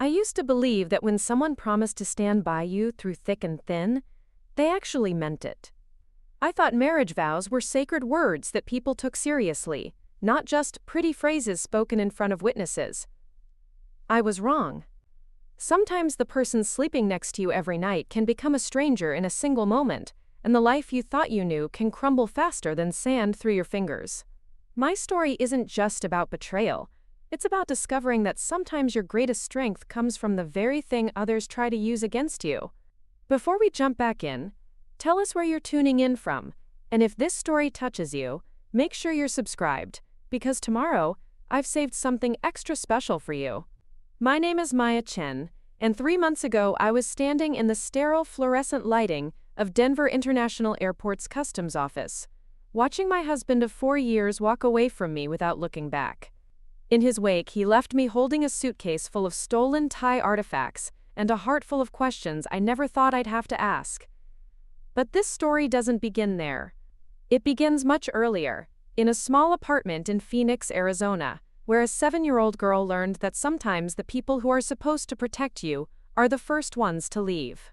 I used to believe that when someone promised to stand by you through thick and thin, they actually meant it. I thought marriage vows were sacred words that people took seriously, not just pretty phrases spoken in front of witnesses. I was wrong. Sometimes the person sleeping next to you every night can become a stranger in a single moment, and the life you thought you knew can crumble faster than sand through your fingers. My story isn't just about betrayal. It's about discovering that sometimes your greatest strength comes from the very thing others try to use against you. Before we jump back in, tell us where you're tuning in from, and if this story touches you, make sure you're subscribed, because tomorrow, I've saved something extra special for you. My name is Maya Chen, and 3 months ago I was standing in the sterile fluorescent lighting of Denver International Airport's customs office, watching my husband of 4 years walk away from me without looking back. In his wake, he left me holding a suitcase full of stolen Thai artifacts and a heart full of questions I never thought I'd have to ask. But this story doesn't begin there. It begins much earlier, in a small apartment in Phoenix, Arizona, where a 7-year-old girl learned that sometimes the people who are supposed to protect you are the first ones to leave.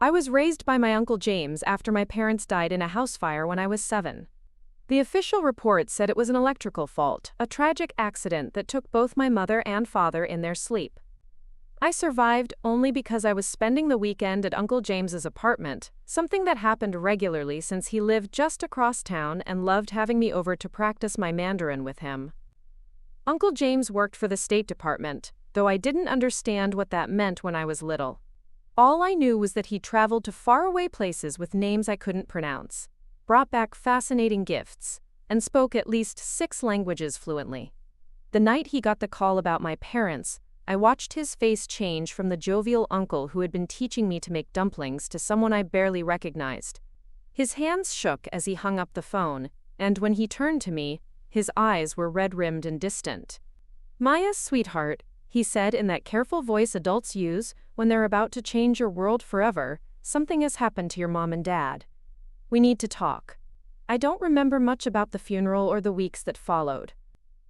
I was raised by my Uncle James after my parents died in a house fire when I was 7. The official report said it was an electrical fault, a tragic accident that took both my mother and father in their sleep. I survived only because I was spending the weekend at Uncle James's apartment, something that happened regularly since he lived just across town and loved having me over to practice my Mandarin with him. Uncle James worked for the State Department, though I didn't understand what that meant when I was little. All I knew was that he traveled to faraway places with names I couldn't pronounce, brought back fascinating gifts, and spoke at least 6 languages fluently. The night he got the call about my parents, I watched his face change from the jovial uncle who had been teaching me to make dumplings to someone I barely recognized. His hands shook as he hung up the phone, and when he turned to me, his eyes were red-rimmed and distant. "Maya, sweetheart," he said in that careful voice adults use when they're about to change your world forever, "something has happened to your mom and dad. We need to talk." I don't remember much about the funeral or the weeks that followed.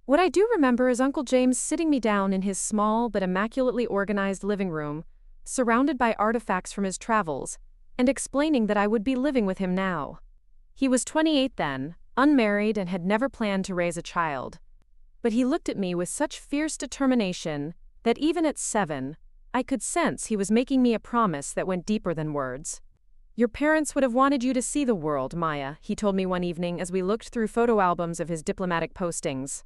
What I do remember is Uncle James sitting me down in his small but immaculately organized living room, surrounded by artifacts from his travels, and explaining that I would be living with him now. He was 28 then, unmarried, and had never planned to raise a child. But he looked at me with such fierce determination that even at 7, I could sense he was making me a promise that went deeper than words. "Your parents would have wanted you to see the world, Maya," he told me one evening as we looked through photo albums of his diplomatic postings.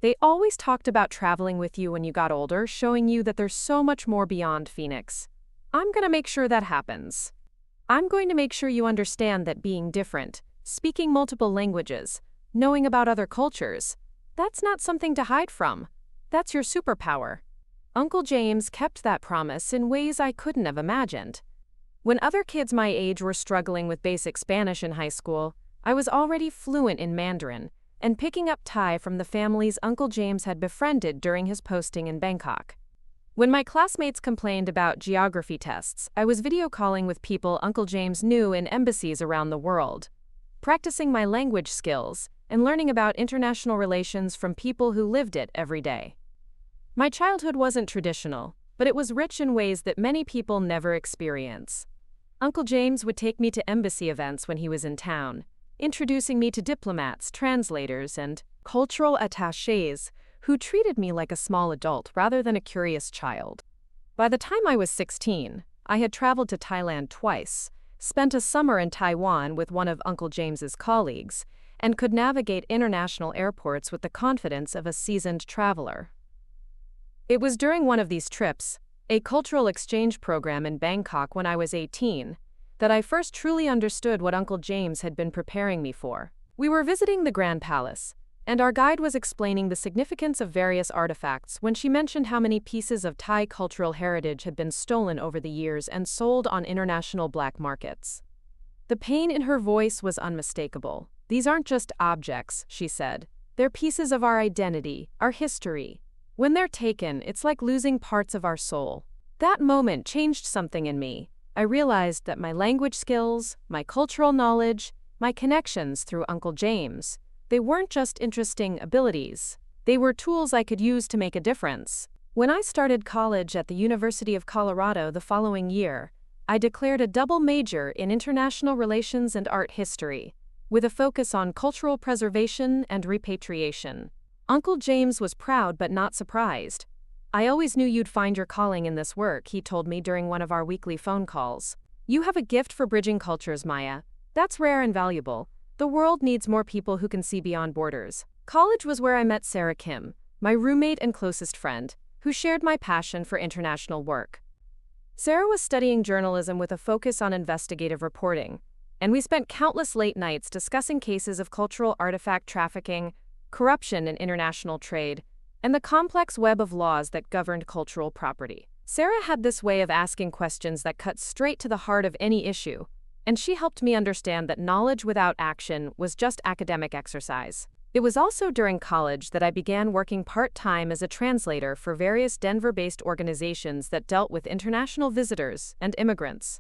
"They always talked about traveling with you when you got older, showing you that there's so much more beyond Phoenix. I'm going to make sure that happens. I'm going to make sure you understand that being different, speaking multiple languages, knowing about other cultures, that's not something to hide from. That's your superpower." Uncle James kept that promise in ways I couldn't have imagined. When other kids my age were struggling with basic Spanish in high school, I was already fluent in Mandarin and picking up Thai from the families Uncle James had befriended during his posting in Bangkok. When my classmates complained about geography tests, I was video calling with people Uncle James knew in embassies around the world, practicing my language skills and learning about international relations from people who lived it every day. My childhood wasn't traditional, but it was rich in ways that many people never experience. Uncle James would take me to embassy events when he was in town, introducing me to diplomats, translators, and cultural attachés who treated me like a small adult rather than a curious child. By the time I was 16, I had traveled to Thailand twice, spent a summer in Taiwan with one of Uncle James's colleagues, and could navigate international airports with the confidence of a seasoned traveler. It was during one of these trips, a cultural exchange program in Bangkok when I was 18, that I first truly understood what Uncle James had been preparing me for. We were visiting the Grand Palace, and our guide was explaining the significance of various artifacts when she mentioned how many pieces of Thai cultural heritage had been stolen over the years and sold on international black markets. The pain in her voice was unmistakable. "These aren't just objects," she said. "They're pieces of our identity, our history. When they're taken, it's like losing parts of our soul." That moment changed something in me. I realized that my language skills, my cultural knowledge, my connections through Uncle James, they weren't just interesting abilities. They were tools I could use to make a difference. When I started college at the University of Colorado the following year, I declared a double major in international relations and art history, with a focus on cultural preservation and repatriation. Uncle James was proud but not surprised. "I always knew you'd find your calling in this work," he told me during one of our weekly phone calls. "You have a gift for bridging cultures, Maya. That's rare and valuable. The world needs more people who can see beyond borders." College was where I met Sarah Kim, my roommate and closest friend, who shared my passion for international work. Sarah was studying journalism with a focus on investigative reporting, and we spent countless late nights discussing cases of cultural artifact trafficking, corruption in international trade, and the complex web of laws that governed cultural property. Sarah had this way of asking questions that cut straight to the heart of any issue, and she helped me understand that knowledge without action was just academic exercise. It was also during college that I began working part-time as a translator for various Denver-based organizations that dealt with international visitors and immigrants.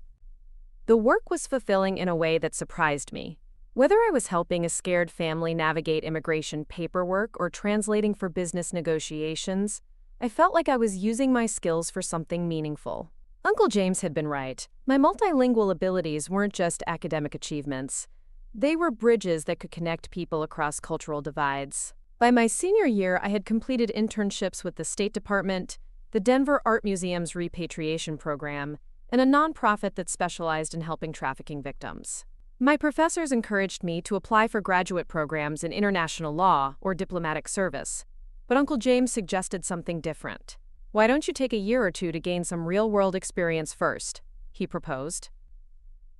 The work was fulfilling in a way that surprised me. Whether I was helping a scared family navigate immigration paperwork or translating for business negotiations, I felt like I was using my skills for something meaningful. Uncle James had been right. My multilingual abilities weren't just academic achievements. They were bridges that could connect people across cultural divides. By my senior year, I had completed internships with the State Department, the Denver Art Museum's repatriation program, and a nonprofit that specialized in helping trafficking victims. My professors encouraged me to apply for graduate programs in international law or diplomatic service, but Uncle James suggested something different. "Why don't you take a year or two to gain some real-world experience first?" he proposed.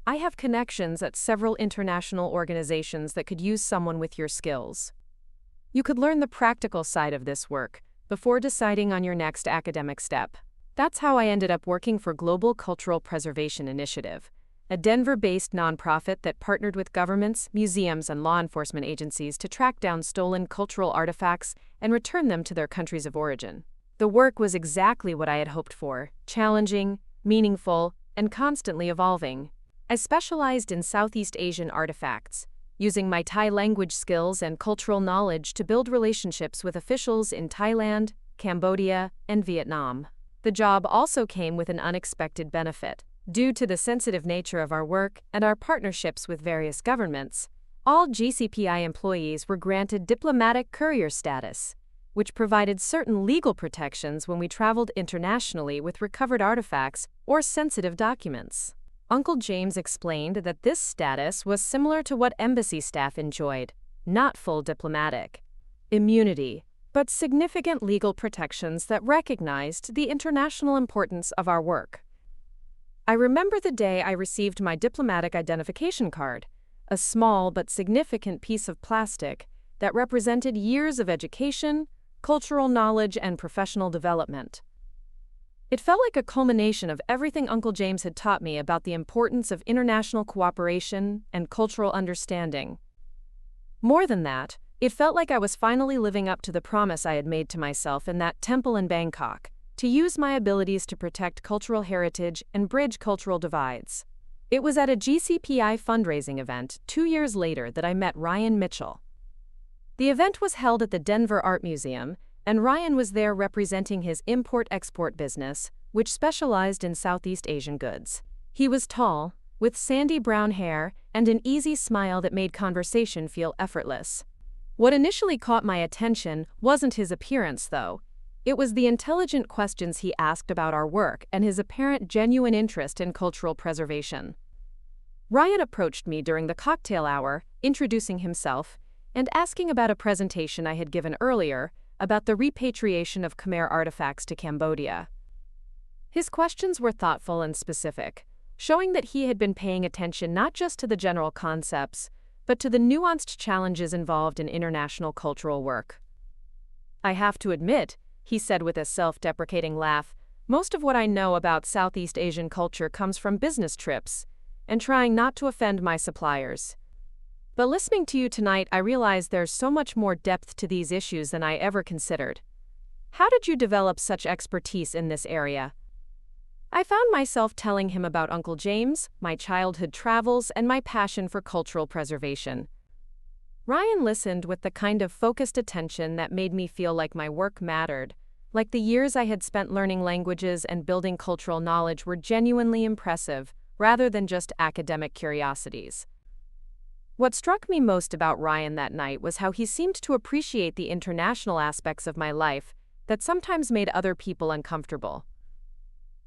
"I have connections at several international organizations that could use someone with your skills. You could learn the practical side of this work before deciding on your next academic step." That's how I ended up working for Global Cultural Preservation Initiative, a Denver-based nonprofit that partnered with governments, museums, and law enforcement agencies to track down stolen cultural artifacts and return them to their countries of origin. The work was exactly what I had hoped for: challenging, meaningful, and constantly evolving. I specialized in Southeast Asian artifacts, using my Thai language skills and cultural knowledge to build relationships with officials in Thailand, Cambodia, and Vietnam. The job also came with an unexpected benefit. Due to the sensitive nature of our work and our partnerships with various governments, all GCPI employees were granted diplomatic courier status, which provided certain legal protections when we traveled internationally with recovered artifacts or sensitive documents. Uncle James explained that this status was similar to what embassy staff enjoyed: not full diplomatic immunity, but significant legal protections that recognized the international importance of our work. I remember the day I received my diplomatic identification card, a small but significant piece of plastic that represented years of education, cultural knowledge, and professional development. It felt like a culmination of everything Uncle James had taught me about the importance of international cooperation and cultural understanding. More than that, it felt like I was finally living up to the promise I had made to myself in that temple in Bangkok, to use my abilities to protect cultural heritage and bridge cultural divides. It was at a GCPI fundraising event 2 years later that I met Ryan Mitchell. The event was held at the Denver Art Museum, and Ryan was there representing his import-export business, which specialized in Southeast Asian goods. He was tall, with sandy brown hair and an easy smile that made conversation feel effortless. What initially caught my attention wasn't his appearance, though. It was the intelligent questions he asked about our work and his apparent genuine interest in cultural preservation. Ryan approached me during the cocktail hour, introducing himself and asking about a presentation I had given earlier about the repatriation of Khmer artifacts to Cambodia. His questions were thoughtful and specific, showing that he had been paying attention not just to the general concepts, but to the nuanced challenges involved in international cultural work. "I have to admit," he said with a self-deprecating laugh, "most of what I know about Southeast Asian culture comes from business trips and trying not to offend my suppliers. But listening to you tonight, I realize there's so much more depth to these issues than I ever considered. How did you develop such expertise in this area?" I found myself telling him about Uncle James, my childhood travels, and my passion for cultural preservation. Ryan listened with the kind of focused attention that made me feel like my work mattered, Like the years I had spent learning languages and building cultural knowledge were genuinely impressive, rather than just academic curiosities. What struck me most about Ryan that night was how he seemed to appreciate the international aspects of my life that sometimes made other people uncomfortable.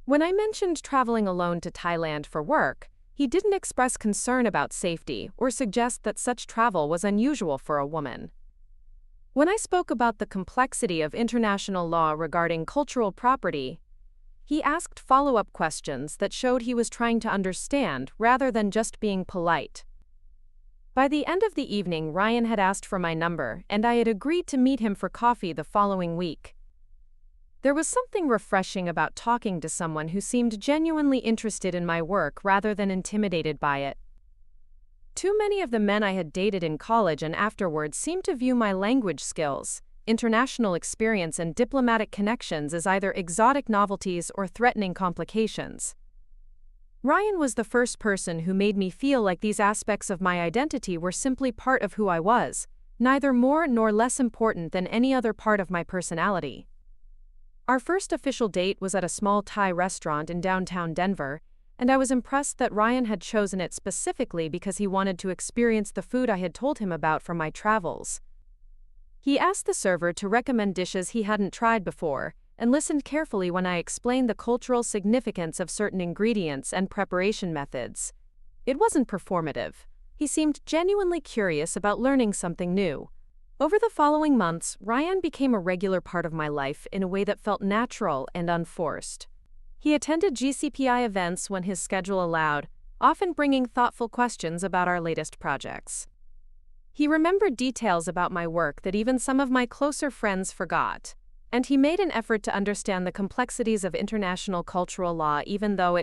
When I mentioned traveling alone to Thailand for work, he didn't express concern about safety or suggest that such travel was unusual for a woman. When I spoke about the complexity of international law regarding cultural property, he asked follow-up questions that showed he was trying to understand rather than just being polite. By the end of the evening, Ryan had asked for my number, and I had agreed to meet him for coffee the following week. There was something refreshing about talking to someone who seemed genuinely interested in my work rather than intimidated by it. Too many of the men I had dated in college and afterwards seemed to view my language skills, international experience, and diplomatic connections as either exotic novelties or threatening complications. Ryan was the first person who made me feel like these aspects of my identity were simply part of who I was, neither more nor less important than any other part of my personality. Our first official date was at a small Thai restaurant in downtown Denver, and I was impressed that Ryan had chosen it specifically because he wanted to experience the food I had told him about from my travels. He asked the server to recommend dishes he hadn't tried before, and listened carefully when I explained the cultural significance of certain ingredients and preparation methods. It wasn't performative. He seemed genuinely curious about learning something new. Over the following months, Ryan became a regular part of my life in a way that felt natural and unforced. He attended GCPI events when his schedule allowed, often bringing thoughtful questions about our latest projects. He remembered details about my work that even some of my closer friends forgot, and he made an effort to understand the complexities of international cultural law even though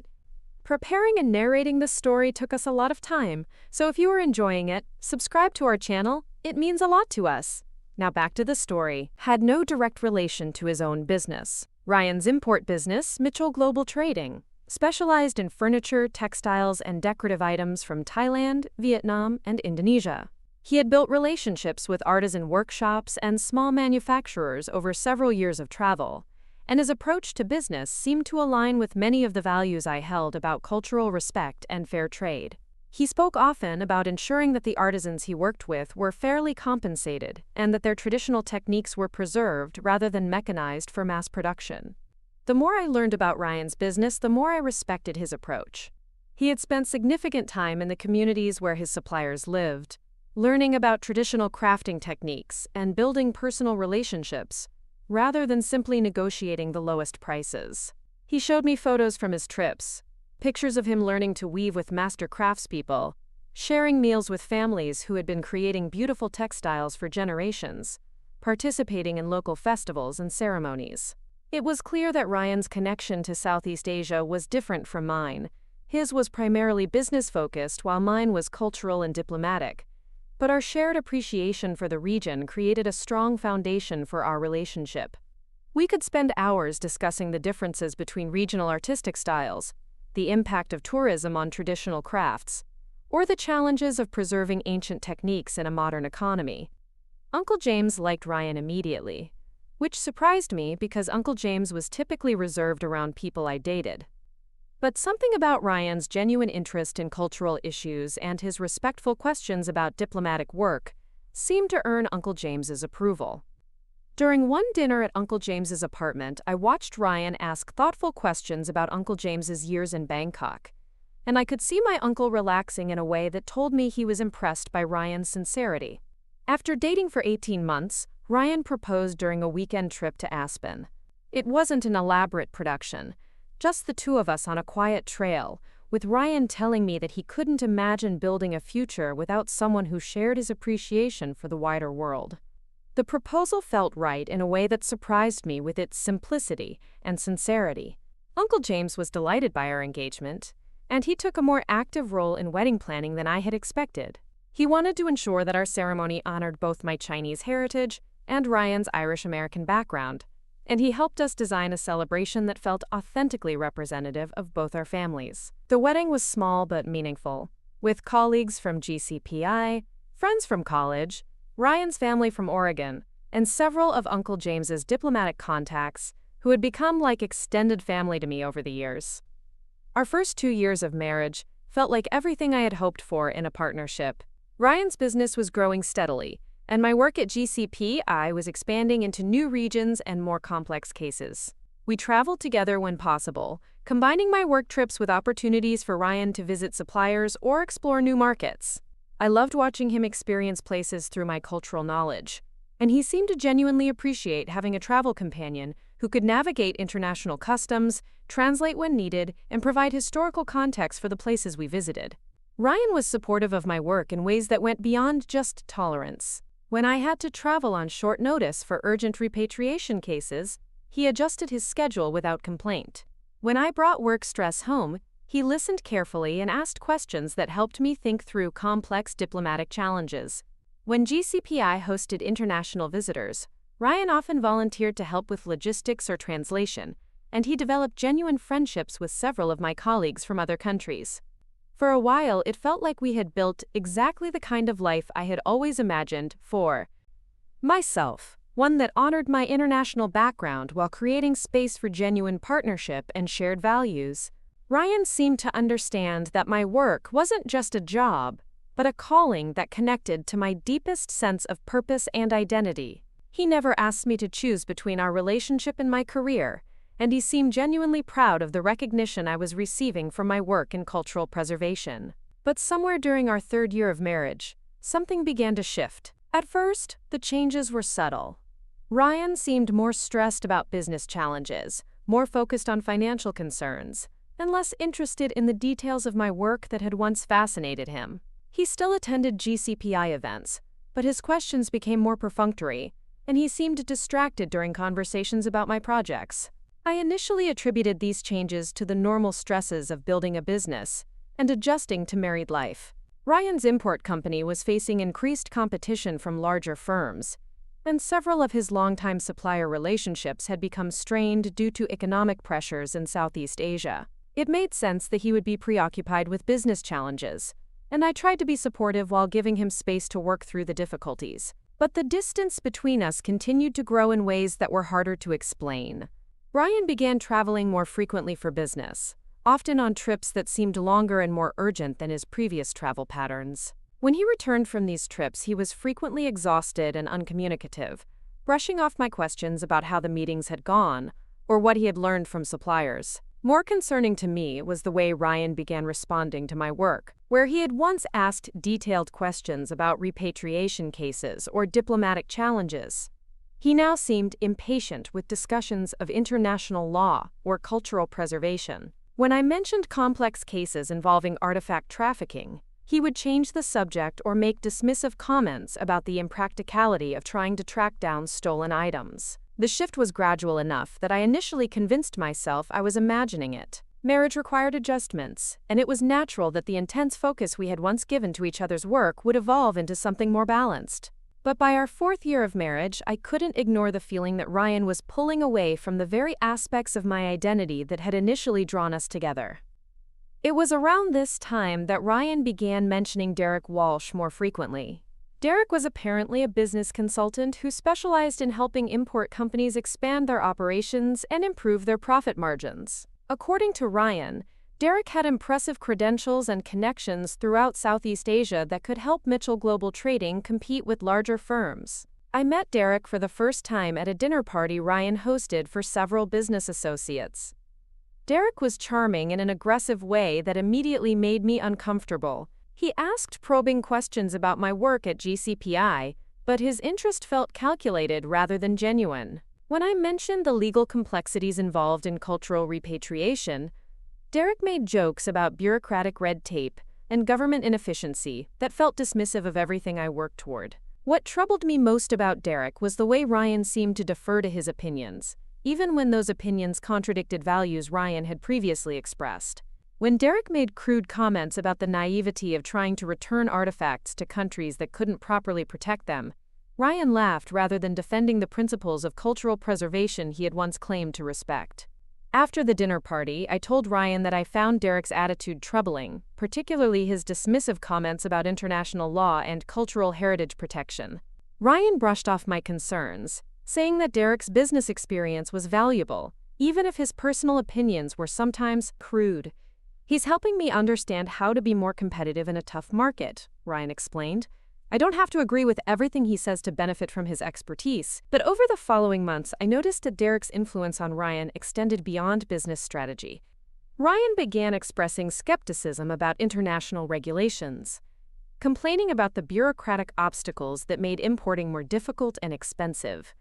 preparing and narrating this story took us a lot of time, so if you are enjoying it, subscribe to our channel, it means a lot to us. Now back to the story. Had no direct relation to his own business. Ryan's import business, Mitchell Global Trading, specialized in furniture, textiles, and decorative items from Thailand, Vietnam, and Indonesia. He had built relationships with artisan workshops and small manufacturers over several years of travel, and his approach to business seemed to align with many of the values I held about cultural respect and fair trade. He spoke often about ensuring that the artisans he worked with were fairly compensated and that their traditional techniques were preserved rather than mechanized for mass production. The more I learned about Ryan's business, the more I respected his approach. He had spent significant time in the communities where his suppliers lived, learning about traditional crafting techniques and building personal relationships, rather than simply negotiating the lowest prices. He showed me photos from his trips, pictures of him learning to weave with master craftspeople, sharing meals with families who had been creating beautiful textiles for generations, participating in local festivals and ceremonies. It was clear that Ryan's connection to Southeast Asia was different from mine. His was primarily business-focused while mine was cultural and diplomatic. But our shared appreciation for the region created a strong foundation for our relationship. We could spend hours discussing the differences between regional artistic styles, the impact of tourism on traditional crafts, or the challenges of preserving ancient techniques in a modern economy. Uncle James liked Ryan immediately, which surprised me because Uncle James was typically reserved around people I dated. But something about Ryan's genuine interest in cultural issues and his respectful questions about diplomatic work seemed to earn Uncle James's approval. During one dinner at Uncle James's apartment, I watched Ryan ask thoughtful questions about Uncle James's years in Bangkok, and I could see my uncle relaxing in a way that told me he was impressed by Ryan's sincerity. After dating for 18 months, Ryan proposed during a weekend trip to Aspen. It wasn't an elaborate production, just the two of us on a quiet trail, with Ryan telling me that he couldn't imagine building a future without someone who shared his appreciation for the wider world. The proposal felt right in a way that surprised me with its simplicity and sincerity. Uncle James was delighted by our engagement, and he took a more active role in wedding planning than I had expected. He wanted to ensure that our ceremony honored both my Chinese heritage and Ryan's Irish-American background, and he helped us design a celebration that felt authentically representative of both our families. The wedding was small but meaningful, with colleagues from GCPI, friends from college, Ryan's family from Oregon, and several of Uncle James's diplomatic contacts, who had become like extended family to me over the years. Our first 2 years of marriage felt like everything I had hoped for in a partnership. Ryan's business was growing steadily, and my work at GCPI was expanding into new regions and more complex cases. We traveled together when possible, combining my work trips with opportunities for Ryan to visit suppliers or explore new markets. I loved watching him experience places through my cultural knowledge, and he seemed to genuinely appreciate having a travel companion who could navigate international customs, translate when needed, and provide historical context for the places we visited. Ryan was supportive of my work in ways that went beyond just tolerance. When I had to travel on short notice for urgent repatriation cases, he adjusted his schedule without complaint. When I brought work stress home, he listened carefully and asked questions that helped me think through complex diplomatic challenges. When GCPI hosted international visitors, Ryan often volunteered to help with logistics or translation, and he developed genuine friendships with several of my colleagues from other countries. For a while, it felt like we had built exactly the kind of life I had always imagined for myself, one that honored my international background while creating space for genuine partnership and shared values. Ryan seemed to understand that my work wasn't just a job, but a calling that connected to my deepest sense of purpose and identity. He never asked me to choose between our relationship and my career, and he seemed genuinely proud of the recognition I was receiving for my work in cultural preservation. But somewhere during our 3rd year of marriage, something began to shift. At first, the changes were subtle. Ryan seemed more stressed about business challenges, more focused on financial concerns, and less interested in the details of my work that had once fascinated him. He still attended GCPI events, but his questions became more perfunctory, and he seemed distracted during conversations about my projects. I initially attributed these changes to the normal stresses of building a business and adjusting to married life. Ryan's import company was facing increased competition from larger firms, and several of his longtime supplier relationships had become strained due to economic pressures in Southeast Asia. It made sense that he would be preoccupied with business challenges, and I tried to be supportive while giving him space to work through the difficulties. But the distance between us continued to grow in ways that were harder to explain. Ryan began traveling more frequently for business, often on trips that seemed longer and more urgent than his previous travel patterns. When he returned from these trips, he was frequently exhausted and uncommunicative, brushing off my questions about how the meetings had gone or what he had learned from suppliers. More concerning to me was the way Ryan began responding to my work, where he had once asked detailed questions about repatriation cases or diplomatic challenges. He now seemed impatient with discussions of international law or cultural preservation. When I mentioned complex cases involving artifact trafficking, he would change the subject or make dismissive comments about the impracticality of trying to track down stolen items. The shift was gradual enough that I initially convinced myself I was imagining it. Marriage required adjustments, and it was natural that the intense focus we had once given to each other's work would evolve into something more balanced. But by our 4th year of marriage, I couldn't ignore the feeling that Ryan was pulling away from the very aspects of my identity that had initially drawn us together. It was around this time that Ryan began mentioning Derek Walsh more frequently. Derek was apparently a business consultant who specialized in helping import companies expand their operations and improve their profit margins. According to Ryan, Derek had impressive credentials and connections throughout Southeast Asia that could help Mitchell Global Trading compete with larger firms. I met Derek for the first time at a dinner party Ryan hosted for several business associates. Derek was charming in an aggressive way that immediately made me uncomfortable. He asked probing questions about my work at GCPI, but his interest felt calculated rather than genuine. When I mentioned the legal complexities involved in cultural repatriation, Derek made jokes about bureaucratic red tape and government inefficiency that felt dismissive of everything I worked toward. What troubled me most about Derek was the way Ryan seemed to defer to his opinions, even when those opinions contradicted values Ryan had previously expressed. When Derek made crude comments about the naivety of trying to return artifacts to countries that couldn't properly protect them, Ryan laughed rather than defending the principles of cultural preservation he had once claimed to respect. After the dinner party, I told Ryan that I found Derek's attitude troubling, particularly his dismissive comments about international law and cultural heritage protection. Ryan brushed off my concerns, saying that Derek's business experience was valuable, even if his personal opinions were sometimes crude. He's helping me understand how to be more competitive in a tough market, Ryan explained. I don't have to agree with everything he says to benefit from his expertise, but over the following months, I noticed that Derek's influence on Ryan extended beyond business strategy. Ryan began expressing skepticism about international regulations, complaining about the bureaucratic obstacles that made importing more difficult and expensive.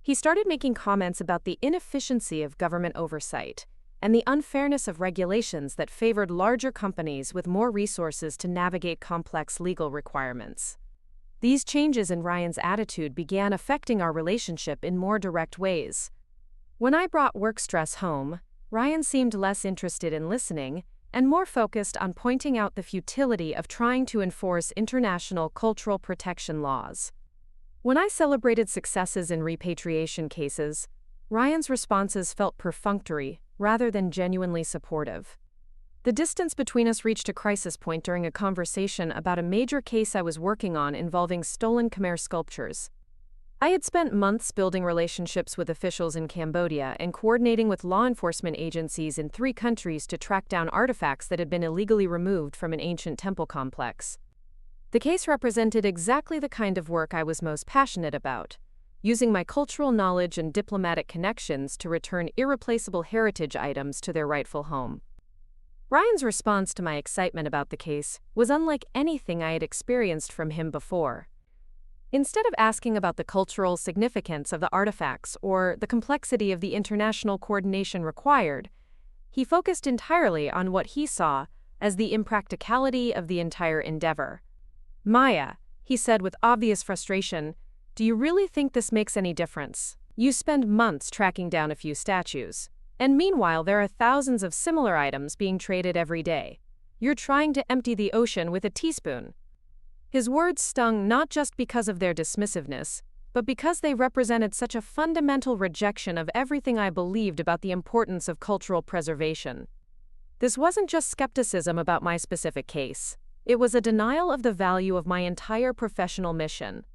He started making comments about the inefficiency of government oversight and the unfairness of regulations that favored larger companies with more resources to navigate complex legal requirements. These changes in Ryan's attitude began affecting our relationship in more direct ways. When I brought work stress home, Ryan seemed less interested in listening and more focused on pointing out the futility of trying to enforce international cultural protection laws. When I celebrated successes in repatriation cases, Ryan's responses felt perfunctory rather than genuinely supportive. The distance between us reached a crisis point during a conversation about a major case I was working on involving stolen Khmer sculptures. I had spent months building relationships with officials in Cambodia and coordinating with law enforcement agencies in 3 countries to track down artifacts that had been illegally removed from an ancient temple complex. The case represented exactly the kind of work I was most passionate about, using my cultural knowledge and diplomatic connections to return irreplaceable heritage items to their rightful home. Ryan's response to my excitement about the case was unlike anything I had experienced from him before. Instead of asking about the cultural significance of the artifacts or the complexity of the international coordination required, he focused entirely on what he saw as the impracticality of the entire endeavor. "Maya," he said with obvious frustration, "do you really think this makes any difference? You spend months tracking down a few statues, and meanwhile there are thousands of similar items being traded every day. You're trying to empty the ocean with a teaspoon." His words stung not just because of their dismissiveness, but because they represented such a fundamental rejection of everything I believed about the importance of cultural preservation. This wasn't just skepticism about my specific case. It was a denial of the value of my entire professional mission.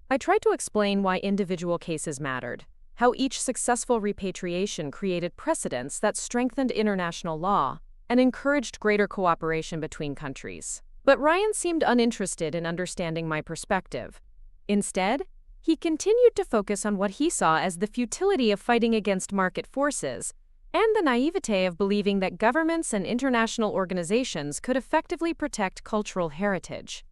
I tried to explain why individual cases mattered, how each successful repatriation created precedents that strengthened international law and encouraged greater cooperation between countries. But Ryan seemed uninterested in understanding my perspective. Instead, he continued to focus on what he saw as the futility of fighting against market forces and the naivete of believing that governments and international organizations could effectively protect cultural heritage.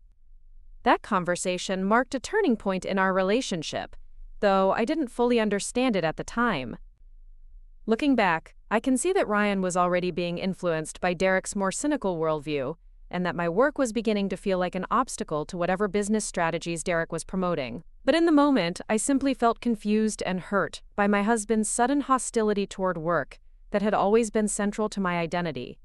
That conversation marked a turning point in our relationship, though I didn't fully understand it at the time. Looking back, I can see that Ryan was already being influenced by Derek's more cynical worldview, and that my work was beginning to feel like an obstacle to whatever business strategies Derek was promoting. But in the moment, I simply felt confused and hurt by my husband's sudden hostility toward work that had always been central to my identity.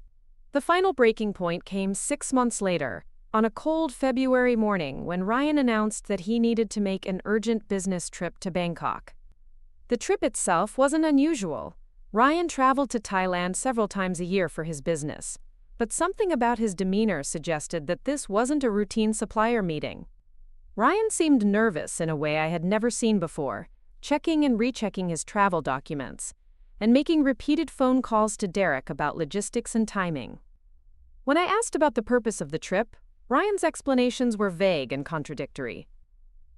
The final breaking point came 6 months later, on a cold February morning when Ryan announced that he needed to make an urgent business trip to Bangkok. The trip itself wasn't unusual. Ryan traveled to Thailand several times a year for his business, but something about his demeanor suggested that this wasn't a routine supplier meeting. Ryan seemed nervous in a way I had never seen before, checking and rechecking his travel documents, and making repeated phone calls to Derek about logistics and timing. When I asked about the purpose of the trip, Ryan's explanations were vague and contradictory.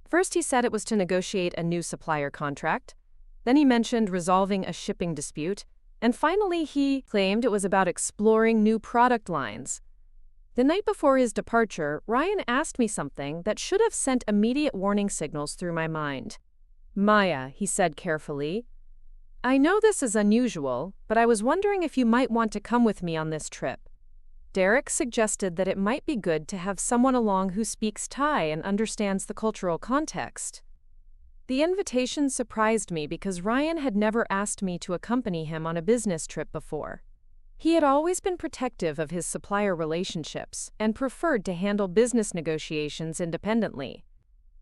First, he said it was to negotiate a new supplier contract. Then he mentioned resolving a shipping dispute. And finally, he claimed it was about exploring new product lines. The night before his departure, Ryan asked me something that should have sent immediate warning signals through my mind. "Maya," he said carefully, "I know this is unusual, but I was wondering if you might want to come with me on this trip." Derek suggested that it might be good to have someone along who speaks Thai and understands the cultural context. The invitation surprised me because Ryan had never asked me to accompany him on a business trip before. He had always been protective of his supplier relationships and preferred to handle business negotiations independently.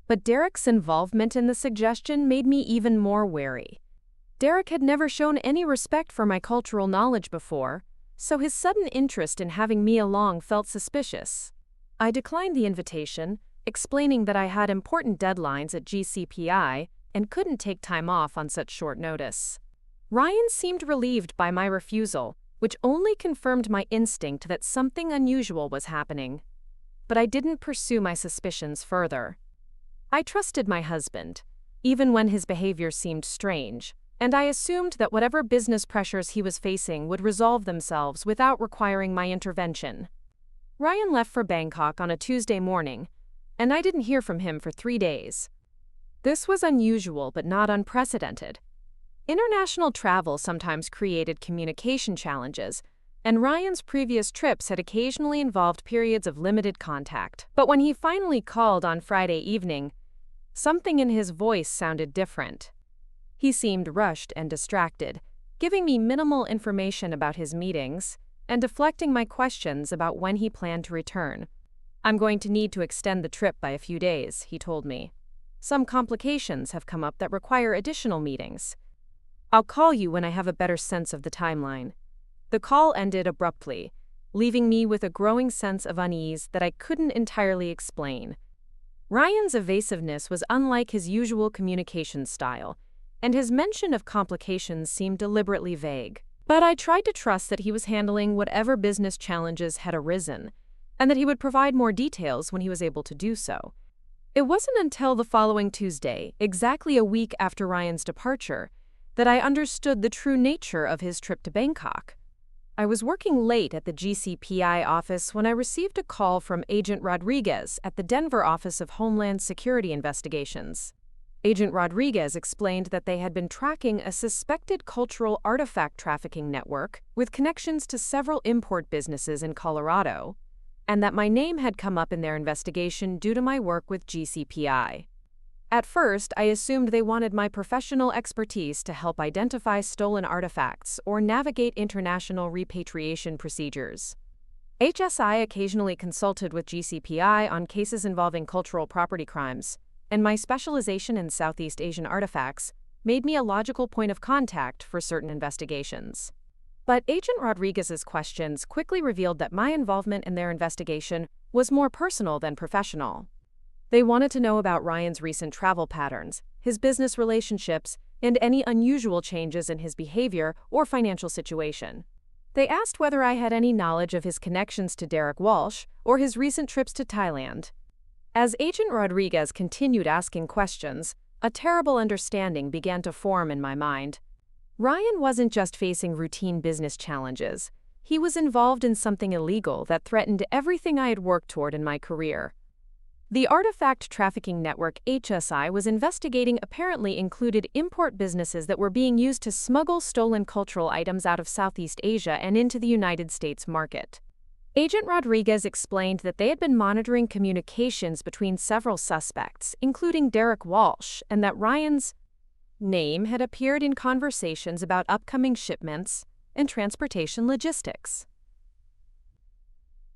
But Derek's involvement in the suggestion made me even more wary. Derek had never shown any respect for my cultural knowledge before, so his sudden interest in having me along felt suspicious. I declined the invitation, explaining that I had important deadlines at GCPI and couldn't take time off on such short notice. Ryan seemed relieved by my refusal, which only confirmed my instinct that something unusual was happening. But I didn't pursue my suspicions further. I trusted my husband, even when his behavior seemed strange, and I assumed that whatever business pressures he was facing would resolve themselves without requiring my intervention. Ryan left for Bangkok on a Tuesday morning, and I didn't hear from him for 3 days. This was unusual but not unprecedented. International travel sometimes created communication challenges, and Ryan's previous trips had occasionally involved periods of limited contact. But when he finally called on Friday evening, something in his voice sounded different. He seemed rushed and distracted, giving me minimal information about his meetings and deflecting my questions about when he planned to return. "I'm going to need to extend the trip by a few days," he told me. "Some complications have come up that require additional meetings. I'll call you when I have a better sense of the timeline." The call ended abruptly, leaving me with a growing sense of unease that I couldn't entirely explain. Ryan's evasiveness was unlike his usual communication style, and his mention of complications seemed deliberately vague. But I tried to trust that he was handling whatever business challenges had arisen, and that he would provide more details when he was able to do so. It wasn't until the following Tuesday, exactly a week after Ryan's departure, that I understood the true nature of his trip to Bangkok. I was working late at the GCPI office when I received a call from Agent Rodriguez at the Denver Office of Homeland Security Investigations. Agent Rodriguez explained that they had been tracking a suspected cultural artifact trafficking network with connections to several import businesses in Colorado, and that my name had come up in their investigation due to my work with GCPI. At first, I assumed they wanted my professional expertise to help identify stolen artifacts or navigate international repatriation procedures. HSI occasionally consulted with GCPI on cases involving cultural property crimes, and my specialization in Southeast Asian artifacts made me a logical point of contact for certain investigations. But Agent Rodriguez's questions quickly revealed that my involvement in their investigation was more personal than professional. They wanted to know about Ryan's recent travel patterns, his business relationships, and any unusual changes in his behavior or financial situation. They asked whether I had any knowledge of his connections to Derek Walsh or his recent trips to Thailand. As Agent Rodriguez continued asking questions, a terrible understanding began to form in my mind. Ryan wasn't just facing routine business challenges. He was involved in something illegal that threatened everything I had worked toward in my career. The artifact trafficking network HSI was investigating apparently included import businesses that were being used to smuggle stolen cultural items out of Southeast Asia and into the United States market. Agent Rodriguez explained that they had been monitoring communications between several suspects, including Derek Walsh, and that Ryan's name had appeared in conversations about upcoming shipments and transportation logistics.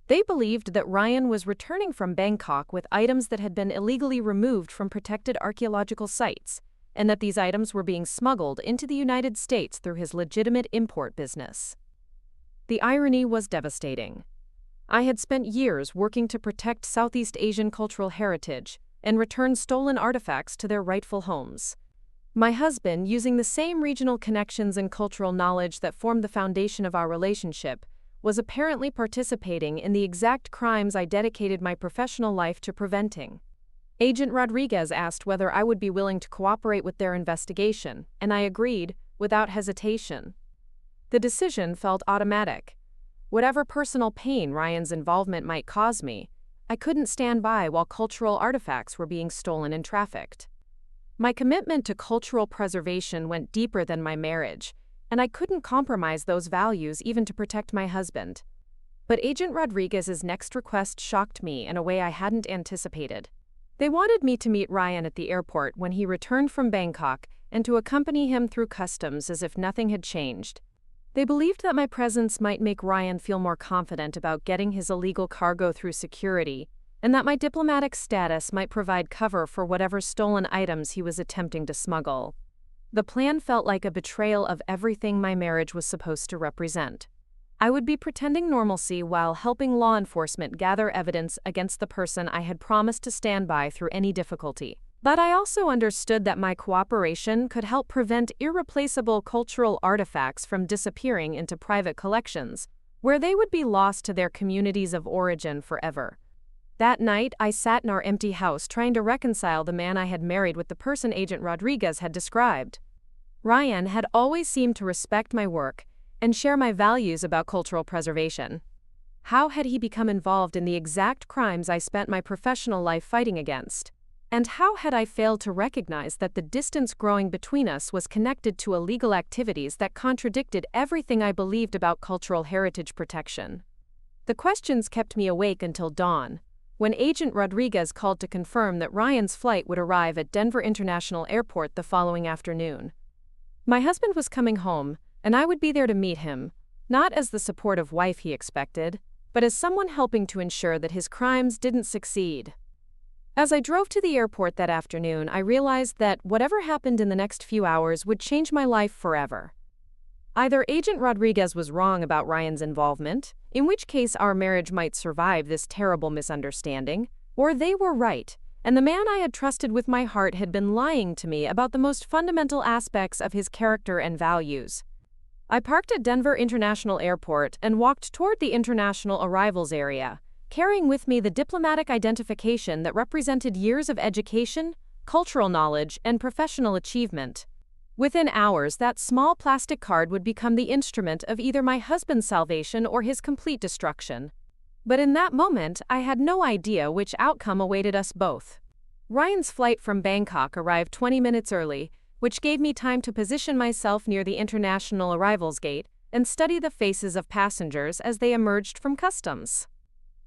They believed that Ryan was returning from Bangkok with items that had been illegally removed from protected archaeological sites, and that these items were being smuggled into the United States through his legitimate import business. The irony was devastating. I had spent years working to protect Southeast Asian cultural heritage and return stolen artifacts to their rightful homes. My husband, using the same regional connections and cultural knowledge that formed the foundation of our relationship, was apparently participating in the exact crimes I dedicated my professional life to preventing. Agent Rodriguez asked whether I would be willing to cooperate with their investigation, and I agreed, without hesitation. The decision felt automatic. Whatever personal pain Ryan's involvement might cause me, I couldn't stand by while cultural artifacts were being stolen and trafficked. My commitment to cultural preservation went deeper than my marriage, and I couldn't compromise those values even to protect my husband. But Agent Rodriguez's next request shocked me in a way I hadn't anticipated. They wanted me to meet Ryan at the airport when he returned from Bangkok and to accompany him through customs as if nothing had changed. They believed that my presence might make Ryan feel more confident about getting his illegal cargo through security, and that my diplomatic status might provide cover for whatever stolen items he was attempting to smuggle. The plan felt like a betrayal of everything my marriage was supposed to represent. I would be pretending normalcy while helping law enforcement gather evidence against the person I had promised to stand by through any difficulty. But I also understood that my cooperation could help prevent irreplaceable cultural artifacts from disappearing into private collections, where they would be lost to their communities of origin forever. That night, I sat in our empty house trying to reconcile the man I had married with the person Agent Rodriguez had described. Ryan had always seemed to respect my work and share my values about cultural preservation. How had he become involved in the exact crimes I spent my professional life fighting against? And how had I failed to recognize that the distance growing between us was connected to illegal activities that contradicted everything I believed about cultural heritage protection? The questions kept me awake until dawn, when Agent Rodriguez called to confirm that Ryan's flight would arrive at Denver International Airport the following afternoon. My husband was coming home, and I would be there to meet him, not as the supportive wife he expected, but as someone helping to ensure that his crimes didn't succeed. As I drove to the airport that afternoon, I realized that whatever happened in the next few hours would change my life forever. Either Agent Rodriguez was wrong about Ryan's involvement, in which case our marriage might survive this terrible misunderstanding, or they were right, and the man I had trusted with my heart had been lying to me about the most fundamental aspects of his character and values. I parked at Denver International Airport and walked toward the international arrivals area, carrying with me the diplomatic identification that represented years of education, cultural knowledge, and professional achievement. Within hours, that small plastic card would become the instrument of either my husband's salvation or his complete destruction. But in that moment, I had no idea which outcome awaited us both. Ryan's flight from Bangkok arrived 20 minutes early, which gave me time to position myself near the international arrivals gate and study the faces of passengers as they emerged from customs.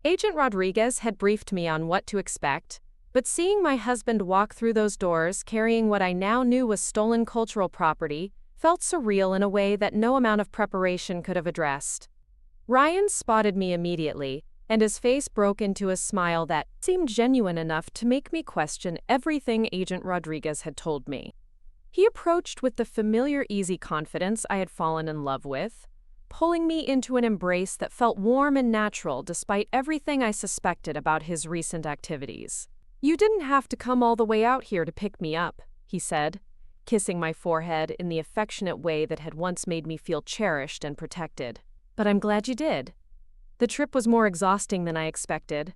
Agent Rodriguez had briefed me on what to expect, but seeing my husband walk through those doors carrying what I now knew was stolen cultural property felt surreal in a way that no amount of preparation could have addressed. Ryan spotted me immediately, and his face broke into a smile that seemed genuine enough to make me question everything Agent Rodriguez had told me. He approached with the familiar easy confidence I had fallen in love with, pulling me into an embrace that felt warm and natural despite everything I suspected about his recent activities. "You didn't have to come all the way out here to pick me up," he said, kissing my forehead in the affectionate way that had once made me feel cherished and protected. "But I'm glad you did." The trip was more exhausting than I expected.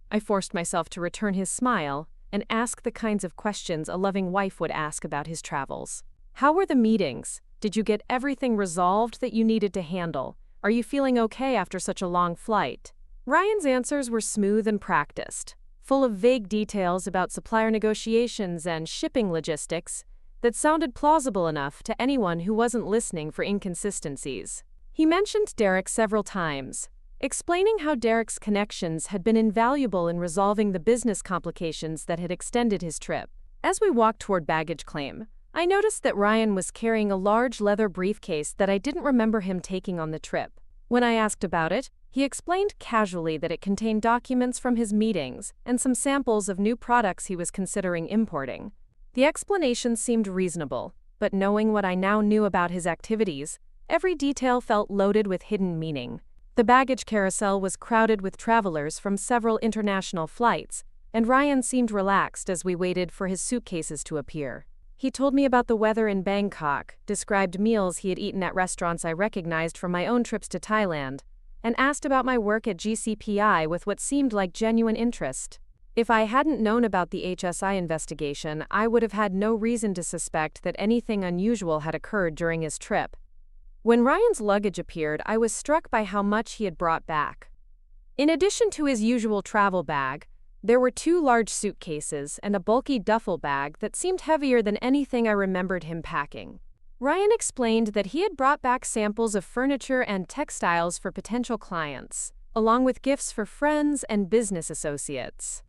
I forced myself to return his smile and ask the kinds of questions a loving wife would ask about his travels. "How were the meetings? Did you get everything resolved that you needed to handle? Are you feeling okay after such a long flight?" Ryan's answers were smooth and practiced, full of vague details about supplier negotiations and shipping logistics that sounded plausible enough to anyone who wasn't listening for inconsistencies. He mentioned Derek several times, explaining how Derek's connections had been invaluable in resolving the business complications that had extended his trip. As we walked toward baggage claim, I noticed that Ryan was carrying a large leather briefcase that I didn't remember him taking on the trip. When I asked about it, he explained casually that it contained documents from his meetings and some samples of new products he was considering importing. The explanation seemed reasonable, but knowing what I now knew about his activities, every detail felt loaded with hidden meaning. The baggage carousel was crowded with travelers from several international flights, and Ryan seemed relaxed as we waited for his suitcases to appear. He told me about the weather in Bangkok, described meals he had eaten at restaurants I recognized from my own trips to Thailand, and asked about my work at GCPI with what seemed like genuine interest. If I hadn't known about the HSI investigation, I would have had no reason to suspect that anything unusual had occurred during his trip. When Ryan's luggage appeared, I was struck by how much he had brought back. In addition to his usual travel bag, there were 2 large suitcases and a bulky duffel bag that seemed heavier than anything I remembered him packing. Ryan explained that he had brought back samples of furniture and textiles for potential clients, along with gifts for friends and business associates.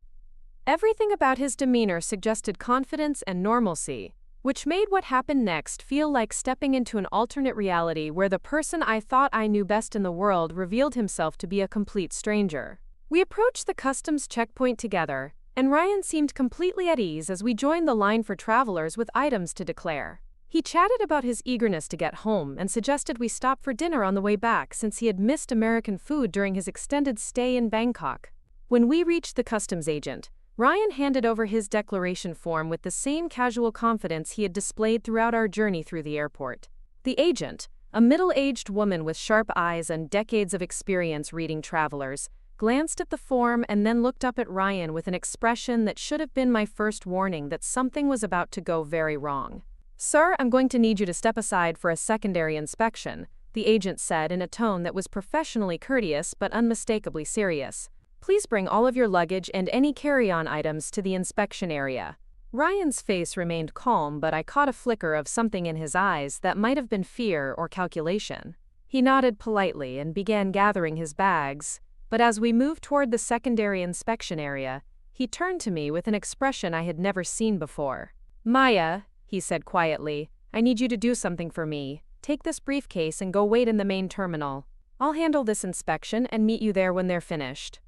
Everything about his demeanor suggested confidence and normalcy, which made what happened next feel like stepping into an alternate reality where the person I thought I knew best in the world revealed himself to be a complete stranger. We approached the customs checkpoint together, and Ryan seemed completely at ease as we joined the line for travelers with items to declare. He chatted about his eagerness to get home and suggested we stop for dinner on the way back since he had missed American food during his extended stay in Bangkok. When we reached the customs agent, Ryan handed over his declaration form with the same casual confidence he had displayed throughout our journey through the airport. The agent, a middle-aged woman with sharp eyes and decades of experience reading travelers, glanced at the form and then looked up at Ryan with an expression that should have been my first warning that something was about to go very wrong. "Sir, I'm going to need you to step aside for a secondary inspection," the agent said in a tone that was professionally courteous but unmistakably serious. "Please bring all of your luggage and any carry-on items to the inspection area." Ryan's face remained calm, but I caught a flicker of something in his eyes that might have been fear or calculation. He nodded politely and began gathering his bags, but as we moved toward the secondary inspection area, he turned to me with an expression I had never seen before. "Maya," he said quietly, "I need you to do something for me. Take this briefcase and go wait in the main terminal. I'll handle this inspection and meet you there when they're finished."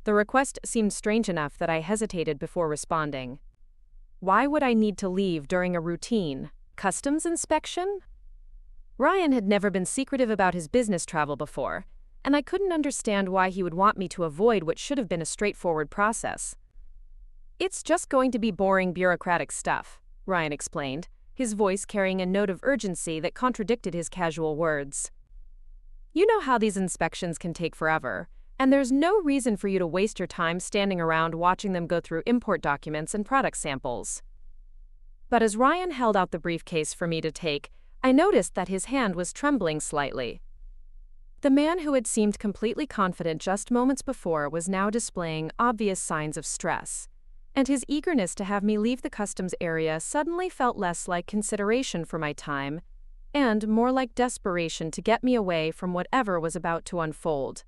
The request seemed strange enough that I hesitated before responding. Why would I need to leave during a routine customs inspection? Ryan had never been secretive about his business travel before, and I couldn't understand why he would want me to avoid what should have been a straightforward process. "It's just going to be boring bureaucratic stuff," Ryan explained, his voice carrying a note of urgency that contradicted his casual words. "You know how these inspections can take forever, and there's no reason for you to waste your time standing around watching them go through import documents and product samples." But as Ryan held out the briefcase for me to take, I noticed that his hand was trembling slightly. The man who had seemed completely confident just moments before was now displaying obvious signs of stress, and his eagerness to have me leave the customs area suddenly felt less like consideration for my time and more like desperation to get me away from whatever was about to unfold.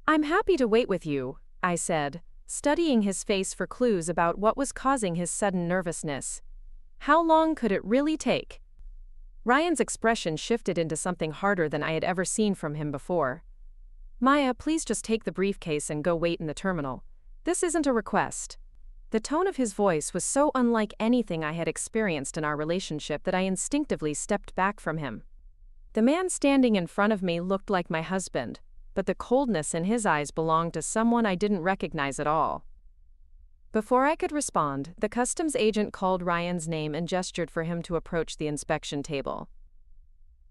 "I'm happy to wait with you," I said, studying his face for clues about what was causing his sudden nervousness. How long could it really take? Ryan's expression shifted into something harder than I had ever seen from him before. "Maya, please just take the briefcase and go wait in the terminal. This isn't a request." The tone of his voice was so unlike anything I had experienced in our relationship that I instinctively stepped back from him. The man standing in front of me looked like my husband, but the coldness in his eyes belonged to someone I didn't recognize at all. Before I could respond, the customs agent called Ryan's name and gestured for him to approach the inspection table.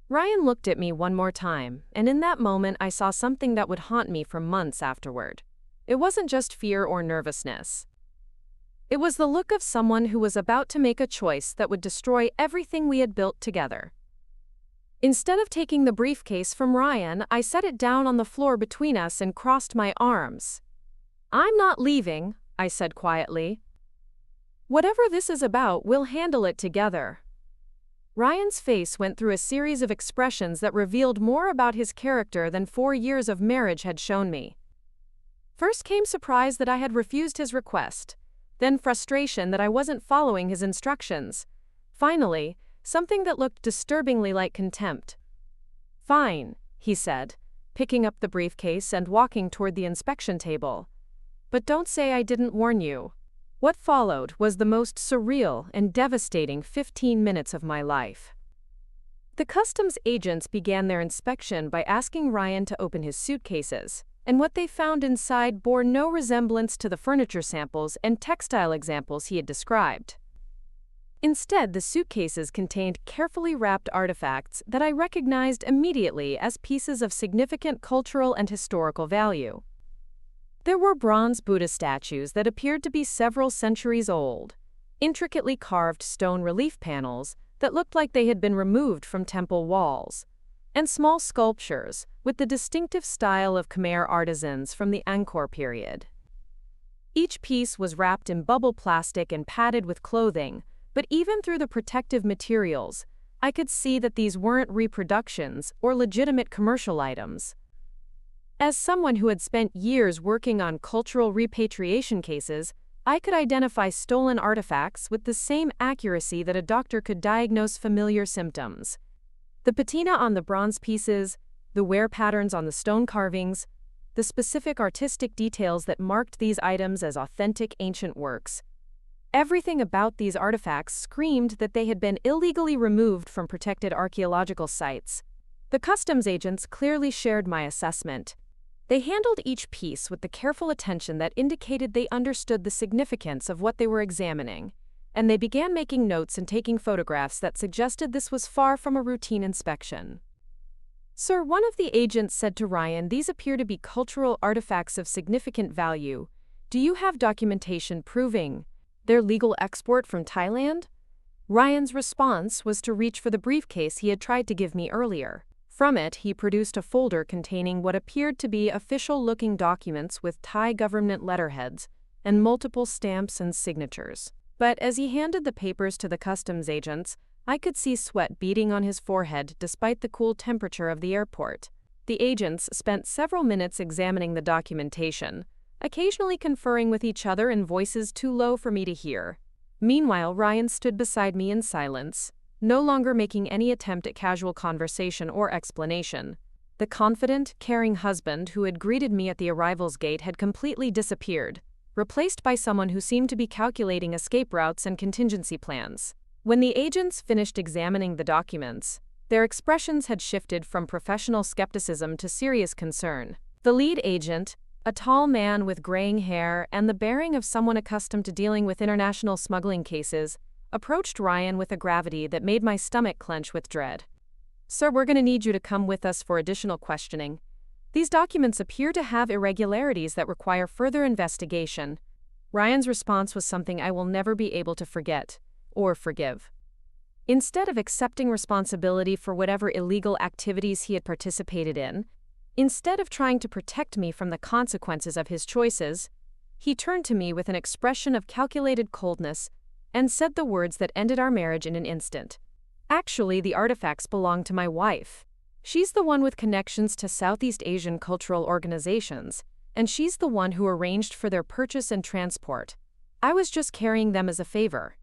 Ryan looked at me one more time, and in that moment I saw something that would haunt me for months afterward. It wasn't just fear or nervousness. It was the look of someone who was about to make a choice that would destroy everything we had built together. Instead of taking the briefcase from Ryan, I set it down on the floor between us and crossed my arms. "I'm not leaving," I said quietly. "Whatever this is about, we'll handle it together." Ryan's face went through a series of expressions that revealed more about his character than 4 years of marriage had shown me. First came surprise that I had refused his request, then frustration that I wasn't following his instructions. Finally, something that looked disturbingly like contempt. "Fine," he said, picking up the briefcase and walking toward the inspection table. "But don't say I didn't warn you." What followed was the most surreal and devastating 15 minutes of my life. The customs agents began their inspection by asking Ryan to open his suitcases, and what they found inside bore no resemblance to the furniture samples and textile examples he had described. Instead, the suitcases contained carefully wrapped artifacts that I recognized immediately as pieces of significant cultural and historical value. There were bronze Buddha statues that appeared to be several centuries old, intricately carved stone relief panels that looked like they had been removed from temple walls, and small sculptures with the distinctive style of Khmer artisans from the Angkor period. Each piece was wrapped in bubble plastic and padded with clothing, but even through the protective materials, I could see that these weren't reproductions or legitimate commercial items. As someone who had spent years working on cultural repatriation cases, I could identify stolen artifacts with the same accuracy that a doctor could diagnose familiar symptoms. The patina on the bronze pieces, the wear patterns on the stone carvings, the specific artistic details that marked these items as authentic ancient works. Everything about these artifacts screamed that they had been illegally removed from protected archaeological sites. The customs agents clearly shared my assessment. They handled each piece with the careful attention that indicated they understood the significance of what they were examining, and they began making notes and taking photographs that suggested this was far from a routine inspection. "Sir," one of the agents said to Ryan, "these appear to be cultural artifacts of significant value. Do you have documentation proving their legal export from Thailand?" Ryan's response was to reach for the briefcase he had tried to give me earlier. From it, he produced a folder containing what appeared to be official-looking documents with Thai government letterheads and multiple stamps and signatures. But as he handed the papers to the customs agents, I could see sweat beading on his forehead despite the cool temperature of the airport. The agents spent several minutes examining the documentation, occasionally conferring with each other in voices too low for me to hear. Meanwhile, Ryan stood beside me in silence, no longer making any attempt at casual conversation or explanation. The confident, caring husband who had greeted me at the arrivals gate had completely disappeared, replaced by someone who seemed to be calculating escape routes and contingency plans. When the agents finished examining the documents, their expressions had shifted from professional skepticism to serious concern. The lead agent, a tall man with graying hair and the bearing of someone accustomed to dealing with international smuggling cases, approached Ryan with a gravity that made my stomach clench with dread. "Sir, we're going to need you to come with us for additional questioning. These documents appear to have irregularities that require further investigation." Ryan's response was something I will never be able to forget or forgive. Instead of accepting responsibility for whatever illegal activities he had participated in, instead of trying to protect me from the consequences of his choices, he turned to me with an expression of calculated coldness and said the words that ended our marriage in an instant. "Actually, the artifacts belong to my wife. She's the one with connections to Southeast Asian cultural organizations, and she's the one who arranged for their purchase and transport. I was just carrying them as a favor."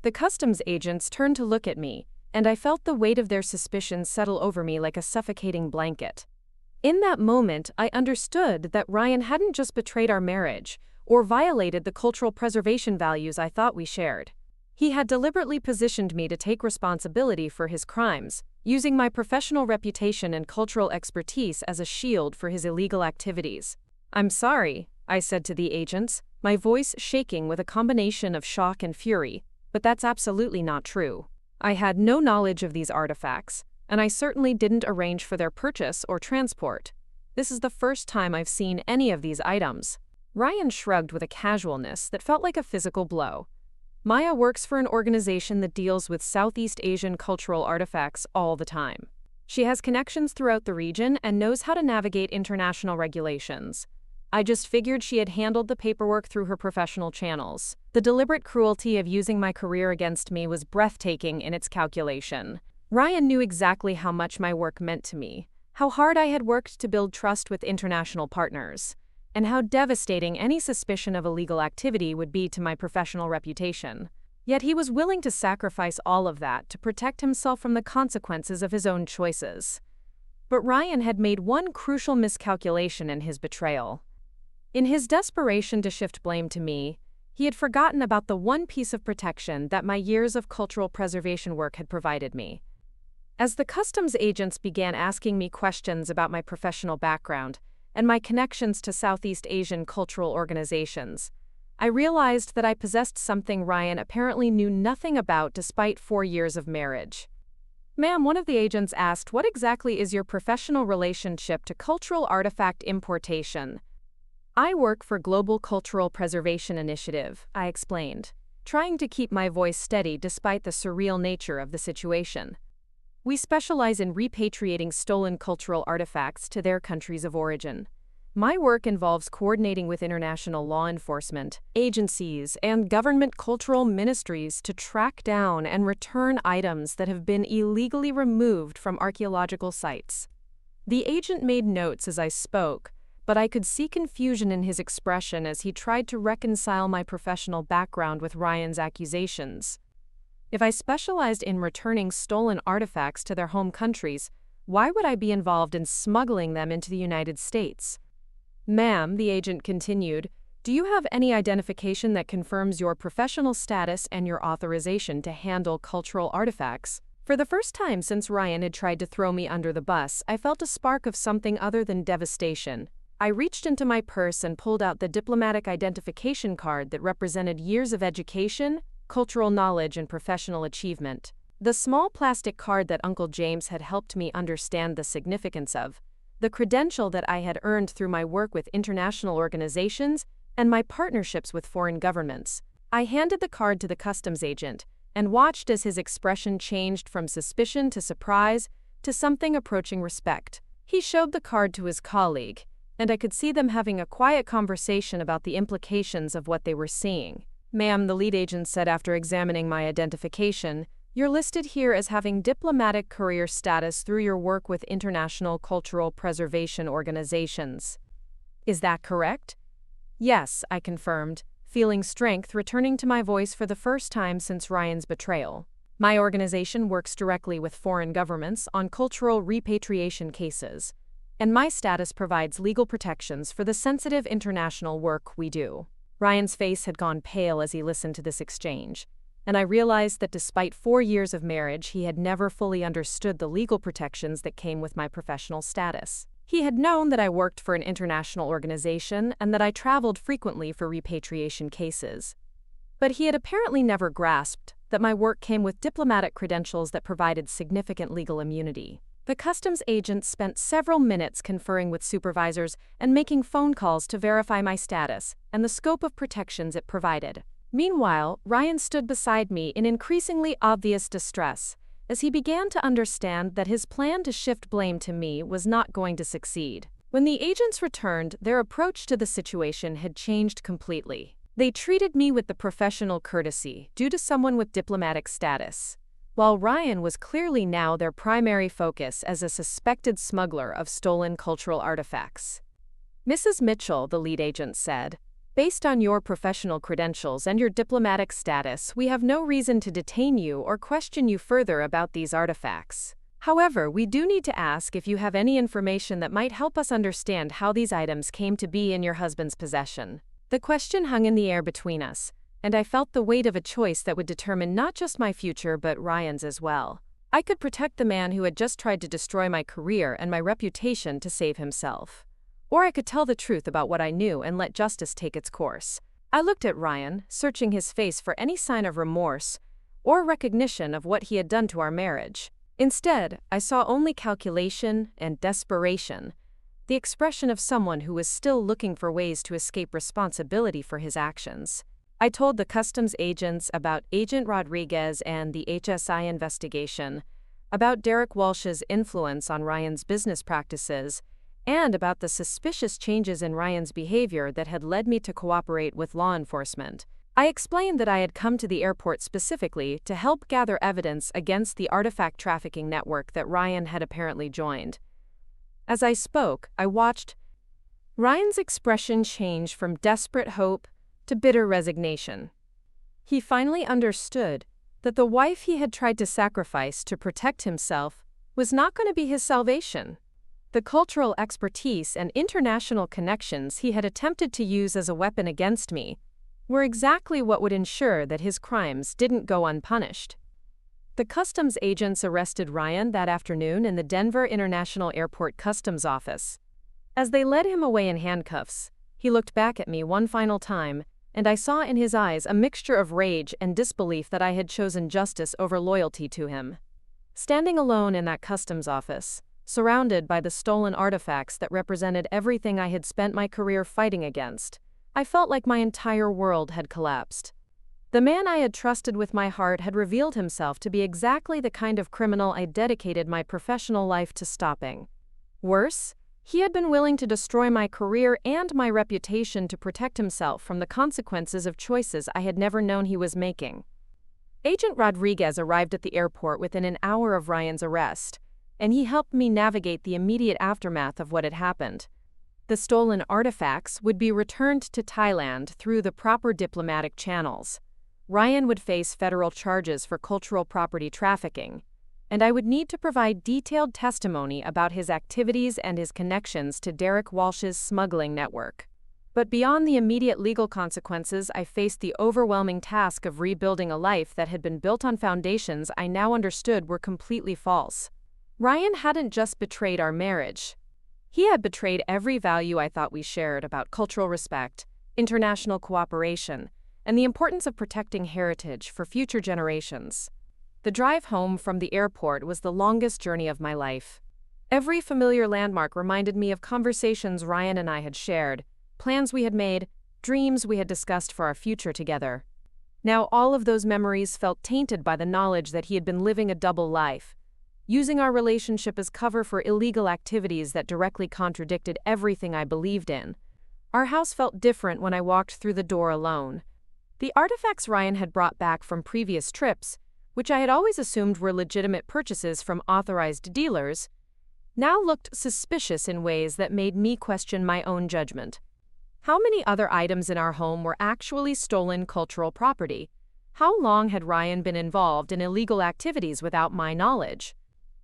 The customs agents turned to look at me, and I felt the weight of their suspicions settle over me like a suffocating blanket. In that moment, I understood that Ryan hadn't just betrayed our marriage or violated the cultural preservation values I thought we shared. He had deliberately positioned me to take responsibility for his crimes, using my professional reputation and cultural expertise as a shield for his illegal activities. "I'm sorry," I said to the agents, my voice shaking with a combination of shock and fury, "but that's absolutely not true. I had no knowledge of these artifacts, and I certainly didn't arrange for their purchase or transport. This is the first time I've seen any of these items." Ryan shrugged with a casualness that felt like a physical blow. "Maya works for an organization that deals with Southeast Asian cultural artifacts all the time. She has connections throughout the region and knows how to navigate international regulations. I just figured she had handled the paperwork through her professional channels. The deliberate cruelty of using my career against me was breathtaking in its calculation." Ryan knew exactly how much my work meant to me, how hard I had worked to build trust with international partners, and how devastating any suspicion of illegal activity would be to my professional reputation. Yet he was willing to sacrifice all of that to protect himself from the consequences of his own choices. But Ryan had made one crucial miscalculation in his betrayal. In his desperation to shift blame to me, he had forgotten about the one piece of protection that my years of cultural preservation work had provided me. As the customs agents began asking me questions about my professional background and my connections to Southeast Asian cultural organizations, I realized that I possessed something Ryan apparently knew nothing about despite 4 years of marriage. "Ma'am," one of the agents asked, "what exactly is your professional relationship to cultural artifact importation?" "I work for Global Cultural Preservation Initiative," I explained, trying to keep my voice steady despite the surreal nature of the situation. "We specialize in repatriating stolen cultural artifacts to their countries of origin. My work involves coordinating with international law enforcement agencies and government cultural ministries to track down and return items that have been illegally removed from archaeological sites." The agent made notes as I spoke, but I could see confusion in his expression as he tried to reconcile my professional background with Ryan's accusations. If I specialized in returning stolen artifacts to their home countries, why would I be involved in smuggling them into the United States? "Ma'am," the agent continued, Do you have any identification that confirms your professional status and your authorization to handle cultural artifacts? For the first time since Ryan had tried to throw me under the bus, I felt a spark of something other than devastation. I reached into my purse and pulled out the diplomatic identification card that represented years of education, cultural knowledge, and professional achievement. The small plastic card that Uncle James had helped me understand the significance of, the credential that I had earned through my work with international organizations and my partnerships with foreign governments. I handed the card to the customs agent and watched as his expression changed from suspicion to surprise to something approaching respect. He showed the card to his colleague, and I could see them having a quiet conversation about the implications of what they were seeing. "Ma'am," the lead agent said after examining my identification, "you're listed here as having diplomatic career status through your work with international cultural preservation organizations. Is that correct?" "Yes," I confirmed, feeling strength returning to my voice for the first time since Ryan's betrayal. "My organization works directly with foreign governments on cultural repatriation cases, and my status provides legal protections for the sensitive international work we do." Ryan's face had gone pale as he listened to this exchange, and I realized that despite 4 years of marriage, he had never fully understood the legal protections that came with my professional status. He had known that I worked for an international organization and that I traveled frequently for repatriation cases. But he had apparently never grasped that my work came with diplomatic credentials that provided significant legal immunity. The customs agent spent several minutes conferring with supervisors and making phone calls to verify my status and the scope of protections it provided. Meanwhile, Ryan stood beside me in increasingly obvious distress, as he began to understand that his plan to shift blame to me was not going to succeed. When the agents returned, their approach to the situation had changed completely. They treated me with the professional courtesy due to someone with diplomatic status, while Ryan was clearly now their primary focus as a suspected smuggler of stolen cultural artifacts. "Mrs. Mitchell," the lead agent said, "based on your professional credentials and your diplomatic status, we have no reason to detain you or question you further about these artifacts. However, we do need to ask if you have any information that might help us understand how these items came to be in your husband's possession." The question hung in the air between us, and I felt the weight of a choice that would determine not just my future but Ryan's as well. I could protect the man who had just tried to destroy my career and my reputation to save himself. Or I could tell the truth about what I knew and let justice take its course. I looked at Ryan, searching his face for any sign of remorse or recognition of what he had done to our marriage. Instead, I saw only calculation and desperation, the expression of someone who was still looking for ways to escape responsibility for his actions. I told the customs agents about Agent Rodriguez and the HSI investigation, about Derek Walsh's influence on Ryan's business practices, and about the suspicious changes in Ryan's behavior that had led me to cooperate with law enforcement. I explained that I had come to the airport specifically to help gather evidence against the artifact trafficking network that Ryan had apparently joined. As I spoke, I watched Ryan's expression change from desperate hope to bitter resignation. He finally understood that the wife he had tried to sacrifice to protect himself was not going to be his salvation. The cultural expertise and international connections he had attempted to use as a weapon against me were exactly what would ensure that his crimes didn't go unpunished. The customs agents arrested Ryan that afternoon in the Denver International Airport Customs Office. As they led him away in handcuffs, he looked back at me one final time, and I saw in his eyes a mixture of rage and disbelief that I had chosen justice over loyalty to him. Standing alone in that customs office, surrounded by the stolen artifacts that represented everything I had spent my career fighting against, I felt like my entire world had collapsed. The man I had trusted with my heart had revealed himself to be exactly the kind of criminal I dedicated my professional life to stopping. Worse, he had been willing to destroy my career and my reputation to protect himself from the consequences of choices I had never known he was making. Agent Rodriguez arrived at the airport within an hour of Ryan's arrest, and he helped me navigate the immediate aftermath of what had happened. The stolen artifacts would be returned to Thailand through the proper diplomatic channels. Ryan would face federal charges for cultural property trafficking, and I would need to provide detailed testimony about his activities and his connections to Derek Walsh's smuggling network. But beyond the immediate legal consequences, I faced the overwhelming task of rebuilding a life that had been built on foundations I now understood were completely false. Ryan hadn't just betrayed our marriage. He had betrayed every value I thought we shared about cultural respect, international cooperation, and the importance of protecting heritage for future generations. The drive home from the airport was the longest journey of my life. Every familiar landmark reminded me of conversations Ryan and I had shared, plans we had made, dreams we had discussed for our future together. Now all of those memories felt tainted by the knowledge that he had been living a double life, using our relationship as cover for illegal activities that directly contradicted everything I believed in. Our house felt different when I walked through the door alone. The artifacts Ryan had brought back from previous trips, which I had always assumed were legitimate purchases from authorized dealers, now looked suspicious in ways that made me question my own judgment. How many other items in our home were actually stolen cultural property? How long had Ryan been involved in illegal activities without my knowledge?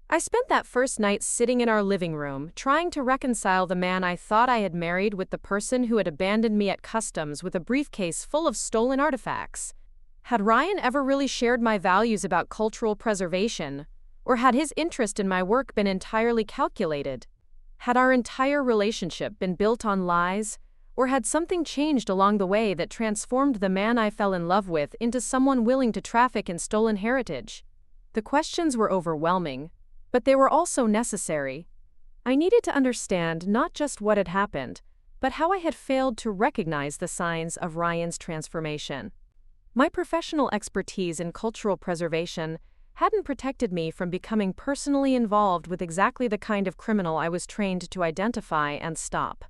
I spent that first night sitting in our living room, trying to reconcile the man I thought I had married with the person who had abandoned me at customs with a briefcase full of stolen artifacts. Had Ryan ever really shared my values about cultural preservation, or had his interest in my work been entirely calculated? Had our entire relationship been built on lies, or had something changed along the way that transformed the man I fell in love with into someone willing to traffic in stolen heritage? The questions were overwhelming, but they were also necessary. I needed to understand not just what had happened, but how I had failed to recognize the signs of Ryan's transformation. My professional expertise in cultural preservation hadn't protected me from becoming personally involved with exactly the kind of criminal I was trained to identify and stop.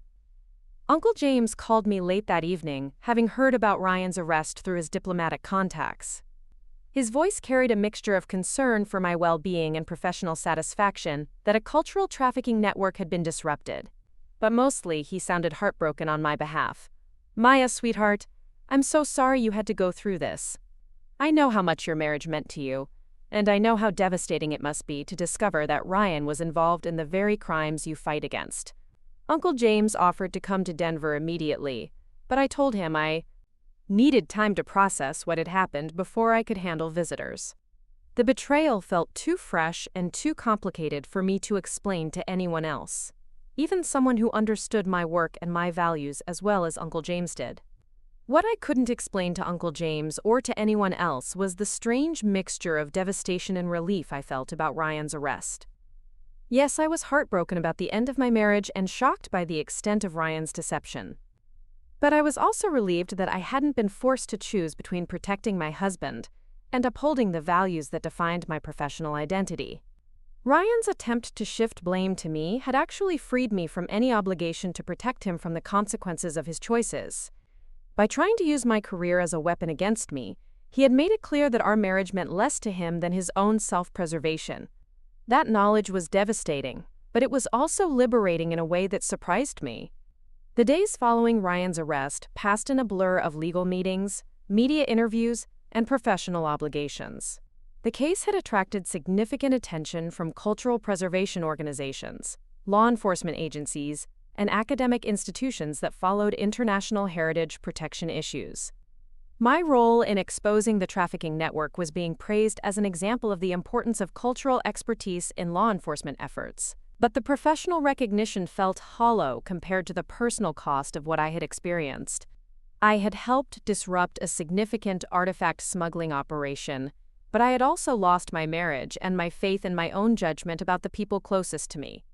Uncle James called me late that evening, having heard about Ryan's arrest through his diplomatic contacts. His voice carried a mixture of concern for my well-being and professional satisfaction that a cultural trafficking network had been disrupted. But mostly, he sounded heartbroken on my behalf. "Maya, sweetheart, I'm so sorry you had to go through this. I know how much your marriage meant to you, and I know how devastating it must be to discover that Ryan was involved in the very crimes you fight against." Uncle James offered to come to Denver immediately, but I told him I needed time to process what had happened before I could handle visitors. The betrayal felt too fresh and too complicated for me to explain to anyone else, even someone who understood my work and my values as well as Uncle James did. What I couldn't explain to Uncle James or to anyone else was the strange mixture of devastation and relief I felt about Ryan's arrest. Yes, I was heartbroken about the end of my marriage and shocked by the extent of Ryan's deception. But I was also relieved that I hadn't been forced to choose between protecting my husband and upholding the values that defined my professional identity. Ryan's attempt to shift blame to me had actually freed me from any obligation to protect him from the consequences of his choices. By trying to use my career as a weapon against me, he had made it clear that our marriage meant less to him than his own self-preservation. That knowledge was devastating, but it was also liberating in a way that surprised me. The days following Ryan's arrest passed in a blur of legal meetings, media interviews, and professional obligations. The case had attracted significant attention from cultural preservation organizations, law enforcement agencies, and academic institutions that followed international heritage protection issues. My role in exposing the trafficking network was being praised as an example of the importance of cultural expertise in law enforcement efforts. But the professional recognition felt hollow compared to the personal cost of what I had experienced. I had helped disrupt a significant artifact smuggling operation, but I had also lost my marriage and my faith in my own judgment about the people closest to me.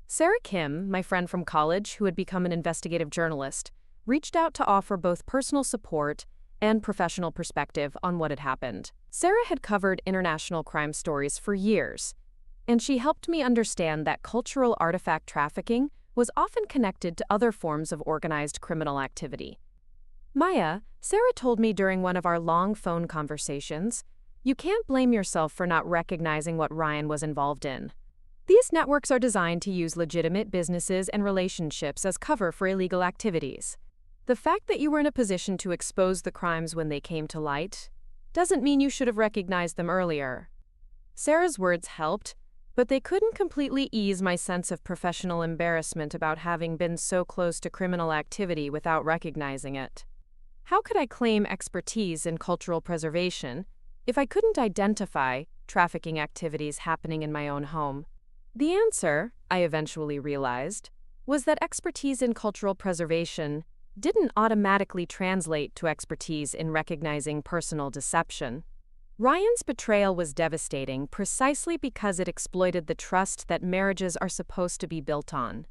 Sarah Kim, my friend from college who had become an investigative journalist, reached out to offer both personal support and professional perspective on what had happened. Sarah had covered international crime stories for years, and she helped me understand that cultural artifact trafficking was often connected to other forms of organized criminal activity. "Maya," Sarah told me during one of our long phone conversations, "you can't blame yourself for not recognizing what Ryan was involved in. These networks are designed to use legitimate businesses and relationships as cover for illegal activities. The fact that you were in a position to expose the crimes when they came to light doesn't mean you should have recognized them earlier." Sarah's words helped, But they couldn't completely ease my sense of professional embarrassment about having been so close to criminal activity without recognizing it. How could I claim expertise in cultural preservation if I couldn't identify trafficking activities happening in my own home? The answer, I eventually realized, was that expertise in cultural preservation didn't automatically translate to expertise in recognizing personal deception. Ryan's betrayal was devastating precisely because it exploited the trust that marriages are supposed to be built on.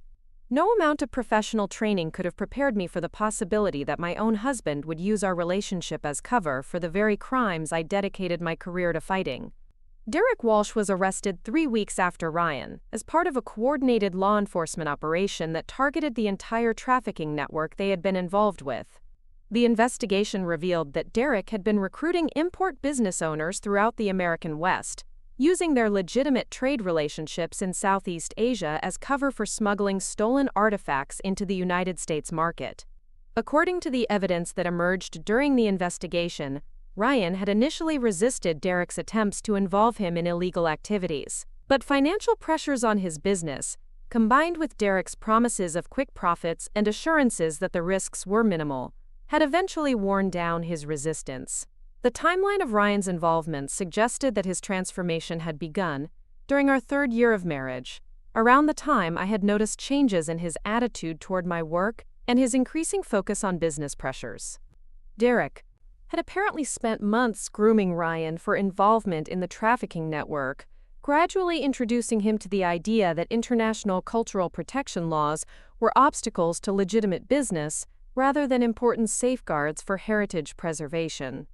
No amount of professional training could have prepared me for the possibility that my own husband would use our relationship as cover for the very crimes I dedicated my career to fighting. Derek Walsh was arrested 3 weeks after Ryan, as part of a coordinated law enforcement operation that targeted the entire trafficking network they had been involved with. The investigation revealed that Derek had been recruiting import business owners throughout the American West, using their legitimate trade relationships in Southeast Asia as cover for smuggling stolen artifacts into the United States market. According to the evidence that emerged during the investigation, Ryan had initially resisted Derek's attempts to involve him in illegal activities. But financial pressures on his business, combined with Derek's promises of quick profits and assurances that the risks were minimal, had eventually worn down his resistance. The timeline of Ryan's involvement suggested that his transformation had begun during our 3rd year of marriage, around the time I had noticed changes in his attitude toward my work and his increasing focus on business pressures. Derek had apparently spent months grooming Ryan for involvement in the trafficking network, gradually introducing him to the idea that international cultural protection laws were obstacles to legitimate business rather than important safeguards for heritage preservation.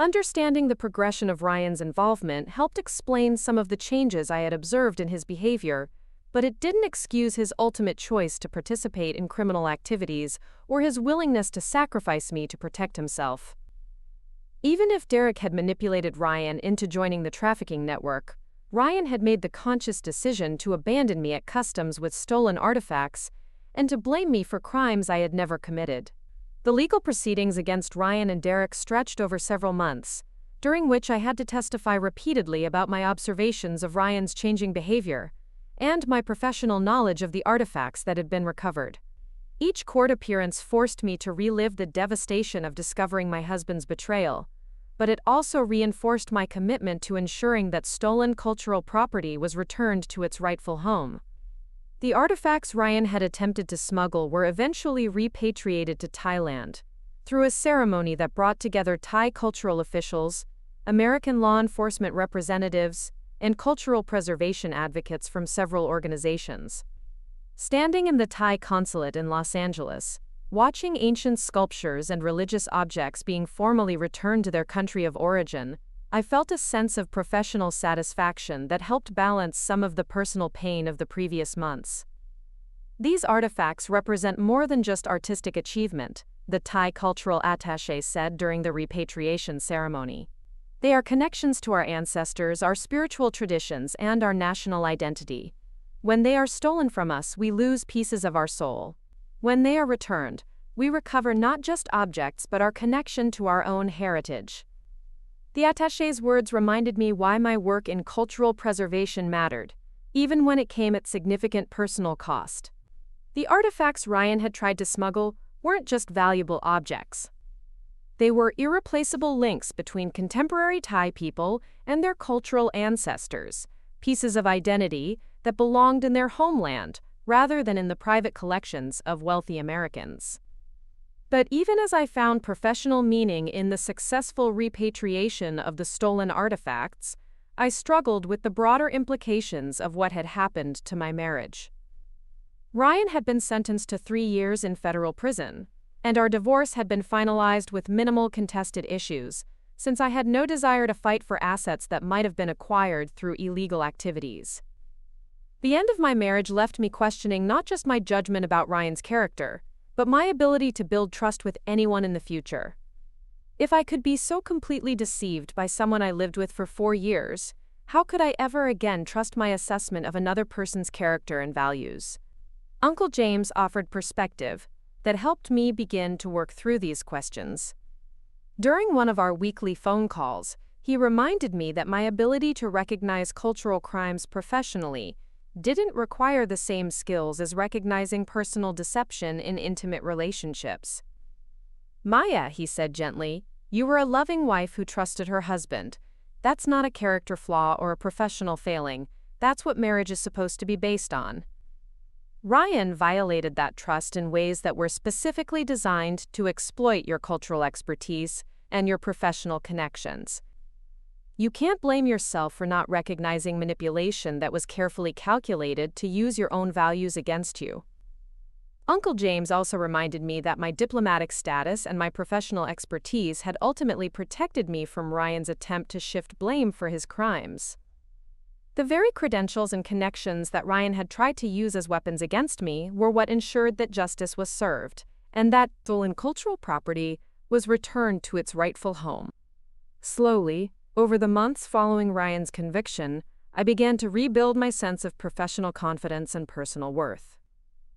Understanding the progression of Ryan's involvement helped explain some of the changes I had observed in his behavior, but it didn't excuse his ultimate choice to participate in criminal activities or his willingness to sacrifice me to protect himself. Even if Derek had manipulated Ryan into joining the trafficking network, Ryan had made the conscious decision to abandon me at customs with stolen artifacts and to blame me for crimes I had never committed. The legal proceedings against Ryan and Derek stretched over several months, during which I had to testify repeatedly about my observations of Ryan's changing behavior and my professional knowledge of the artifacts that had been recovered. Each court appearance forced me to relive the devastation of discovering my husband's betrayal, but it also reinforced my commitment to ensuring that stolen cultural property was returned to its rightful home. The artifacts Ryan had attempted to smuggle were eventually repatriated to Thailand through a ceremony that brought together Thai cultural officials, American law enforcement representatives, and cultural preservation advocates from several organizations. Standing in the Thai consulate in Los Angeles, watching ancient sculptures and religious objects being formally returned to their country of origin, I felt a sense of professional satisfaction that helped balance some of the personal pain of the previous months. These artifacts represent more than just artistic achievement, the Thai cultural attaché said during the repatriation ceremony. They are connections to our ancestors, our spiritual traditions, and our national identity. When they are stolen from us, we lose pieces of our soul. When they are returned, we recover not just objects but our connection to our own heritage. The attaché's words reminded me why my work in cultural preservation mattered, even when it came at significant personal cost. The artifacts Ryan had tried to smuggle weren't just valuable objects. They were irreplaceable links between contemporary Thai people and their cultural ancestors, pieces of identity that belonged in their homeland rather than in the private collections of wealthy Americans. But even as I found professional meaning in the successful repatriation of the stolen artifacts, I struggled with the broader implications of what had happened to my marriage. Ryan had been sentenced to 3 years in federal prison, and our divorce had been finalized with minimal contested issues, since I had no desire to fight for assets that might have been acquired through illegal activities. The end of my marriage left me questioning not just my judgment about Ryan's character, but my ability to build trust with anyone in the future. If I could be so completely deceived by someone I lived with for 4 years, how could I ever again trust my assessment of another person's character and values? Uncle James offered perspective that helped me begin to work through these questions. During one of our weekly phone calls, He reminded me that my ability to recognize cultural crimes professionally didn't require the same skills as recognizing personal deception in intimate relationships. "Maya," he said gently, "you were a loving wife who trusted her husband. That's not a character flaw or a professional failing. That's what marriage is supposed to be based on." Ryan violated that trust in ways that were specifically designed to exploit your cultural expertise and your professional connections. You can't blame yourself for not recognizing manipulation that was carefully calculated to use your own values against you. Uncle James also reminded me that my diplomatic status and my professional expertise had ultimately protected me from Ryan's attempt to shift blame for his crimes. The very credentials and connections that Ryan had tried to use as weapons against me were what ensured that justice was served, and that stolen cultural property was returned to its rightful home. Slowly, over the months following Ryan's conviction, I began to rebuild my sense of professional confidence and personal worth.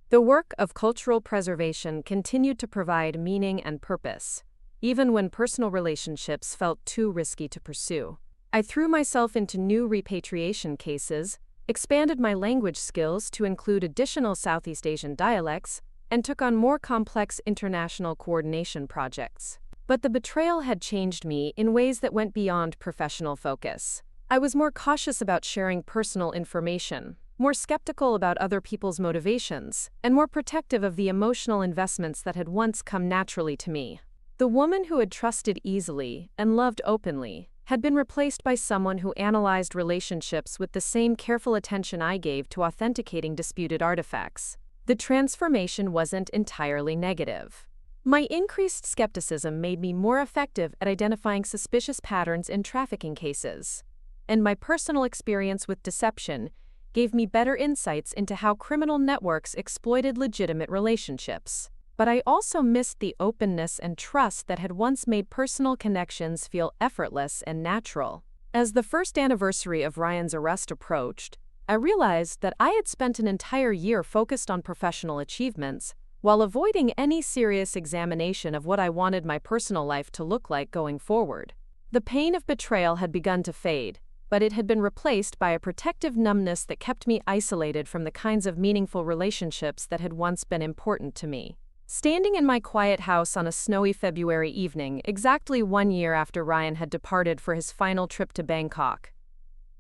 The work of cultural preservation continued to provide meaning and purpose, even when personal relationships felt too risky to pursue. I threw myself into new repatriation cases, expanded my language skills to include additional Southeast Asian dialects, and took on more complex international coordination projects. But the betrayal had changed me in ways that went beyond professional focus. I was more cautious about sharing personal information, more skeptical about other people's motivations, and more protective of the emotional investments that had once come naturally to me. The woman who had trusted easily and loved openly had been replaced by someone who analyzed relationships with the same careful attention I gave to authenticating disputed artifacts. The transformation wasn't entirely negative. My increased skepticism made me more effective at identifying suspicious patterns in trafficking cases, and my personal experience with deception gave me better insights into how criminal networks exploited legitimate relationships. But I also missed the openness and trust that had once made personal connections feel effortless and natural. As the first anniversary of Ryan's arrest approached, I realized that I had spent an entire year focused on professional achievements, while avoiding any serious examination of what I wanted my personal life to look like going forward. The pain of betrayal had begun to fade, but it had been replaced by a protective numbness that kept me isolated from the kinds of meaningful relationships that had once been important to me. Standing in my quiet house on a snowy February evening, exactly 1 year after Ryan had departed for his final trip to Bangkok,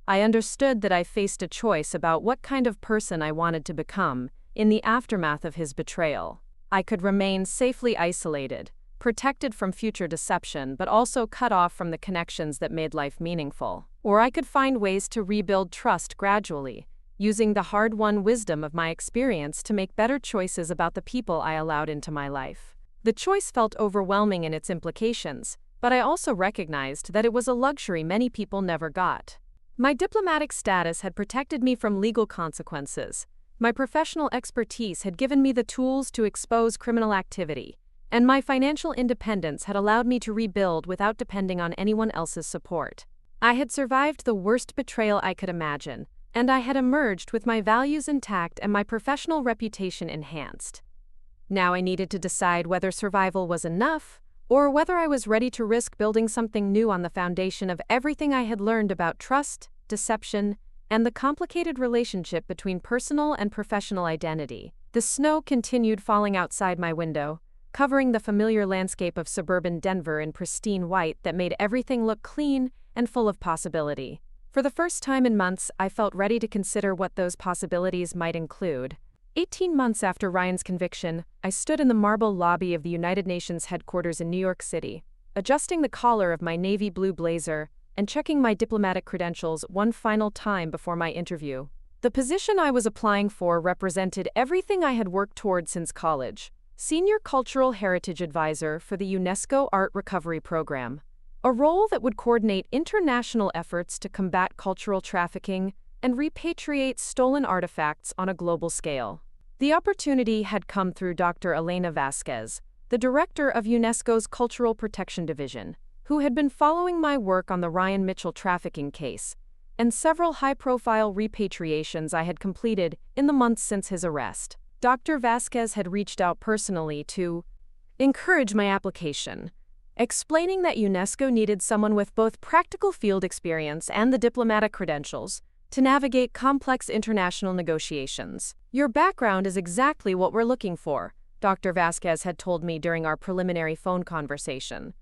I understood that I faced a choice about what kind of person I wanted to become in the aftermath of his betrayal. I could remain safely isolated, protected from future deception, but also cut off from the connections that made life meaningful. Or I could find ways to rebuild trust gradually, using the hard-won wisdom of my experience to make better choices about the people I allowed into my life. The choice felt overwhelming in its implications, but I also recognized that it was a luxury many people never got. My diplomatic status had protected me from legal consequences. My professional expertise had given me the tools to expose criminal activity, and my financial independence had allowed me to rebuild without depending on anyone else's support. I had survived the worst betrayal I could imagine, and I had emerged with my values intact and my professional reputation enhanced. Now I needed to decide whether survival was enough, or whether I was ready to risk building something new on the foundation of everything I had learned about trust, deception, and the complicated relationship between personal and professional identity. The snow continued falling outside my window, covering the familiar landscape of suburban Denver in pristine white that made everything look clean and full of possibility. For the first time in months, I felt ready to consider what those possibilities might include. 18 months after Ryan's conviction, I stood in the marble lobby of the United Nations headquarters in New York City, adjusting the collar of my navy blue blazer and checking my diplomatic credentials one final time before my interview. The position I was applying for represented everything I had worked toward since college: Senior Cultural Heritage Advisor for the UNESCO Art Recovery Program, a role that would coordinate international efforts to combat cultural trafficking and repatriate stolen artifacts on a global scale. The opportunity had come through Dr. Elena Vasquez, the director of UNESCO's Cultural Protection Division, who had been following my work on the Ryan Mitchell trafficking case and several high-profile repatriations I had completed in the months since his arrest. Dr. Vasquez had reached out personally to encourage my application, explaining that UNESCO needed someone with both practical field experience and the diplomatic credentials to navigate complex international negotiations. "Your background is exactly what we're looking for," Dr. Vasquez had told me during our preliminary phone conversation.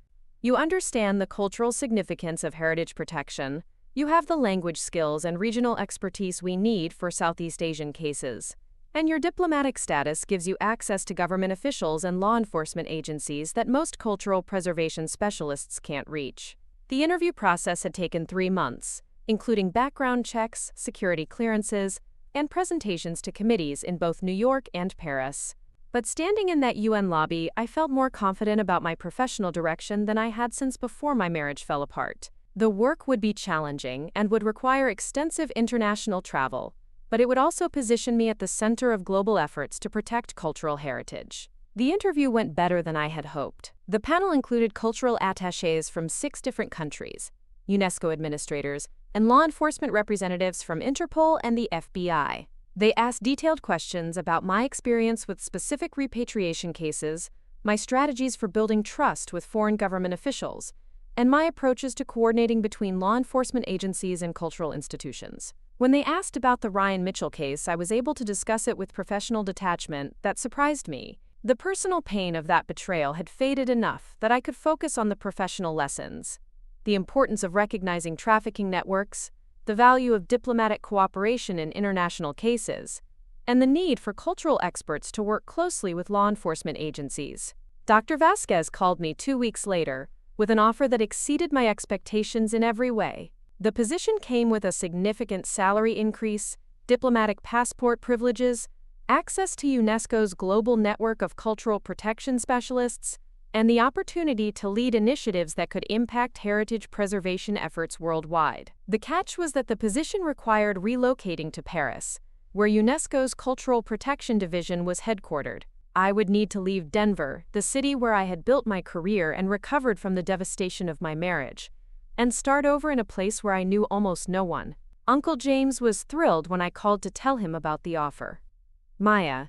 "You understand the cultural significance of heritage protection. You have the language skills and regional expertise we need for Southeast Asian cases. And your diplomatic status gives you access to government officials and law enforcement agencies that most cultural preservation specialists can't reach." The interview process had taken 3 months, including background checks, security clearances, and presentations to committees in both New York and Paris. But standing in that UN lobby, I felt more confident about my professional direction than I had since before my marriage fell apart. The work would be challenging and would require extensive international travel, but it would also position me at the center of global efforts to protect cultural heritage. The interview went better than I had hoped. The panel included cultural attachés from 6 different countries, UNESCO administrators, and law enforcement representatives from Interpol and the FBI. They asked detailed questions about my experience with specific repatriation cases, my strategies for building trust with foreign government officials, and my approaches to coordinating between law enforcement agencies and cultural institutions. When they asked about the Ryan Mitchell case, I was able to discuss it with professional detachment that surprised me. The personal pain of that betrayal had faded enough that I could focus on the professional lessons: the importance of recognizing trafficking networks, the value of diplomatic cooperation in international cases, and the need for cultural experts to work closely with law enforcement agencies. Dr. Vasquez called me 2 weeks later with an offer that exceeded my expectations in every way. The position came with a significant salary increase, diplomatic passport privileges, access to UNESCO's global network of cultural protection specialists, and the opportunity to lead initiatives that could impact heritage preservation efforts worldwide. The catch was that the position required relocating to Paris, where UNESCO's Cultural Protection Division was headquartered. I would need to leave Denver, the city where I had built my career and recovered from the devastation of my marriage, and start over in a place where I knew almost no one. Uncle James was thrilled when I called to tell him about the offer. "Maya,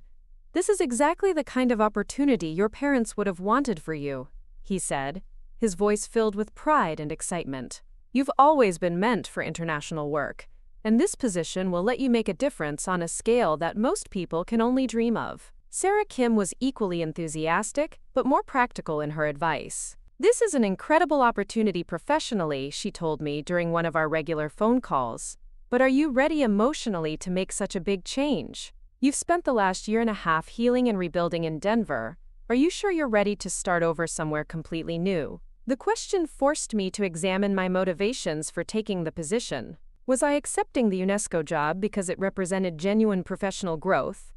this is exactly the kind of opportunity your parents would have wanted for you," he said, his voice filled with pride and excitement. "You've always been meant for international work, and this position will let you make a difference on a scale that most people can only dream of." Sarah Kim was equally enthusiastic, but more practical in her advice. "This is an incredible opportunity professionally," she told me during one of our regular phone calls. "But are you ready emotionally to make such a big change? You've spent the last year and a half healing and rebuilding in Denver. Are you sure you're ready to start over somewhere completely new?" The question forced me to examine my motivations for taking the position. Was I accepting the UNESCO job because it represented genuine professional growth?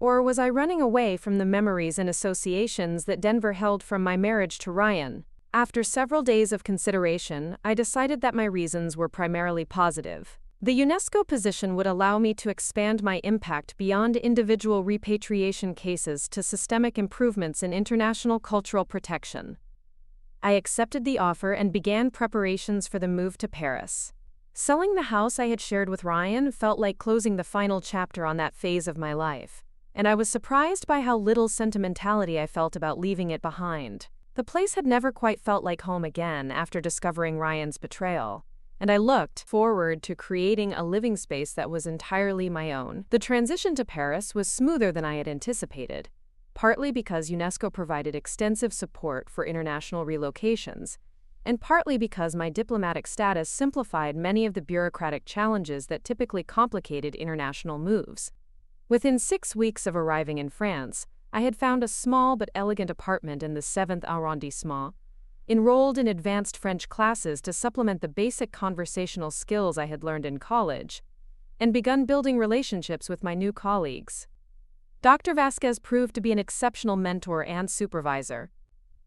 Or was I running away from the memories and associations that Denver held from my marriage to Ryan? After several days of consideration, I decided that my reasons were primarily positive. The UNESCO position would allow me to expand my impact beyond individual repatriation cases to systemic improvements in international cultural protection. I accepted the offer and began preparations for the move to Paris. Selling the house I had shared with Ryan felt like closing the final chapter on that phase of my life, and I was surprised by how little sentimentality I felt about leaving it behind. The place had never quite felt like home again after discovering Ryan's betrayal, and I looked forward to creating a living space that was entirely my own. The transition to Paris was smoother than I had anticipated, partly because UNESCO provided extensive support for international relocations, and partly because my diplomatic status simplified many of the bureaucratic challenges that typically complicated international moves. Within 6 weeks of arriving in France, I had found a small but elegant apartment in the 7th arrondissement, enrolled in advanced French classes to supplement the basic conversational skills I had learned in college, and begun building relationships with my new colleagues. Dr. Vasquez proved to be an exceptional mentor and supervisor.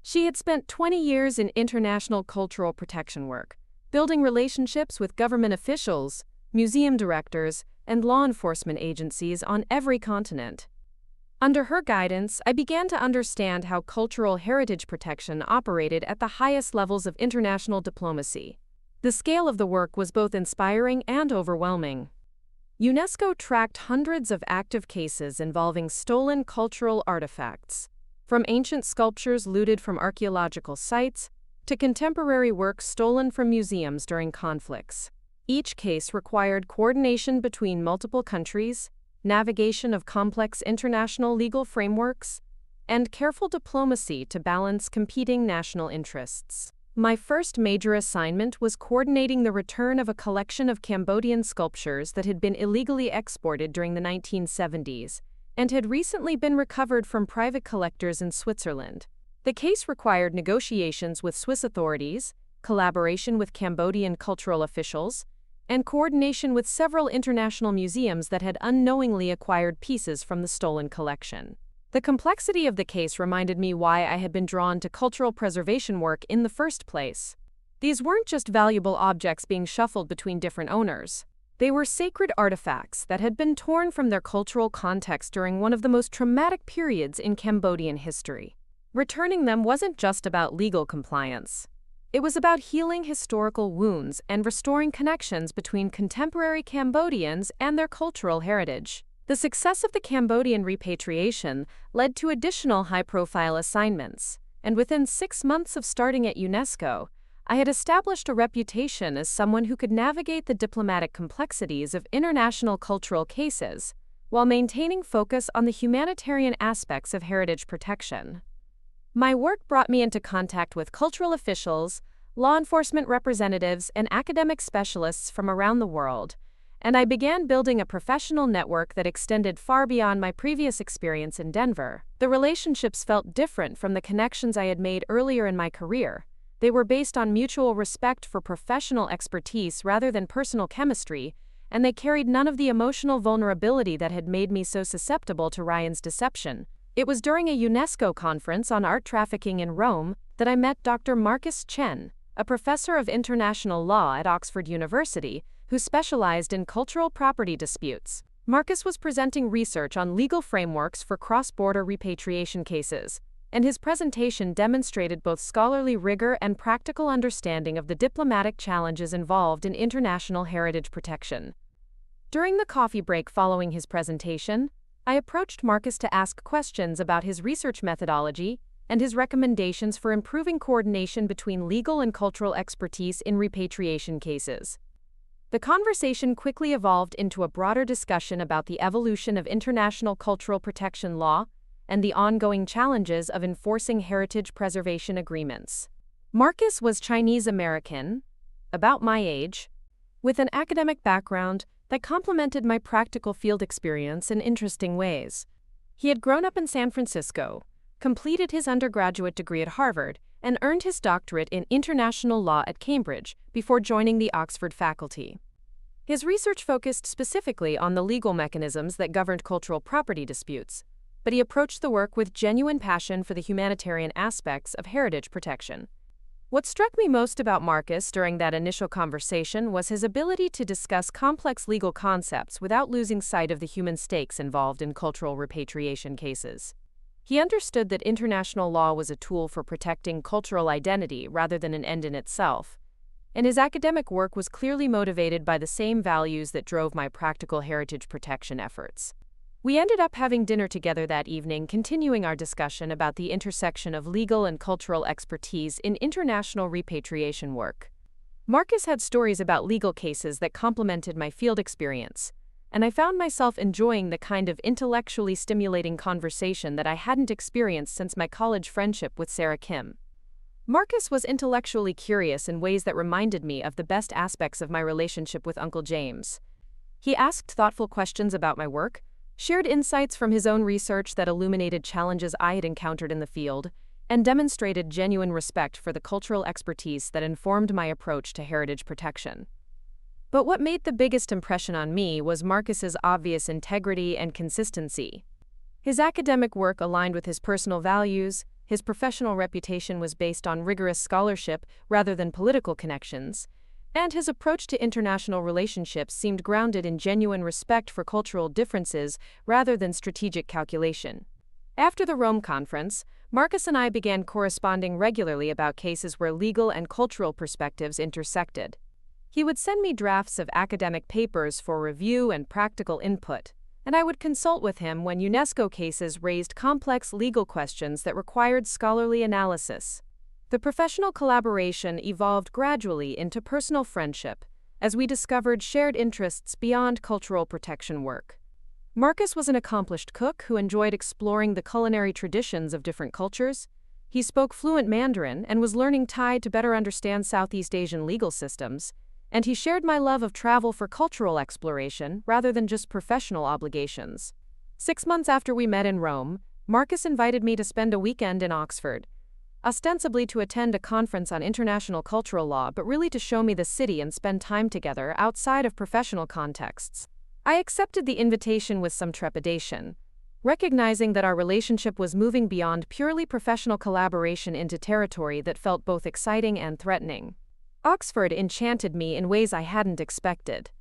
She had spent 20 years in international cultural protection work, building relationships with government officials, museum directors, and law enforcement agencies on every continent. Under her guidance, I began to understand how cultural heritage protection operated at the highest levels of international diplomacy. The scale of the work was both inspiring and overwhelming. UNESCO tracked hundreds of active cases involving stolen cultural artifacts, from ancient sculptures looted from archaeological sites to contemporary works stolen from museums during conflicts. Each case required coordination between multiple countries, navigation of complex international legal frameworks, and careful diplomacy to balance competing national interests. My first major assignment was coordinating the return of a collection of Cambodian sculptures that had been illegally exported during the 1970s and had recently been recovered from private collectors in Switzerland. The case required negotiations with Swiss authorities, collaboration with Cambodian cultural officials, and coordination with several international museums that had unknowingly acquired pieces from the stolen collection. The complexity of the case reminded me why I had been drawn to cultural preservation work in the first place. These weren't just valuable objects being shuffled between different owners. They were sacred artifacts that had been torn from their cultural context during one of the most traumatic periods in Cambodian history. Returning them wasn't just about legal compliance. It was about healing historical wounds and restoring connections between contemporary Cambodians and their cultural heritage. The success of the Cambodian repatriation led to additional high-profile assignments, and within 6 months of starting at UNESCO, I had established a reputation as someone who could navigate the diplomatic complexities of international cultural cases while maintaining focus on the humanitarian aspects of heritage protection. My work brought me into contact with cultural officials, law enforcement representatives, and academic specialists from around the world, and I began building a professional network that extended far beyond my previous experience in Denver. The relationships felt different from the connections I had made earlier in my career. They were based on mutual respect for professional expertise rather than personal chemistry, and they carried none of the emotional vulnerability that had made me so susceptible to Ryan's deception. It was during a UNESCO conference on art trafficking in Rome that I met Dr. Marcus Chen, a professor of international law at Oxford University, who specialized in cultural property disputes. Marcus was presenting research on legal frameworks for cross-border repatriation cases, and his presentation demonstrated both scholarly rigor and practical understanding of the diplomatic challenges involved in international heritage protection. During the coffee break following his presentation, I approached Marcus to ask questions about his research methodology and his recommendations for improving coordination between legal and cultural expertise in repatriation cases. The conversation quickly evolved into a broader discussion about the evolution of international cultural protection law and the ongoing challenges of enforcing heritage preservation agreements. Marcus was Chinese American, about my age, with an academic background that complemented my practical field experience in interesting ways. He had grown up in San Francisco, completed his undergraduate degree at Harvard, and earned his doctorate in international law at Cambridge before joining the Oxford faculty. His research focused specifically on the legal mechanisms that governed cultural property disputes, but he approached the work with genuine passion for the humanitarian aspects of heritage protection. What struck me most about Marcus during that initial conversation was his ability to discuss complex legal concepts without losing sight of the human stakes involved in cultural repatriation cases. He understood that international law was a tool for protecting cultural identity rather than an end in itself, and his academic work was clearly motivated by the same values that drove my practical heritage protection efforts. We ended up having dinner together that evening, continuing our discussion about the intersection of legal and cultural expertise in international repatriation work. Marcus had stories about legal cases that complemented my field experience, and I found myself enjoying the kind of intellectually stimulating conversation that I hadn't experienced since my college friendship with Sarah Kim. Marcus was intellectually curious in ways that reminded me of the best aspects of my relationship with Uncle James. He asked thoughtful questions about my work, shared insights from his own research that illuminated challenges I had encountered in the field, and demonstrated genuine respect for the cultural expertise that informed my approach to heritage protection. But what made the biggest impression on me was Marcus's obvious integrity and consistency. His academic work aligned with his personal values, his professional reputation was based on rigorous scholarship rather than political connections, and his approach to international relationships seemed grounded in genuine respect for cultural differences rather than strategic calculation. After the Rome conference, Marcus and I began corresponding regularly about cases where legal and cultural perspectives intersected. He would send me drafts of academic papers for review and practical input, and I would consult with him when UNESCO cases raised complex legal questions that required scholarly analysis. The professional collaboration evolved gradually into personal friendship as we discovered shared interests beyond cultural protection work. Marcus was an accomplished cook who enjoyed exploring the culinary traditions of different cultures. He spoke fluent Mandarin and was learning Thai to better understand Southeast Asian legal systems, and he shared my love of travel for cultural exploration rather than just professional obligations. 6 months after we met in Rome, Marcus invited me to spend a weekend in Oxford, ostensibly to attend a conference on international cultural law, but really to show me the city and spend time together outside of professional contexts. I accepted the invitation with some trepidation, recognizing that our relationship was moving beyond purely professional collaboration into territory that felt both exciting and threatening. Oxford enchanted me in ways I hadn't expected.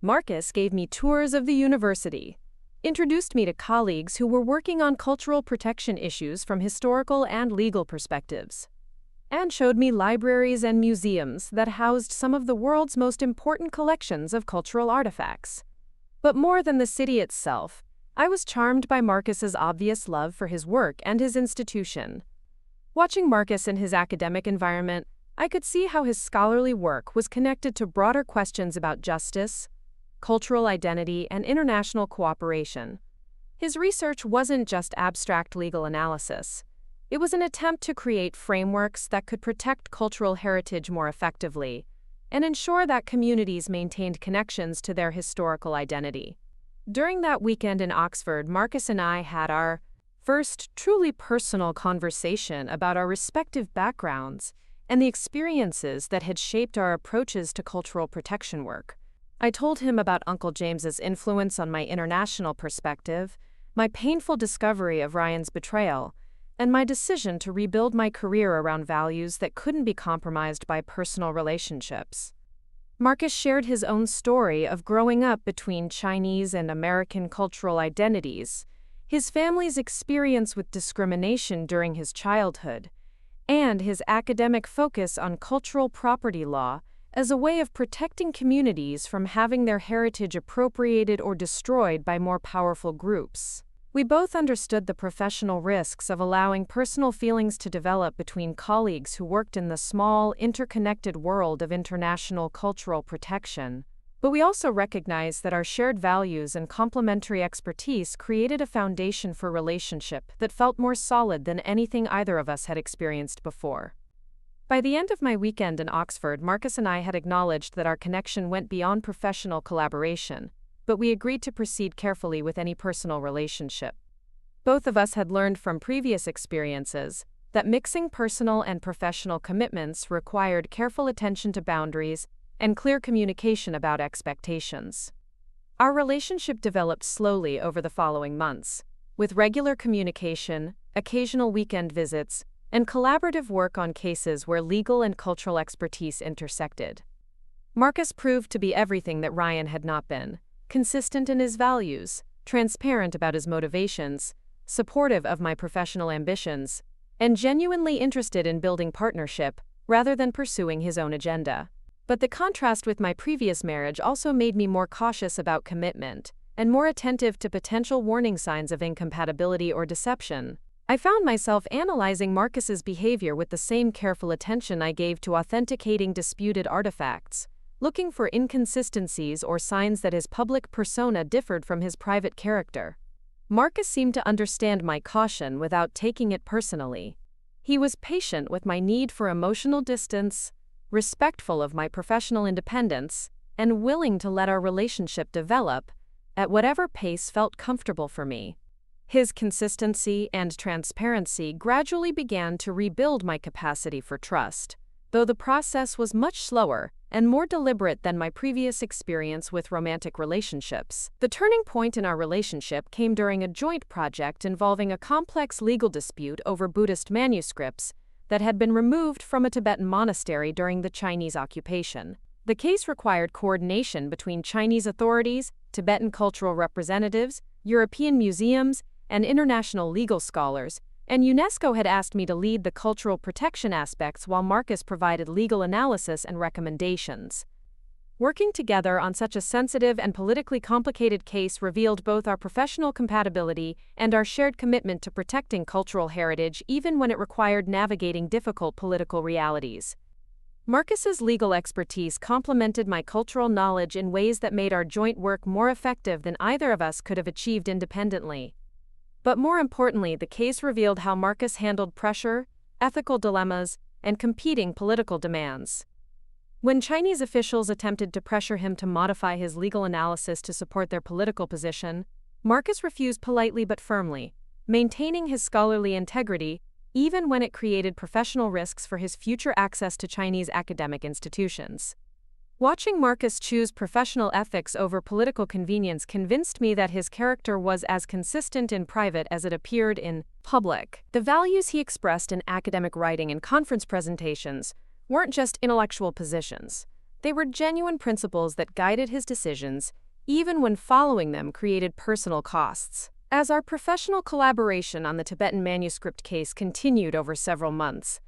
Marcus gave me tours of the university, introduced me to colleagues who were working on cultural protection issues from historical and legal perspectives, and showed me libraries and museums that housed some of the world's most important collections of cultural artifacts. But more than the city itself, I was charmed by Marcus's obvious love for his work and his institution. Watching Marcus in his academic environment, I could see how his scholarly work was connected to broader questions about justice, cultural identity, and international cooperation. His research wasn't just abstract legal analysis. It was an attempt to create frameworks that could protect cultural heritage more effectively and ensure that communities maintained connections to their historical identity. During that weekend in Oxford, Marcus and I had our first truly personal conversation about our respective backgrounds and the experiences that had shaped our approaches to cultural protection work. I told him about Uncle James's influence on my international perspective, my painful discovery of Ryan's betrayal, and my decision to rebuild my career around values that couldn't be compromised by personal relationships. Marcus shared his own story of growing up between Chinese and American cultural identities, his family's experience with discrimination during his childhood, and his academic focus on cultural property law as a way of protecting communities from having their heritage appropriated or destroyed by more powerful groups. We both understood the professional risks of allowing personal feelings to develop between colleagues who worked in the small, interconnected world of international cultural protection. But we also recognized that our shared values and complementary expertise created a foundation for relationship that felt more solid than anything either of us had experienced before. By the end of my weekend in Oxford, Marcus and I had acknowledged that our connection went beyond professional collaboration, but we agreed to proceed carefully with any personal relationship. Both of us had learned from previous experiences that mixing personal and professional commitments required careful attention to boundaries and clear communication about expectations. Our relationship developed slowly over the following months, with regular communication, occasional weekend visits, and collaborative work on cases where legal and cultural expertise intersected. Marcus proved to be everything that Ryan had not been: consistent in his values, transparent about his motivations, supportive of my professional ambitions, and genuinely interested in building partnership rather than pursuing his own agenda. But the contrast with my previous marriage also made me more cautious about commitment and more attentive to potential warning signs of incompatibility or deception. I found myself analyzing Marcus's behavior with the same careful attention I gave to authenticating disputed artifacts, looking for inconsistencies or signs that his public persona differed from his private character. Marcus seemed to understand my caution without taking it personally. He was patient with my need for emotional distance, respectful of my professional independence, and willing to let our relationship develop at whatever pace felt comfortable for me. His consistency and transparency gradually began to rebuild my capacity for trust, though the process was much slower and more deliberate than my previous experience with romantic relationships. The turning point in our relationship came during a joint project involving a complex legal dispute over Buddhist manuscripts that had been removed from a Tibetan monastery during the Chinese occupation. The case required coordination between Chinese authorities, Tibetan cultural representatives, European museums, and international legal scholars, and UNESCO had asked me to lead the cultural protection aspects while Marcus provided legal analysis and recommendations. Working together on such a sensitive and politically complicated case revealed both our professional compatibility and our shared commitment to protecting cultural heritage even when it required navigating difficult political realities. Marcus's legal expertise complemented my cultural knowledge in ways that made our joint work more effective than either of us could have achieved independently. But more importantly, the case revealed how Marcus handled pressure, ethical dilemmas, and competing political demands. When Chinese officials attempted to pressure him to modify his legal analysis to support their political position, Marcus refused politely but firmly, maintaining his scholarly integrity even when it created professional risks for his future access to Chinese academic institutions. Watching Marcus choose professional ethics over political convenience convinced me that his character was as consistent in private as it appeared in public. The values he expressed in academic writing and conference presentations weren't just intellectual positions. They were genuine principles that guided his decisions, even when following them created personal costs. As our professional collaboration on the Tibetan manuscript case continued over several months,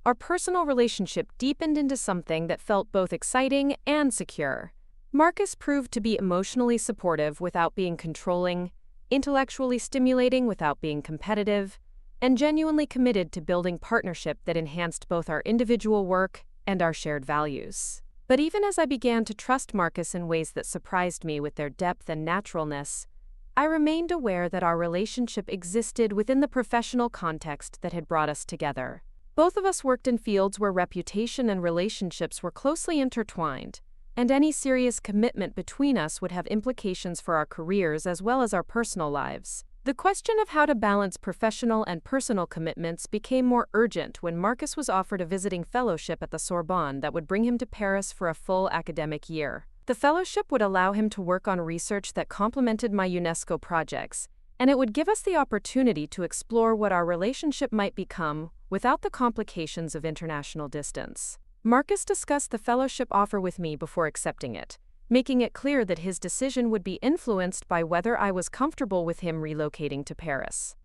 our personal relationship deepened into something that felt both exciting and secure. Marcus proved to be emotionally supportive without being controlling, intellectually stimulating without being competitive, and genuinely committed to building partnership that enhanced both our individual work and our shared values. But even as I began to trust Marcus in ways that surprised me with their depth and naturalness, I remained aware that our relationship existed within the professional context that had brought us together. Both of us worked in fields where reputation and relationships were closely intertwined, and any serious commitment between us would have implications for our careers as well as our personal lives. The question of how to balance professional and personal commitments became more urgent when Marcus was offered a visiting fellowship at the Sorbonne that would bring him to Paris for a full academic year. The fellowship would allow him to work on research that complemented my UNESCO projects, and it would give us the opportunity to explore what our relationship might become without the complications of international distance. Marcus discussed the fellowship offer with me before accepting it, making it clear that his decision would be influenced by whether I was comfortable with him relocating to Paris.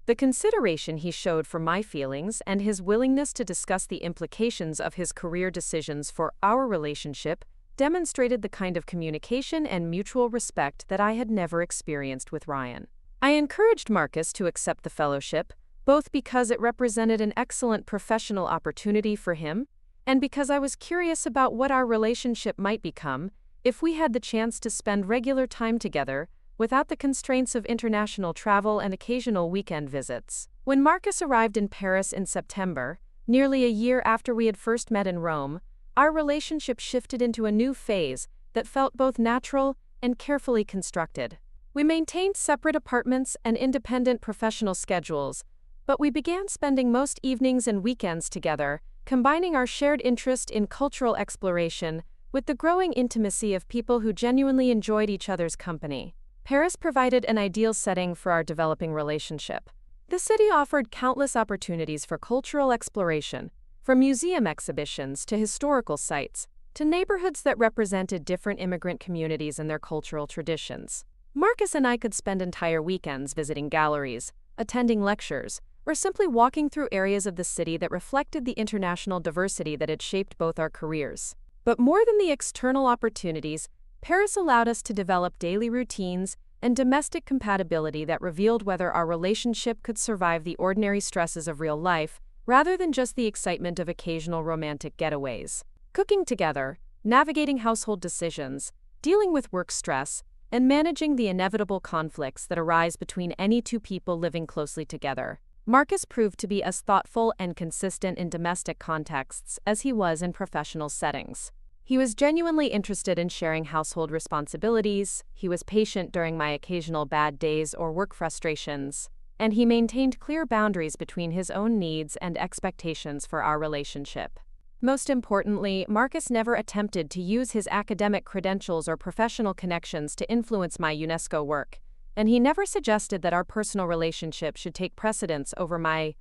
The consideration he showed for my feelings and his willingness to discuss the implications of his career decisions for our relationship demonstrated the kind of communication and mutual respect that I had never experienced with Ryan. I encouraged Marcus to accept the fellowship, both because it represented an excellent professional opportunity for him and because I was curious about what our relationship might become if we had the chance to spend regular time together without the constraints of international travel and occasional weekend visits. When Marcus arrived in Paris in September, nearly a year after we had first met in Rome, our relationship shifted into a new phase that felt both natural and carefully constructed. We maintained separate apartments and independent professional schedules, but we began spending most evenings and weekends together, combining our shared interest in cultural exploration with the growing intimacy of people who genuinely enjoyed each other's company. Paris provided an ideal setting for our developing relationship. The city offered countless opportunities for cultural exploration, from museum exhibitions to historical sites, to neighborhoods that represented different immigrant communities and their cultural traditions. Marcus and I could spend entire weekends visiting galleries, attending lectures, or simply walking through areas of the city that reflected the international diversity that had shaped both our careers. But more than the external opportunities, Paris allowed us to develop daily routines and domestic compatibility that revealed whether our relationship could survive the ordinary stresses of real life, rather than just the excitement of occasional romantic getaways. Cooking together, navigating household decisions, dealing with work stress, and managing the inevitable conflicts that arise between any two people living closely together. Marcus proved to be as thoughtful and consistent in domestic contexts as he was in professional settings. He was genuinely interested in sharing household responsibilities, he was patient during my occasional bad days or work frustrations, and he maintained clear boundaries between his own needs and expectations for our relationship. Most importantly, Marcus never attempted to use his academic credentials or professional connections to influence my UNESCO work, and he never suggested that our personal relationship should take precedence over my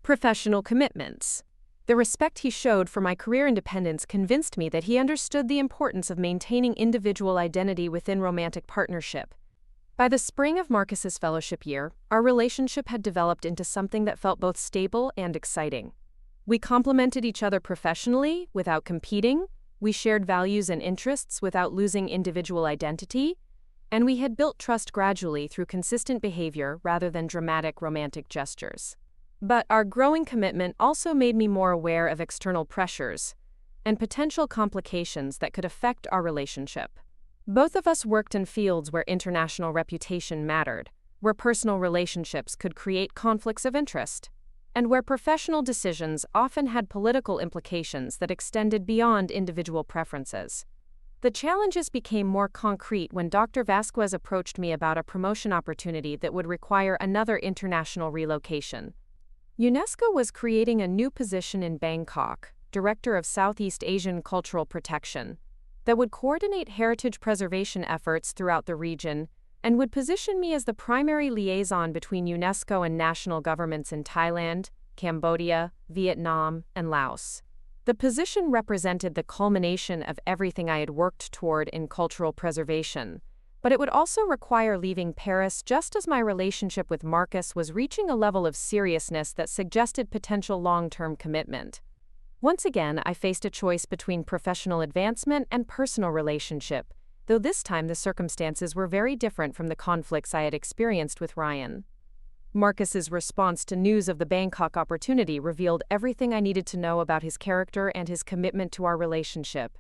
professional commitments. The respect he showed for my career independence convinced me that he understood the importance of maintaining individual identity within romantic partnership. By the spring of Marcus's fellowship year, our relationship had developed into something that felt both stable and exciting. We complemented each other professionally without competing, We shared values and interests without losing individual identity, and we had built trust gradually through consistent behavior rather than dramatic romantic gestures. But our growing commitment also made me more aware of external pressures and potential complications that could affect our relationship. Both of us worked in fields where international reputation mattered, where personal relationships could create conflicts of interest, and where professional decisions often had political implications that extended beyond individual preferences. The challenges became more concrete when Dr. Vasquez approached me about a promotion opportunity that would require another international relocation. UNESCO was creating a new position in Bangkok, Director of Southeast Asian Cultural Protection, that would coordinate heritage preservation efforts throughout the region and would position me as the primary liaison between UNESCO and national governments in Thailand, Cambodia, Vietnam, and Laos. The position represented the culmination of everything I had worked toward in cultural preservation, but it would also require leaving Paris just as my relationship with Marcus was reaching a level of seriousness that suggested potential long-term commitment. Once again, I faced a choice between professional advancement and personal relationship, though this time the circumstances were very different from the conflicts I had experienced with Ryan. Marcus's response to news of the Bangkok opportunity revealed everything I needed to know about his character and his commitment to our relationship.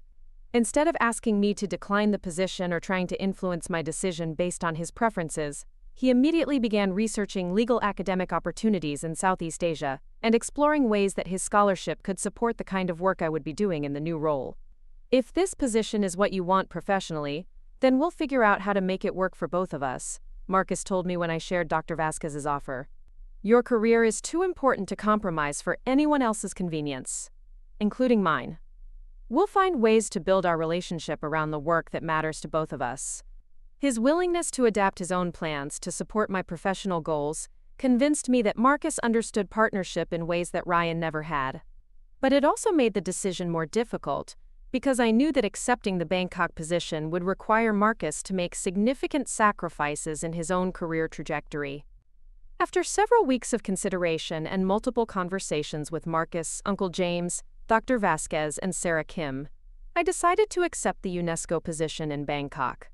Instead of asking me to decline the position or trying to influence my decision based on his preferences, he immediately began researching legal academic opportunities in Southeast Asia and exploring ways that his scholarship could support the kind of work I would be doing in the new role. "If this position is what you want professionally, then we'll figure out how to make it work for both of us," Marcus told me when I shared Dr. Vasquez's offer. "Your career is too important to compromise for anyone else's convenience, including mine. We'll find ways to build our relationship around the work that matters to both of us." His willingness to adapt his own plans to support my professional goals convinced me that Marcus understood partnership in ways that Ryan never had. But it also made the decision more difficult, because I knew that accepting the Bangkok position would require Marcus to make significant sacrifices in his own career trajectory. After several weeks of consideration and multiple conversations with Marcus, Uncle James, Dr. Vasquez, and Sarah Kim, I decided to accept the UNESCO position in Bangkok.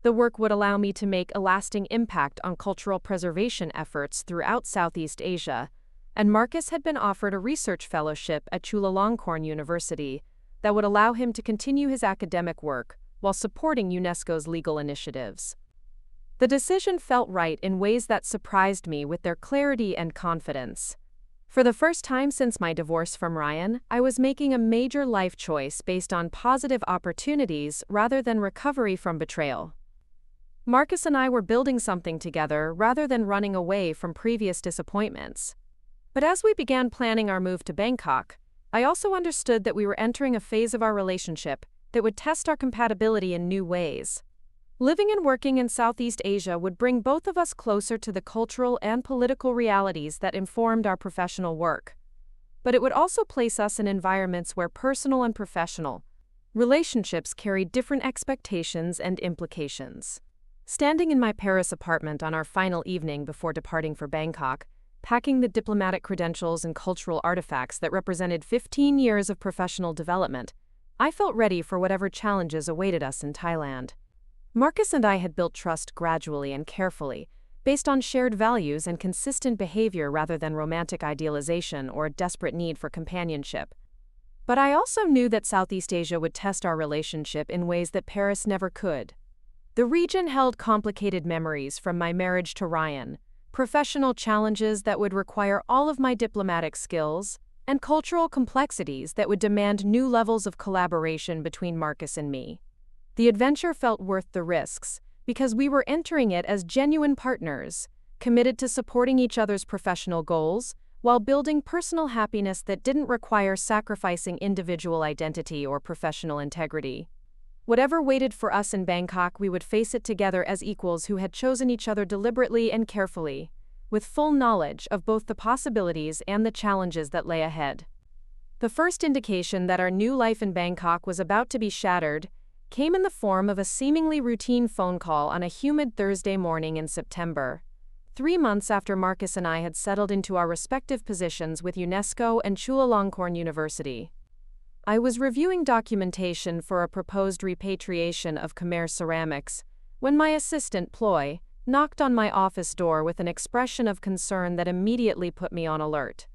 The work would allow me to make a lasting impact on cultural preservation efforts throughout Southeast Asia, and Marcus had been offered a research fellowship at Chulalongkorn University that would allow him to continue his academic work while supporting UNESCO's legal initiatives. The decision felt right in ways that surprised me with their clarity and confidence. For the first time since my divorce from Ryan, I was making a major life choice based on positive opportunities rather than recovery from betrayal. Marcus and I were building something together rather than running away from previous disappointments. But as we began planning our move to Bangkok, I also understood that we were entering a phase of our relationship that would test our compatibility in new ways. Living and working in Southeast Asia would bring both of us closer to the cultural and political realities that informed our professional work. But it would also place us in environments where personal and professional relationships carried different expectations and implications. Standing in my Paris apartment on our final evening before departing for Bangkok, packing the diplomatic credentials and cultural artifacts that represented 15 years of professional development, I felt ready for whatever challenges awaited us in Thailand. Marcus and I had built trust gradually and carefully, based on shared values and consistent behavior rather than romantic idealization or a desperate need for companionship. But I also knew that Southeast Asia would test our relationship in ways that Paris never could. The region held complicated memories from my marriage to Ryan, professional challenges that would require all of my diplomatic skills, and cultural complexities that would demand new levels of collaboration between Marcus and me. The adventure felt worth the risks, because we were entering it as genuine partners, committed to supporting each other's professional goals, while building personal happiness that didn't require sacrificing individual identity or professional integrity. Whatever waited for us in Bangkok, we would face it together as equals who had chosen each other deliberately and carefully, with full knowledge of both the possibilities and the challenges that lay ahead. The first indication that our new life in Bangkok was about to be shattered came in the form of a seemingly routine phone call on a humid Thursday morning in September, 3 months after Marcus and I had settled into our respective positions with UNESCO and Chulalongkorn University. I was reviewing documentation for a proposed repatriation of Khmer ceramics when my assistant, Ploy, knocked on my office door with an expression of concern that immediately put me on alert.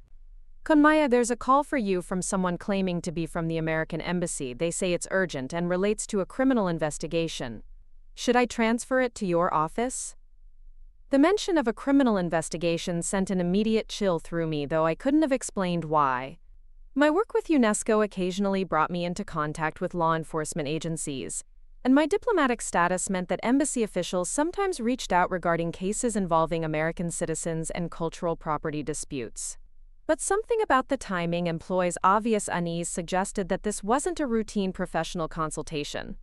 Kunmaya, there's a call for you from someone claiming to be from the American Embassy. They say it's urgent and relates to a criminal investigation. Should I transfer it to your office? The mention of a criminal investigation sent an immediate chill through me, though I couldn't have explained why. My work with UNESCO occasionally brought me into contact with law enforcement agencies, and my diplomatic status meant that embassy officials sometimes reached out regarding cases involving American citizens and cultural property disputes. But something about the timing and Ploy's obvious unease suggested that this wasn't a routine professional consultation.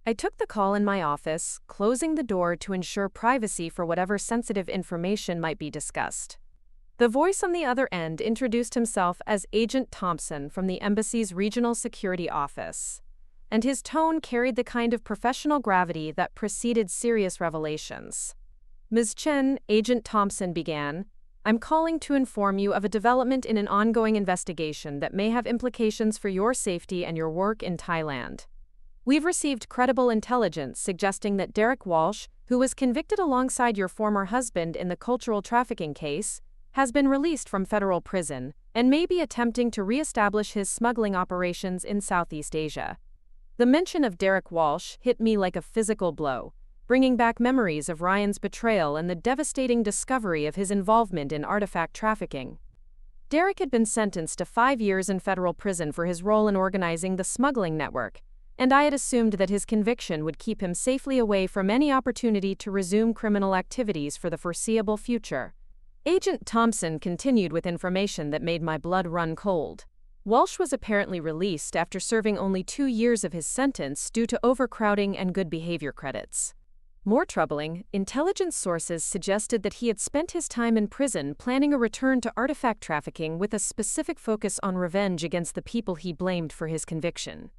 I took the call in my office, closing the door to ensure privacy for whatever sensitive information might be discussed. The voice on the other end introduced himself as Agent Thompson from the embassy's Regional Security Office, and his tone carried the kind of professional gravity that preceded serious revelations. Ms. Chen, Agent Thompson began, I'm calling to inform you of a development in an ongoing investigation that may have implications for your safety and your work in Thailand. We've received credible intelligence suggesting that Derek Walsh, who was convicted alongside your former husband in the cultural trafficking case, has been released from federal prison and may be attempting to re-establish his smuggling operations in Southeast Asia. The mention of Derek Walsh hit me like a physical blow, bringing back memories of Ryan's betrayal and the devastating discovery of his involvement in artifact trafficking. Derek had been sentenced to 5 years in federal prison for his role in organizing the smuggling network, and I had assumed that his conviction would keep him safely away from any opportunity to resume criminal activities for the foreseeable future. Agent Thompson continued with information that made my blood run cold. Walsh was apparently released after serving only 2 years of his sentence due to overcrowding and good behavior credits. More troubling, intelligence sources suggested that he had spent his time in prison planning a return to artifact trafficking with a specific focus on revenge against the people he blamed for his conviction.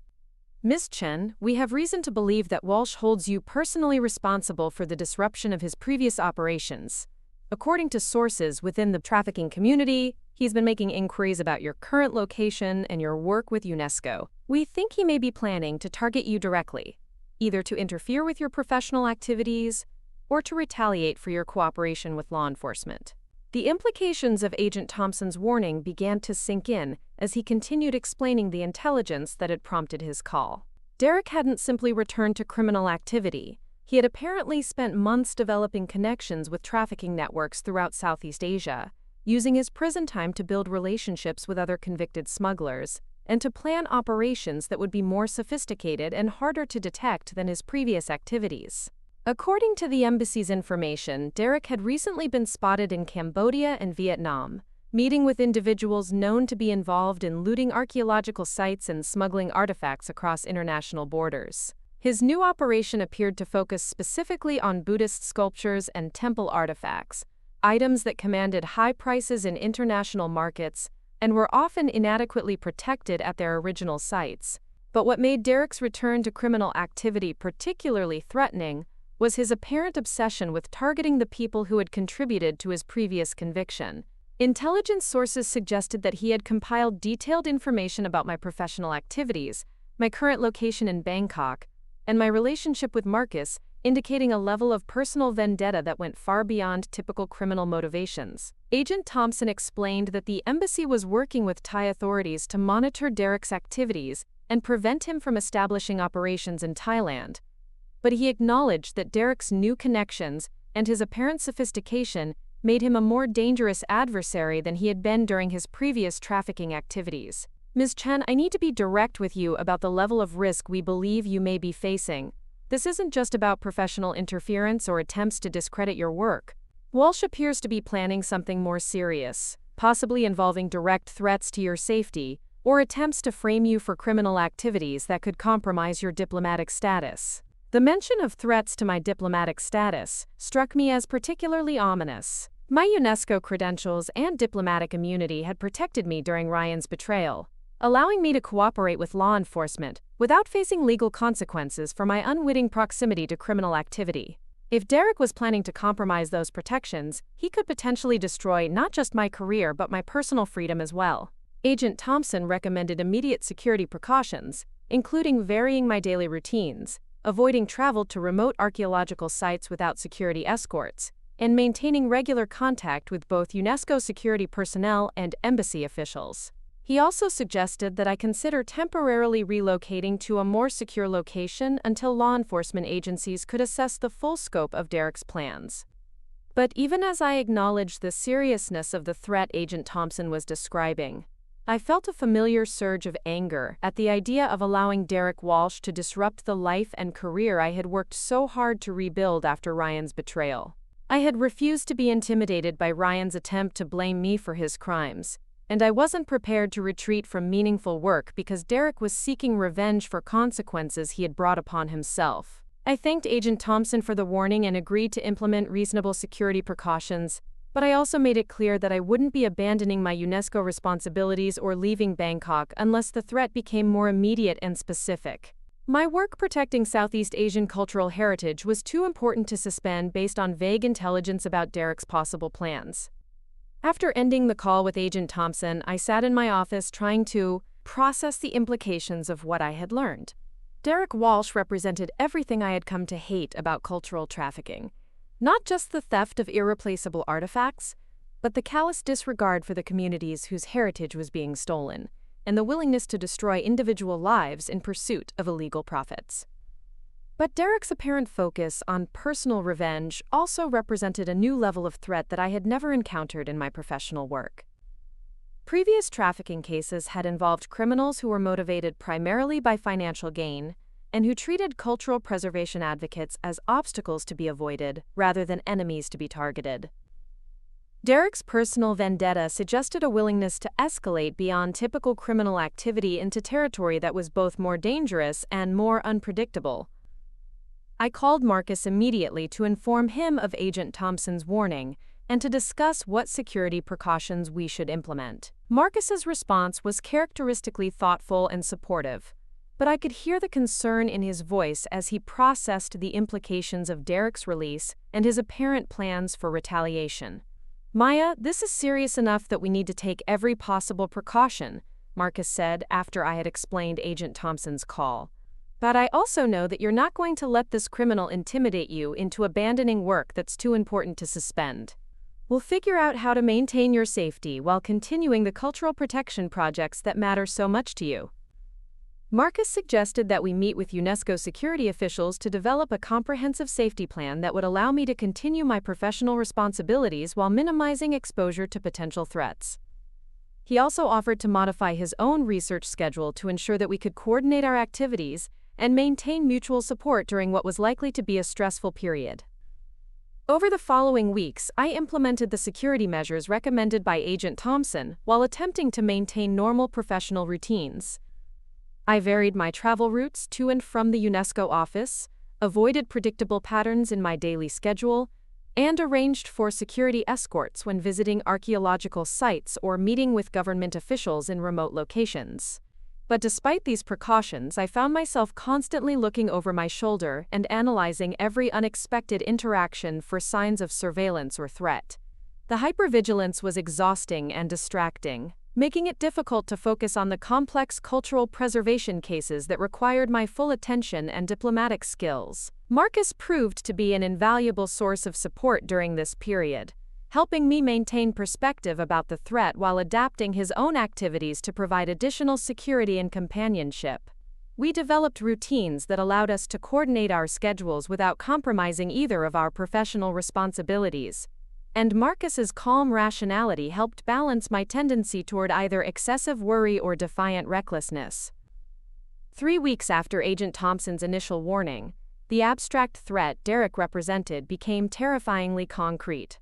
Ms. Chen, we have reason to believe that Walsh holds you personally responsible for the disruption of his previous operations. According to sources within the trafficking community, he's been making inquiries about your current location and your work with UNESCO. We think he may be planning to target you directly, either to interfere with your professional activities or to retaliate for your cooperation with law enforcement. The implications of Agent Thompson's warning began to sink in as he continued explaining the intelligence that had prompted his call. Derek hadn't simply returned to criminal activity. He had apparently spent months developing connections with trafficking networks throughout Southeast Asia, using his prison time to build relationships with other convicted smugglers, and to plan operations that would be more sophisticated and harder to detect than his previous activities. According to the embassy's information, Derek had recently been spotted in Cambodia and Vietnam, meeting with individuals known to be involved in looting archaeological sites and smuggling artifacts across international borders. His new operation appeared to focus specifically on Buddhist sculptures and temple artifacts, items that commanded high prices in international markets and were often inadequately protected at their original sites. But what made Derek's return to criminal activity particularly threatening was his apparent obsession with targeting the people who had contributed to his previous conviction. Intelligence sources suggested that he had compiled detailed information about my professional activities, my current location in Bangkok, and my relationship with Marcus, indicating a level of personal vendetta that went far beyond typical criminal motivations. Agent Thompson explained that the embassy was working with Thai authorities to monitor Derek's activities and prevent him from establishing operations in Thailand. But he acknowledged that Derek's new connections and his apparent sophistication made him a more dangerous adversary than he had been during his previous trafficking activities. Ms. Chen, I need to be direct with you about the level of risk we believe you may be facing. This isn't just about professional interference or attempts to discredit your work. Walsh appears to be planning something more serious, possibly involving direct threats to your safety or attempts to frame you for criminal activities that could compromise your diplomatic status. The mention of threats to my diplomatic status struck me as particularly ominous. My UNESCO credentials and diplomatic immunity had protected me during Ryan's betrayal, allowing me to cooperate with law enforcement without facing legal consequences for my unwitting proximity to criminal activity. If Derek was planning to compromise those protections, he could potentially destroy not just my career but my personal freedom as well. Agent Thompson recommended immediate security precautions, including varying my daily routines, avoiding travel to remote archaeological sites without security escorts, and maintaining regular contact with both UNESCO security personnel and embassy officials. He also suggested that I consider temporarily relocating to a more secure location until law enforcement agencies could assess the full scope of Derek's plans. But even as I acknowledged the seriousness of the threat Agent Thompson was describing, I felt a familiar surge of anger at the idea of allowing Derek Walsh to disrupt the life and career I had worked so hard to rebuild after Ryan's betrayal. I had refused to be intimidated by Ryan's attempt to blame me for his crimes, and I wasn't prepared to retreat from meaningful work because Derek was seeking revenge for consequences he had brought upon himself. I thanked Agent Thompson for the warning and agreed to implement reasonable security precautions, but I also made it clear that I wouldn't be abandoning my UNESCO responsibilities or leaving Bangkok unless the threat became more immediate and specific. My work protecting Southeast Asian cultural heritage was too important to suspend based on vague intelligence about Derek's possible plans. After ending the call with Agent Thompson, I sat in my office trying to process the implications of what I had learned. Derek Walsh represented everything I had come to hate about cultural trafficking. Not just the theft of irreplaceable artifacts, but the callous disregard for the communities whose heritage was being stolen, and the willingness to destroy individual lives in pursuit of illegal profits. But Derek's apparent focus on personal revenge also represented a new level of threat that I had never encountered in my professional work. Previous trafficking cases had involved criminals who were motivated primarily by financial gain and who treated cultural preservation advocates as obstacles to be avoided rather than enemies to be targeted. Derek's personal vendetta suggested a willingness to escalate beyond typical criminal activity into territory that was both more dangerous and more unpredictable. I called Marcus immediately to inform him of Agent Thompson's warning and to discuss what security precautions we should implement. Marcus's response was characteristically thoughtful and supportive, but I could hear the concern in his voice as he processed the implications of Derek's release and his apparent plans for retaliation. "Maya, this is serious enough that we need to take every possible precaution," Marcus said after I had explained Agent Thompson's call. "But I also know that you're not going to let this criminal intimidate you into abandoning work that's too important to suspend. We'll figure out how to maintain your safety while continuing the cultural protection projects that matter so much to you." Marcus suggested that we meet with UNESCO security officials to develop a comprehensive safety plan that would allow me to continue my professional responsibilities while minimizing exposure to potential threats. He also offered to modify his own research schedule to ensure that we could coordinate our activities and maintain mutual support during what was likely to be a stressful period. Over the following weeks, I implemented the security measures recommended by Agent Thompson while attempting to maintain normal professional routines. I varied my travel routes to and from the UNESCO office, avoided predictable patterns in my daily schedule, and arranged for security escorts when visiting archaeological sites or meeting with government officials in remote locations. But despite these precautions, I found myself constantly looking over my shoulder and analyzing every unexpected interaction for signs of surveillance or threat. The hypervigilance was exhausting and distracting, making it difficult to focus on the complex cultural preservation cases that required my full attention and diplomatic skills. Marcus proved to be an invaluable source of support during this period, helping me maintain perspective about the threat while adapting his own activities to provide additional security and companionship. We developed routines that allowed us to coordinate our schedules without compromising either of our professional responsibilities, and Marcus's calm rationality helped balance my tendency toward either excessive worry or defiant recklessness. 3 weeks after Agent Thompson's initial warning, the abstract threat Derek represented became terrifyingly concrete.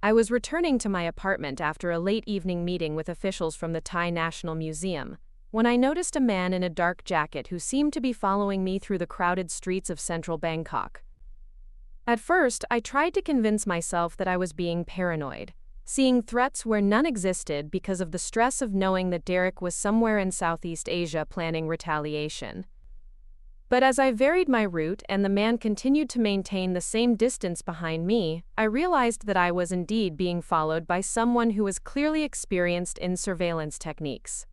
I was returning to my apartment after a late evening meeting with officials from the Thai National Museum when I noticed a man in a dark jacket who seemed to be following me through the crowded streets of central Bangkok. At first, I tried to convince myself that I was being paranoid, seeing threats where none existed because of the stress of knowing that Derek was somewhere in Southeast Asia planning retaliation. But as I varied my route and the man continued to maintain the same distance behind me, I realized that I was indeed being followed by someone who was clearly experienced in surveillance techniques.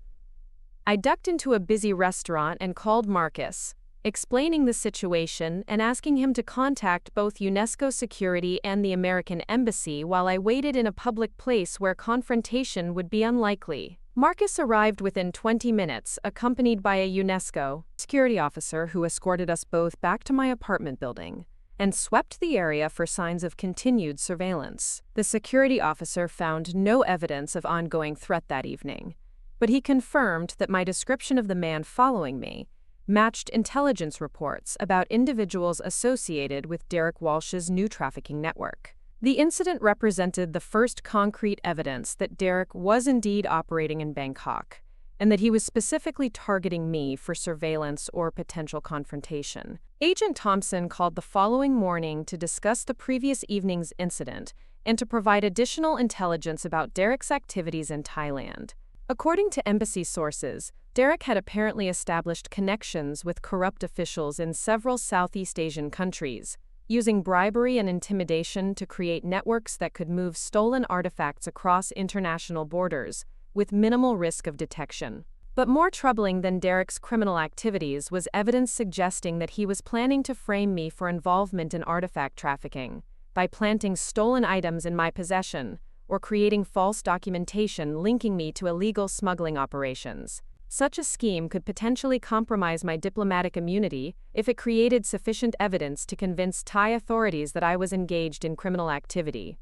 I ducked into a busy restaurant and called Marcus, explaining the situation and asking him to contact both UNESCO security and the American embassy while I waited in a public place where confrontation would be unlikely. Marcus arrived within 20 minutes, accompanied by a UNESCO security officer who escorted us both back to my apartment building and swept the area for signs of continued surveillance. The security officer found no evidence of ongoing threat that evening, but he confirmed that my description of the man following me matched intelligence reports about individuals associated with Derek Walsh's new trafficking network. The incident represented the first concrete evidence that Derek was indeed operating in Bangkok, and that he was specifically targeting me for surveillance or potential confrontation. Agent Thompson called the following morning to discuss the previous evening's incident and to provide additional intelligence about Derek's activities in Thailand. According to embassy sources, Derek had apparently established connections with corrupt officials in several Southeast Asian countries, using bribery and intimidation to create networks that could move stolen artifacts across international borders, with minimal risk of detection. But more troubling than Derek's criminal activities was evidence suggesting that he was planning to frame me for involvement in artifact trafficking, by planting stolen items in my possession, or creating false documentation linking me to illegal smuggling operations. Such a scheme could potentially compromise my diplomatic immunity if it created sufficient evidence to convince Thai authorities that I was engaged in criminal activity.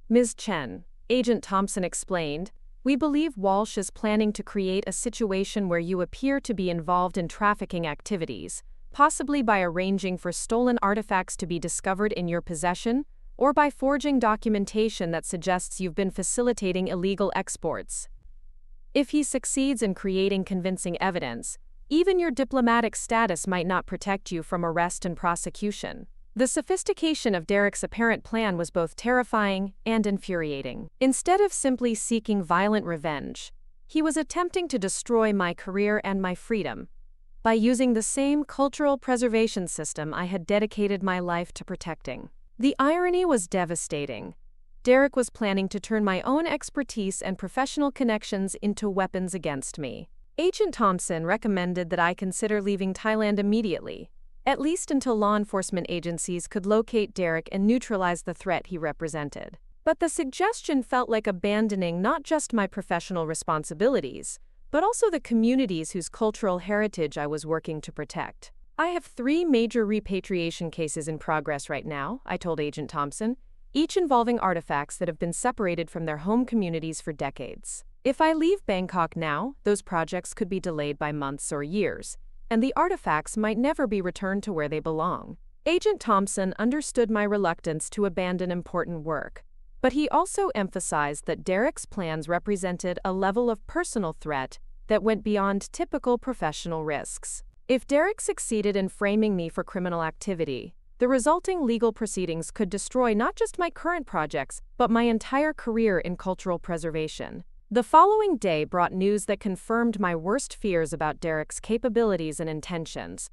Ms. Chen, Agent Thompson explained, "We believe Walsh is planning to create a situation where you appear to be involved in trafficking activities, possibly by arranging for stolen artifacts to be discovered in your possession, or by forging documentation that suggests you've been facilitating illegal exports. If he succeeds in creating convincing evidence, even your diplomatic status might not protect you from arrest and prosecution." The sophistication of Derek's apparent plan was both terrifying and infuriating. Instead of simply seeking violent revenge, he was attempting to destroy my career and my freedom by using the same cultural preservation system I had dedicated my life to protecting. The irony was devastating. Derek was planning to turn my own expertise and professional connections into weapons against me. Agent Thompson recommended that I consider leaving Thailand immediately, at least until law enforcement agencies could locate Derek and neutralize the threat he represented. But the suggestion felt like abandoning not just my professional responsibilities, but also the communities whose cultural heritage I was working to protect. "I have 3 major repatriation cases in progress right now," I told Agent Thompson, each involving artifacts that have been separated from their home communities for decades. If I leave Bangkok now, those projects could be delayed by months or years, and the artifacts might never be returned to where they belong. Agent Thompson understood my reluctance to abandon important work, but he also emphasized that Derek's plans represented a level of personal threat that went beyond typical professional risks. If Derek succeeded in framing me for criminal activity, the resulting legal proceedings could destroy not just my current projects, but my entire career in cultural preservation. The following day brought news that confirmed my worst fears about Derek's capabilities and intentions.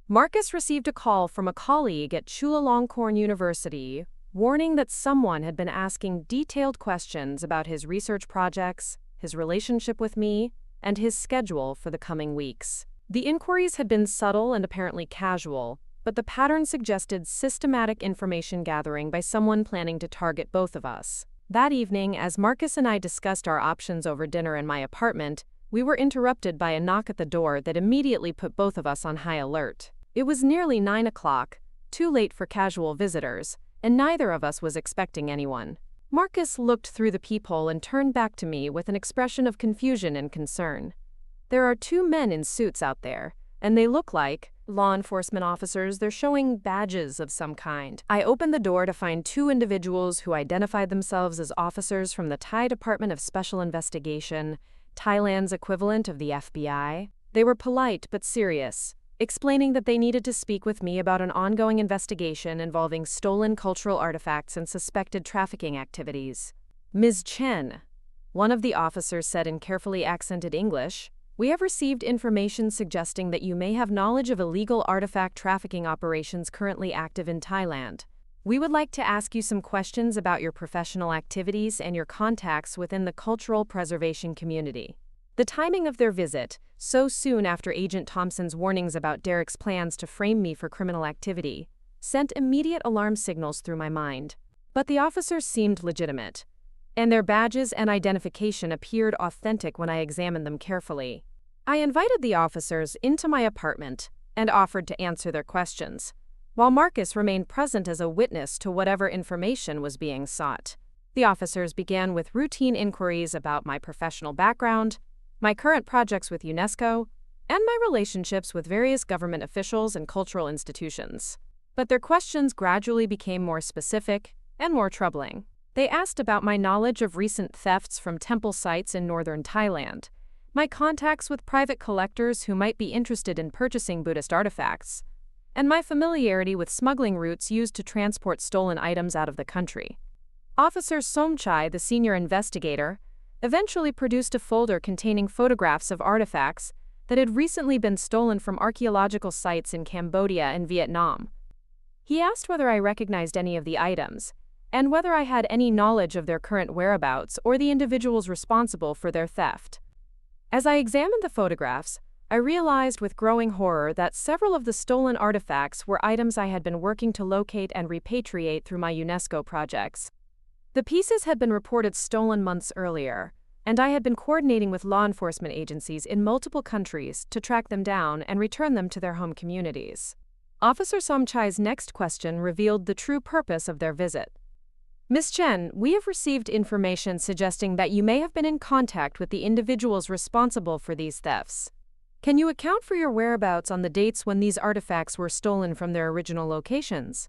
Marcus received a call from a colleague at Chulalongkorn University, warning that someone had been asking detailed questions about his research projects, his relationship with me, and his schedule for the coming weeks. The inquiries had been subtle and apparently casual, but the pattern suggested systematic information gathering by someone planning to target both of us. That evening, as Marcus and I discussed our options over dinner in my apartment, we were interrupted by a knock at the door that immediately put both of us on high alert. It was nearly 9 o'clock, too late for casual visitors, and neither of us was expecting anyone. Marcus looked through the peephole and turned back to me with an expression of confusion and concern. "There are 2 men in suits out there, and they look like law enforcement officers. They're showing badges of some kind." I opened the door to find 2 individuals who identified themselves as officers from the Thai Department of Special Investigation, Thailand's equivalent of the FBI. They were polite but serious, explaining that they needed to speak with me about an ongoing investigation involving stolen cultural artifacts and suspected trafficking activities. "Ms. Chen," one of the officers said in carefully accented English, We have received information suggesting that you may have knowledge of illegal artifact trafficking operations currently active in Thailand. We would like to ask you some questions about your professional activities and your contacts within the cultural preservation community. The timing of their visit, so soon after Agent Thompson's warnings about Derek's plans to frame me for criminal activity, sent immediate alarm signals through my mind. But the officers seemed legitimate, and their badges and identification appeared authentic when I examined them carefully. I invited the officers into my apartment and offered to answer their questions, while Marcus remained present as a witness to whatever information was being sought. The officers began with routine inquiries about my professional background, my current projects with UNESCO, and my relationships with various government officials and cultural institutions. But their questions gradually became more specific and more troubling. They asked about my knowledge of recent thefts from temple sites in northern Thailand, my contacts with private collectors who might be interested in purchasing Buddhist artifacts, and my familiarity with smuggling routes used to transport stolen items out of the country. Officer Somchai, the senior investigator, eventually produced a folder containing photographs of artifacts that had recently been stolen from archaeological sites in Cambodia and Vietnam. He asked whether I recognized any of the items, and whether I had any knowledge of their current whereabouts or the individuals responsible for their theft. As I examined the photographs, I realized with growing horror that several of the stolen artifacts were items I had been working to locate and repatriate through my UNESCO projects. The pieces had been reported stolen months earlier, and I had been coordinating with law enforcement agencies in multiple countries to track them down and return them to their home communities. Officer Somchai's next question revealed the true purpose of their visit. Ms. Chen, we have received information suggesting that you may have been in contact with the individuals responsible for these thefts. Can you account for your whereabouts on the dates when these artifacts were stolen from their original locations?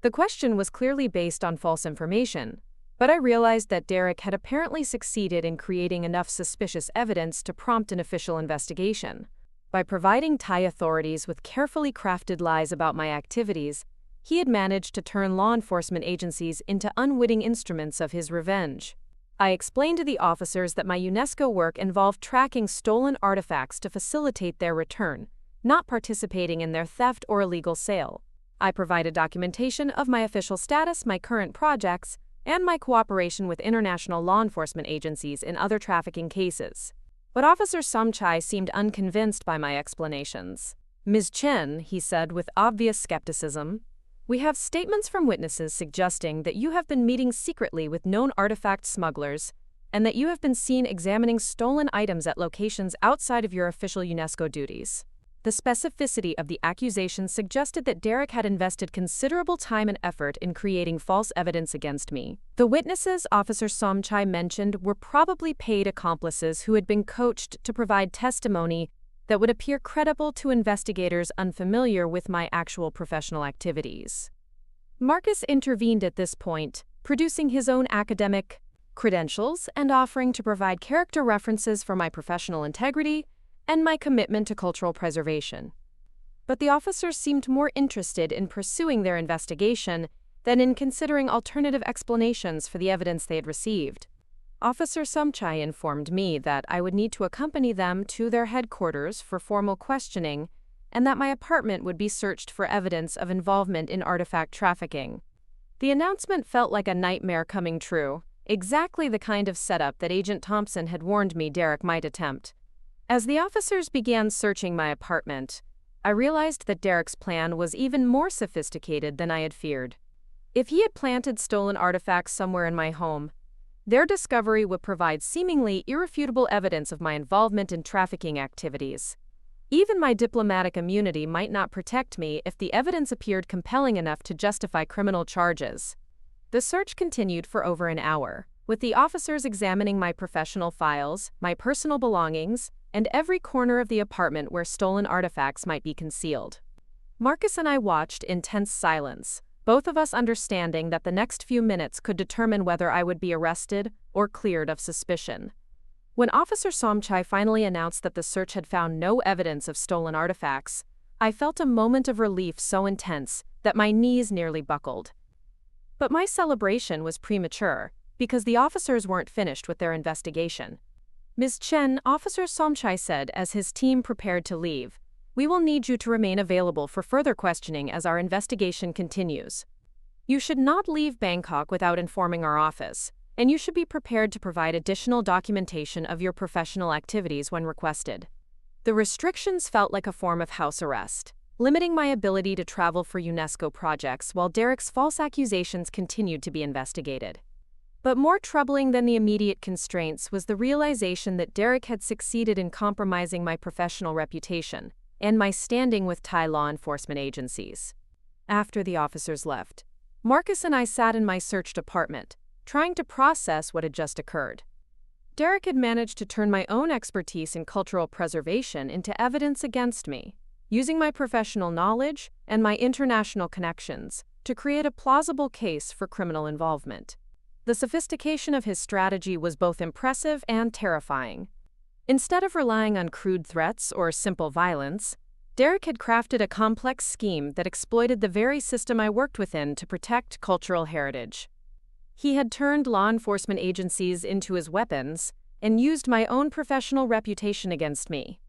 The question was clearly based on false information, but I realized that Derek had apparently succeeded in creating enough suspicious evidence to prompt an official investigation. By providing Thai authorities with carefully crafted lies about my activities, he had managed to turn law enforcement agencies into unwitting instruments of his revenge. I explained to the officers that my UNESCO work involved tracking stolen artifacts to facilitate their return, not participating in their theft or illegal sale. I provided documentation of my official status, my current projects, and my cooperation with international law enforcement agencies in other trafficking cases. But Officer Somchai seemed unconvinced by my explanations. Ms. Chen, he said with obvious skepticism, we have statements from witnesses suggesting that you have been meeting secretly with known artifact smugglers and that you have been seen examining stolen items at locations outside of your official UNESCO duties. The specificity of the accusations suggested that Derek had invested considerable time and effort in creating false evidence against me. The witnesses Officer Somchai mentioned were probably paid accomplices who had been coached to provide testimony that would appear credible to investigators unfamiliar with my actual professional activities. Marcus intervened at this point, producing his own academic credentials and offering to provide character references for my professional integrity and my commitment to cultural preservation. But the officers seemed more interested in pursuing their investigation than in considering alternative explanations for the evidence they had received. Officer Somchai informed me that I would need to accompany them to their headquarters for formal questioning and that my apartment would be searched for evidence of involvement in artifact trafficking. The announcement felt like a nightmare coming true, exactly the kind of setup that Agent Thompson had warned me Derek might attempt. As the officers began searching my apartment, I realized that Derek's plan was even more sophisticated than I had feared. If he had planted stolen artifacts somewhere in my home, their discovery would provide seemingly irrefutable evidence of my involvement in trafficking activities. Even my diplomatic immunity might not protect me if the evidence appeared compelling enough to justify criminal charges. The search continued for over an hour, with the officers examining my professional files, my personal belongings, and every corner of the apartment where stolen artifacts might be concealed. Marcus and I watched in tense silence, both of us understanding that the next few minutes could determine whether I would be arrested or cleared of suspicion. When Officer Somchai finally announced that the search had found no evidence of stolen artifacts, I felt a moment of relief so intense that my knees nearly buckled. But my celebration was premature, because the officers weren't finished with their investigation. Ms. Chen, Officer Somchai said as his team prepared to leave, "We will need you to remain available for further questioning as our investigation continues. You should not leave Bangkok without informing our office, and you should be prepared to provide additional documentation of your professional activities when requested." The restrictions felt like a form of house arrest, limiting my ability to travel for UNESCO projects while Derek's false accusations continued to be investigated. But more troubling than the immediate constraints was the realization that Derek had succeeded in compromising my professional reputation and my standing with Thai law enforcement agencies. After the officers left, Marcus and I sat in my searched apartment, trying to process what had just occurred. Derek had managed to turn my own expertise in cultural preservation into evidence against me, using my professional knowledge and my international connections to create a plausible case for criminal involvement. The sophistication of his strategy was both impressive and terrifying. Instead of relying on crude threats or simple violence, Derek had crafted a complex scheme that exploited the very system I worked within to protect cultural heritage. He had turned law enforcement agencies into his weapons and used my own professional reputation against me.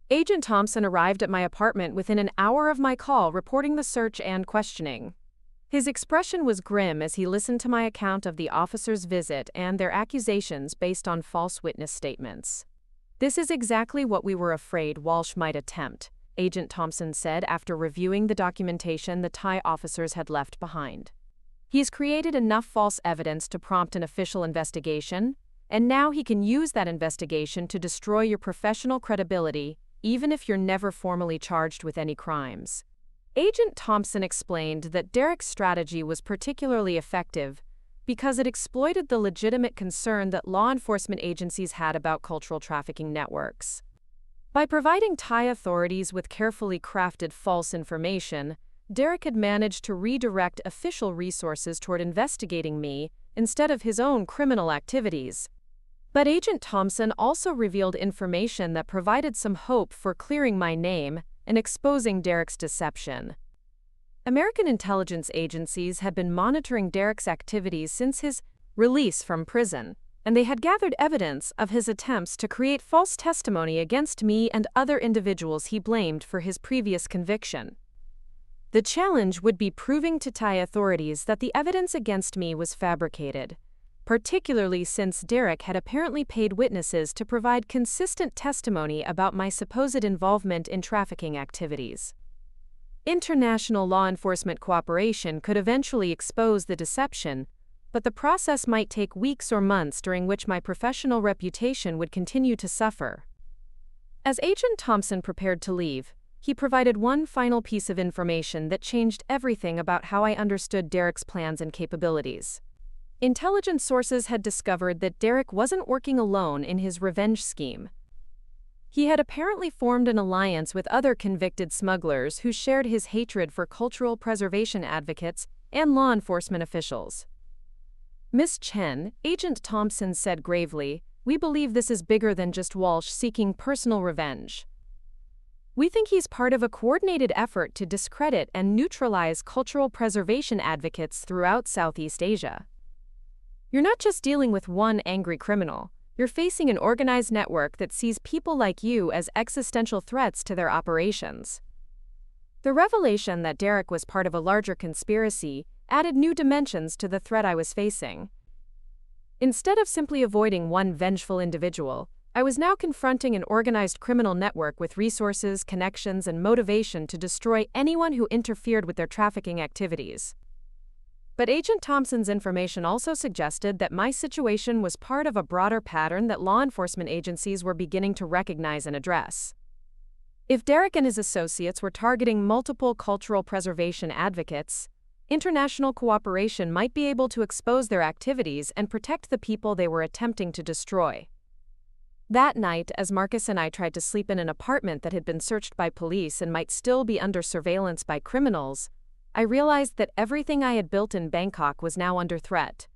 Agent Thompson arrived at my apartment within an hour of my call reporting the search and questioning. His expression was grim as he listened to my account of the officers' visit and their accusations based on false witness statements. "This is exactly what we were afraid Walsh might attempt," Agent Thompson said after reviewing the documentation the Thai officers had left behind. "He's created enough false evidence to prompt an official investigation, and now he can use that investigation to destroy your professional credibility, even if you're never formally charged with any crimes." Agent Thompson explained that Derek's strategy was particularly effective because it exploited the legitimate concern that law enforcement agencies had about cultural trafficking networks. By providing Thai authorities with carefully crafted false information, Derek had managed to redirect official resources toward investigating me instead of his own criminal activities. But Agent Thompson also revealed information that provided some hope for clearing my name and exposing Derek's deception. American intelligence agencies had been monitoring Derek's activities since his release from prison, and they had gathered evidence of his attempts to create false testimony against me and other individuals he blamed for his previous conviction. The challenge would be proving to Thai authorities that the evidence against me was fabricated, particularly since Derek had apparently paid witnesses to provide consistent testimony about my supposed involvement in trafficking activities. International law enforcement cooperation could eventually expose the deception, but the process might take weeks or months during which my professional reputation would continue to suffer. As Agent Thompson prepared to leave, he provided one final piece of information that changed everything about how I understood Derek's plans and capabilities. Intelligence sources had discovered that Derek wasn't working alone in his revenge scheme. He had apparently formed an alliance with other convicted smugglers who shared his hatred for cultural preservation advocates and law enforcement officials. "Miss Chen," Agent Thompson said gravely, "we believe this is bigger than just Walsh seeking personal revenge. We think he's part of a coordinated effort to discredit and neutralize cultural preservation advocates throughout Southeast Asia. You're not just dealing with one angry criminal, you're facing an organized network that sees people like you as existential threats to their operations." The revelation that Derek was part of a larger conspiracy added new dimensions to the threat I was facing. Instead of simply avoiding one vengeful individual, I was now confronting an organized criminal network with resources, connections, and motivation to destroy anyone who interfered with their trafficking activities. But Agent Thompson's information also suggested that my situation was part of a broader pattern that law enforcement agencies were beginning to recognize and address. If Derek and his associates were targeting multiple cultural preservation advocates, international cooperation might be able to expose their activities and protect the people they were attempting to destroy. That night, as Marcus and I tried to sleep in an apartment that had been searched by police and might still be under surveillance by criminals, I realized that everything I had built in Bangkok was now under threat.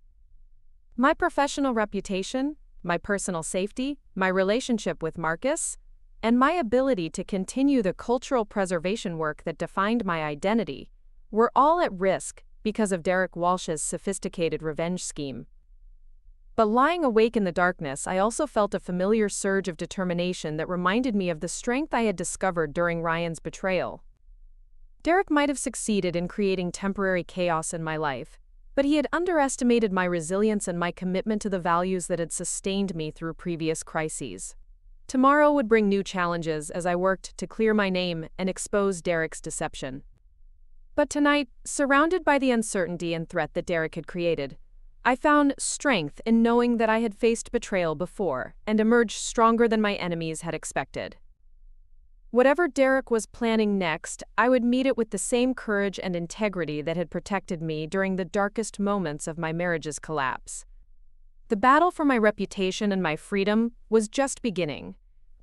My professional reputation, my personal safety, my relationship with Marcus, and my ability to continue the cultural preservation work that defined my identity were all at risk because of Derek Walsh's sophisticated revenge scheme. But lying awake in the darkness, I also felt a familiar surge of determination that reminded me of the strength I had discovered during Ryan's betrayal. Derek might have succeeded in creating temporary chaos in my life, but he had underestimated my resilience and my commitment to the values that had sustained me through previous crises. Tomorrow would bring new challenges as I worked to clear my name and expose Derek's deception. But tonight, surrounded by the uncertainty and threat that Derek had created, I found strength in knowing that I had faced betrayal before and emerged stronger than my enemies had expected. Whatever Derek was planning next, I would meet it with the same courage and integrity that had protected me during the darkest moments of my marriage's collapse. The battle for my reputation and my freedom was just beginning,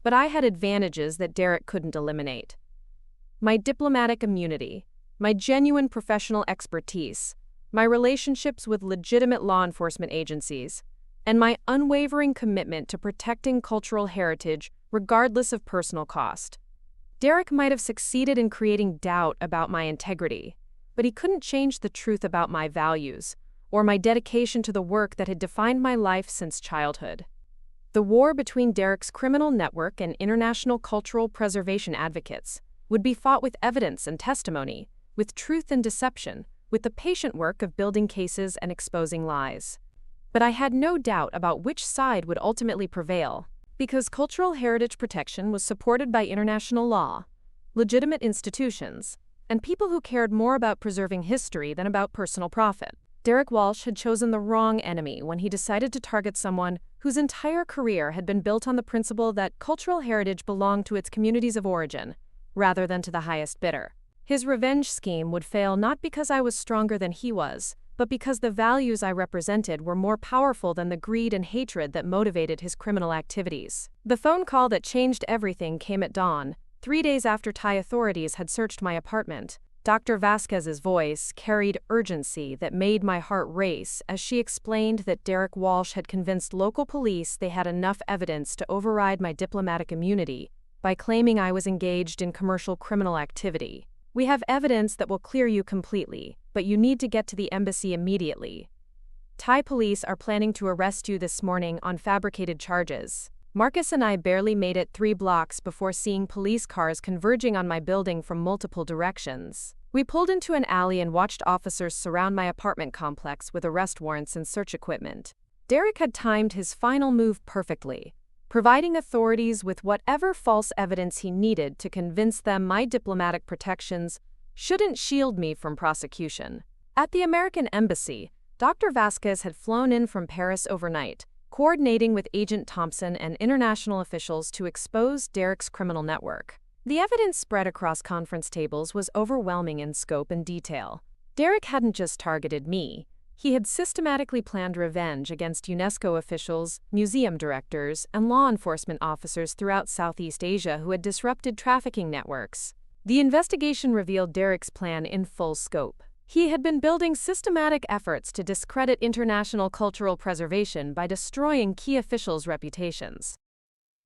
but I had advantages that Derek couldn't eliminate. My diplomatic immunity, my genuine professional expertise, my relationships with legitimate law enforcement agencies, and my unwavering commitment to protecting cultural heritage regardless of personal cost. Derek might have succeeded in creating doubt about my integrity, but he couldn't change the truth about my values or my dedication to the work that had defined my life since childhood. The war between Derek's criminal network and international cultural preservation advocates would be fought with evidence and testimony, with truth and deception, with the patient work of building cases and exposing lies. But I had no doubt about which side would ultimately prevail, because cultural heritage protection was supported by international law, legitimate institutions, and people who cared more about preserving history than about personal profit. Derek Walsh had chosen the wrong enemy when he decided to target someone whose entire career had been built on the principle that cultural heritage belonged to its communities of origin, rather than to the highest bidder. His revenge scheme would fail not because I was stronger than he was, but because the values I represented were more powerful than the greed and hatred that motivated his criminal activities. The phone call that changed everything came at dawn, 3 days after Thai authorities had searched my apartment. Dr. Vasquez's voice carried urgency that made my heart race as she explained that Derek Walsh had convinced local police they had enough evidence to override my diplomatic immunity by claiming I was engaged in commercial criminal activity. "We have evidence that will clear you completely, but you need to get to the embassy immediately. Thai police are planning to arrest you this morning on fabricated charges." Marcus and I barely made it 3 blocks before seeing police cars converging on my building from multiple directions. We pulled into an alley and watched officers surround my apartment complex with arrest warrants and search equipment. Derek had timed his final move perfectly, providing authorities with whatever false evidence he needed to convince them my diplomatic protections shouldn't shield me from prosecution. At the American Embassy, Dr. Vasquez had flown in from Paris overnight, coordinating with Agent Thompson and international officials to expose Derek's criminal network. The evidence spread across conference tables was overwhelming in scope and detail. Derek hadn't just targeted me. He had systematically planned revenge against UNESCO officials, museum directors, and law enforcement officers throughout Southeast Asia who had disrupted trafficking networks. The investigation revealed Derek's plan in full scope. He had been building systematic efforts to discredit international cultural preservation by destroying key officials' reputations.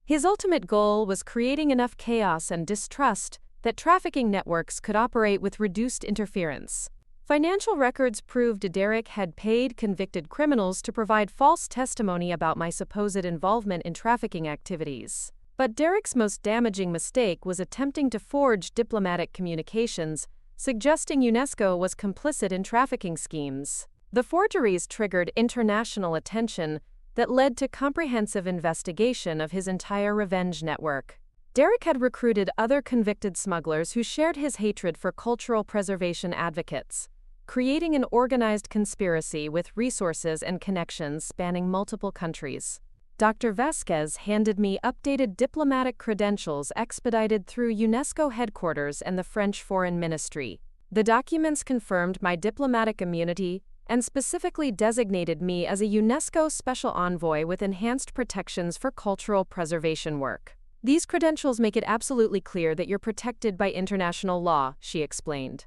His ultimate goal was creating enough chaos and distrust that trafficking networks could operate with reduced interference. Financial records proved Derek had paid convicted criminals to provide false testimony about my supposed involvement in trafficking activities. But Derek's most damaging mistake was attempting to forge diplomatic communications, suggesting UNESCO was complicit in trafficking schemes. The forgeries triggered international attention that led to comprehensive investigation of his entire revenge network. Derek had recruited other convicted smugglers who shared his hatred for cultural preservation advocates, creating an organized conspiracy with resources and connections spanning multiple countries. Dr. Vasquez handed me updated diplomatic credentials expedited through UNESCO headquarters and the French Foreign Ministry. The documents confirmed my diplomatic immunity and specifically designated me as a UNESCO Special Envoy with enhanced protections for cultural preservation work. "These credentials make it absolutely clear that you're protected by international law," she explained.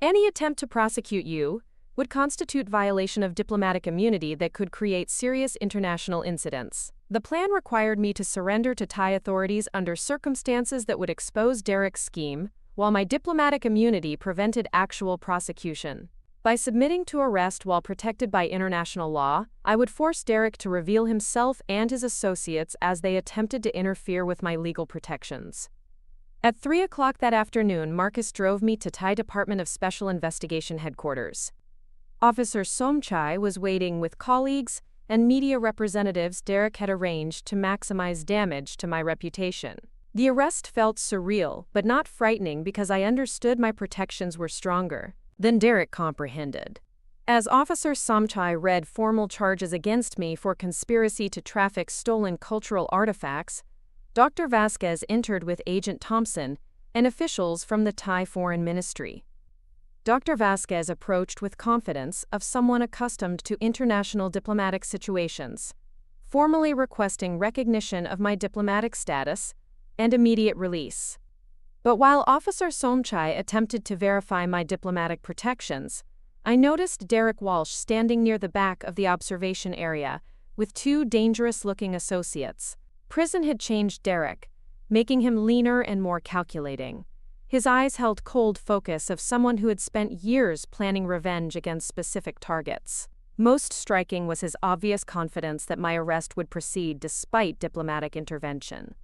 "Any attempt to prosecute you would constitute violation of diplomatic immunity that could create serious international incidents. The plan required me to surrender to Thai authorities under circumstances that would expose Derek's scheme, while my diplomatic immunity prevented actual prosecution. By submitting to arrest while protected by international law, I would force Derek to reveal himself and his associates as they attempted to interfere with my legal protections. At 3 o'clock that afternoon, Marcus drove me to Thai Department of Special Investigation headquarters. Officer Somchai was waiting with colleagues and media representatives Derek had arranged to maximize damage to my reputation. The arrest felt surreal, but not frightening because I understood my protections were stronger than Derek comprehended. As Officer Somchai read formal charges against me for conspiracy to traffic stolen cultural artifacts, Dr. Vasquez entered with Agent Thompson and officials from the Thai Foreign Ministry. Dr. Vasquez approached with confidence of someone accustomed to international diplomatic situations, formally requesting recognition of my diplomatic status and immediate release. But while Officer Somchai attempted to verify my diplomatic protections, I noticed Derek Walsh standing near the back of the observation area with two dangerous-looking associates. Prison had changed Derek, making him leaner and more calculating. His eyes held cold focus of someone who had spent years planning revenge against specific targets. Most striking was his obvious confidence that my arrest would proceed despite diplomatic intervention.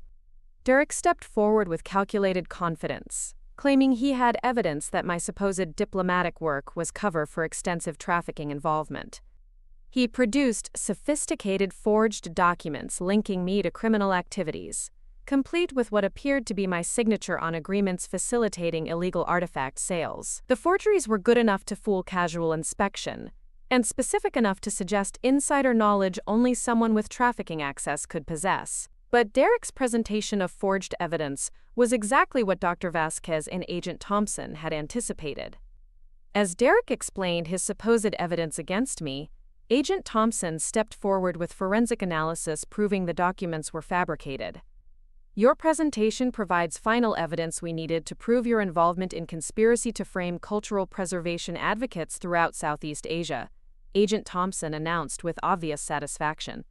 Derek stepped forward with calculated confidence, claiming he had evidence that my supposed diplomatic work was cover for extensive trafficking involvement. He produced sophisticated forged documents linking me to criminal activities, complete with what appeared to be my signature on agreements facilitating illegal artifact sales. The forgeries were good enough to fool casual inspection, and specific enough to suggest insider knowledge only someone with trafficking access could possess. But Derek's presentation of forged evidence was exactly what Dr. Vasquez and Agent Thompson had anticipated. As Derek explained his supposed evidence against me, Agent Thompson stepped forward with forensic analysis proving the documents were fabricated. Your presentation provides final evidence we needed to prove your involvement in conspiracy to frame cultural preservation advocates throughout Southeast Asia, Agent Thompson announced with obvious satisfaction.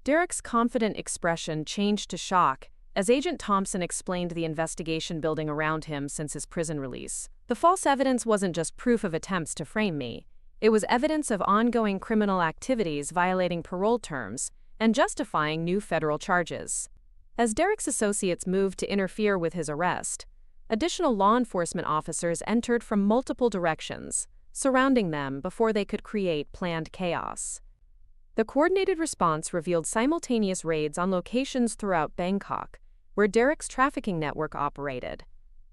Derek's confident expression changed to shock as Agent Thompson explained the investigation building around him since his prison release. The false evidence wasn't just proof of attempts to frame me. It was evidence of ongoing criminal activities violating parole terms and justifying new federal charges. As Derek's associates moved to interfere with his arrest, additional law enforcement officers entered from multiple directions, surrounding them before they could create planned chaos. The coordinated response revealed simultaneous raids on locations throughout Bangkok, where Derek's trafficking network operated,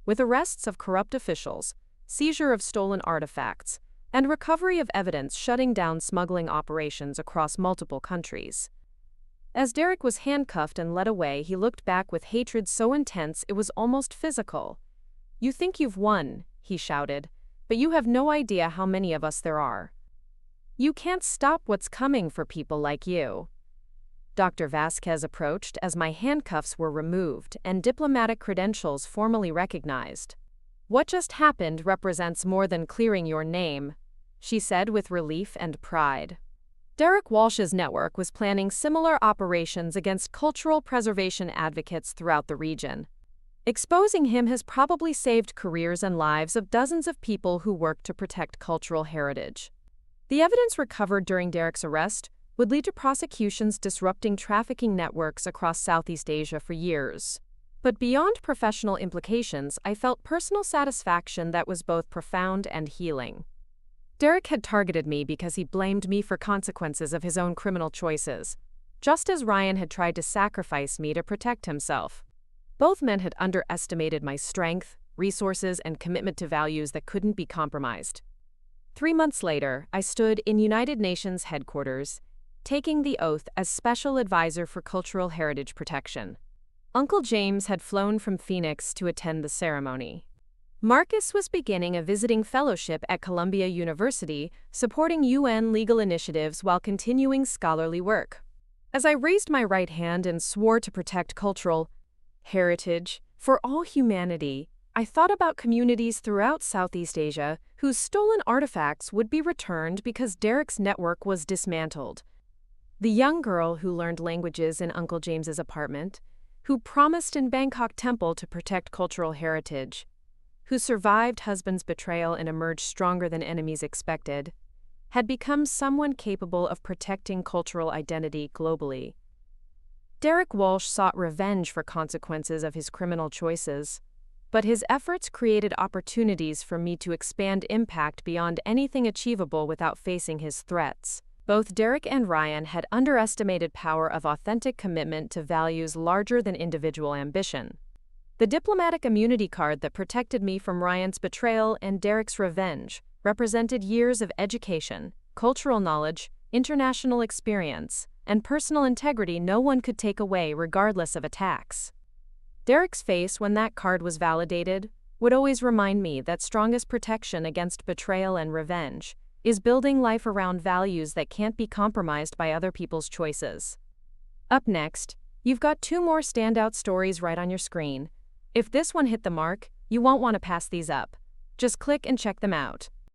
with arrests of corrupt officials, seizure of stolen artifacts, and recovery of evidence shutting down smuggling operations across multiple countries. As Derek was handcuffed and led away, he looked back with hatred so intense it was almost physical. "You think you've won," he shouted, "but you have no idea how many of us there are. You can't stop what's coming for people like you." Dr. Vasquez approached as my handcuffs were removed and diplomatic credentials formally recognized. "What just happened represents more than clearing your name," she said with relief and pride. Derek Walsh's network was planning similar operations against cultural preservation advocates throughout the region. Exposing him has probably saved careers and lives of dozens of people who work to protect cultural heritage. The evidence recovered during Derek's arrest would lead to prosecutions disrupting trafficking networks across Southeast Asia for years. But beyond professional implications, I felt personal satisfaction that was both profound and healing. Derek had targeted me because he blamed me for consequences of his own criminal choices, just as Ryan had tried to sacrifice me to protect himself. Both men had underestimated my strength, resources, and commitment to values that couldn't be compromised. 3 months later, I stood in United Nations headquarters, taking the oath as Special Advisor for Cultural Heritage Protection. Uncle James had flown from Phoenix to attend the ceremony. Marcus was beginning a visiting fellowship at Columbia University, supporting UN legal initiatives while continuing scholarly work. As I raised my right hand and swore to protect cultural heritage for all humanity, I thought about communities throughout Southeast Asia whose stolen artifacts would be returned because Derek's network was dismantled. The young girl who learned languages in Uncle James's apartment, who promised in Bangkok Temple to protect cultural heritage. who survived husband's betrayal and emerged stronger than enemies expected, had become someone capable of protecting cultural identity globally. Derek Walsh sought revenge for consequences of his criminal choices, but his efforts created opportunities for me to expand impact beyond anything achievable without facing his threats. Both Derek and Ryan had underestimated power of authentic commitment to values larger than individual ambition. The diplomatic immunity card that protected me from Ryan's betrayal and Derek's revenge represented years of education, cultural knowledge, international experience, and personal integrity no one could take away regardless of attacks. Derek's face when that card was validated would always remind me that strongest protection against betrayal and revenge is building life around values that can't be compromised by other people's choices. Up next, you've got 2 more standout stories right on your screen. If this one hit the mark, you won't want to pass these up. Just click and check them out.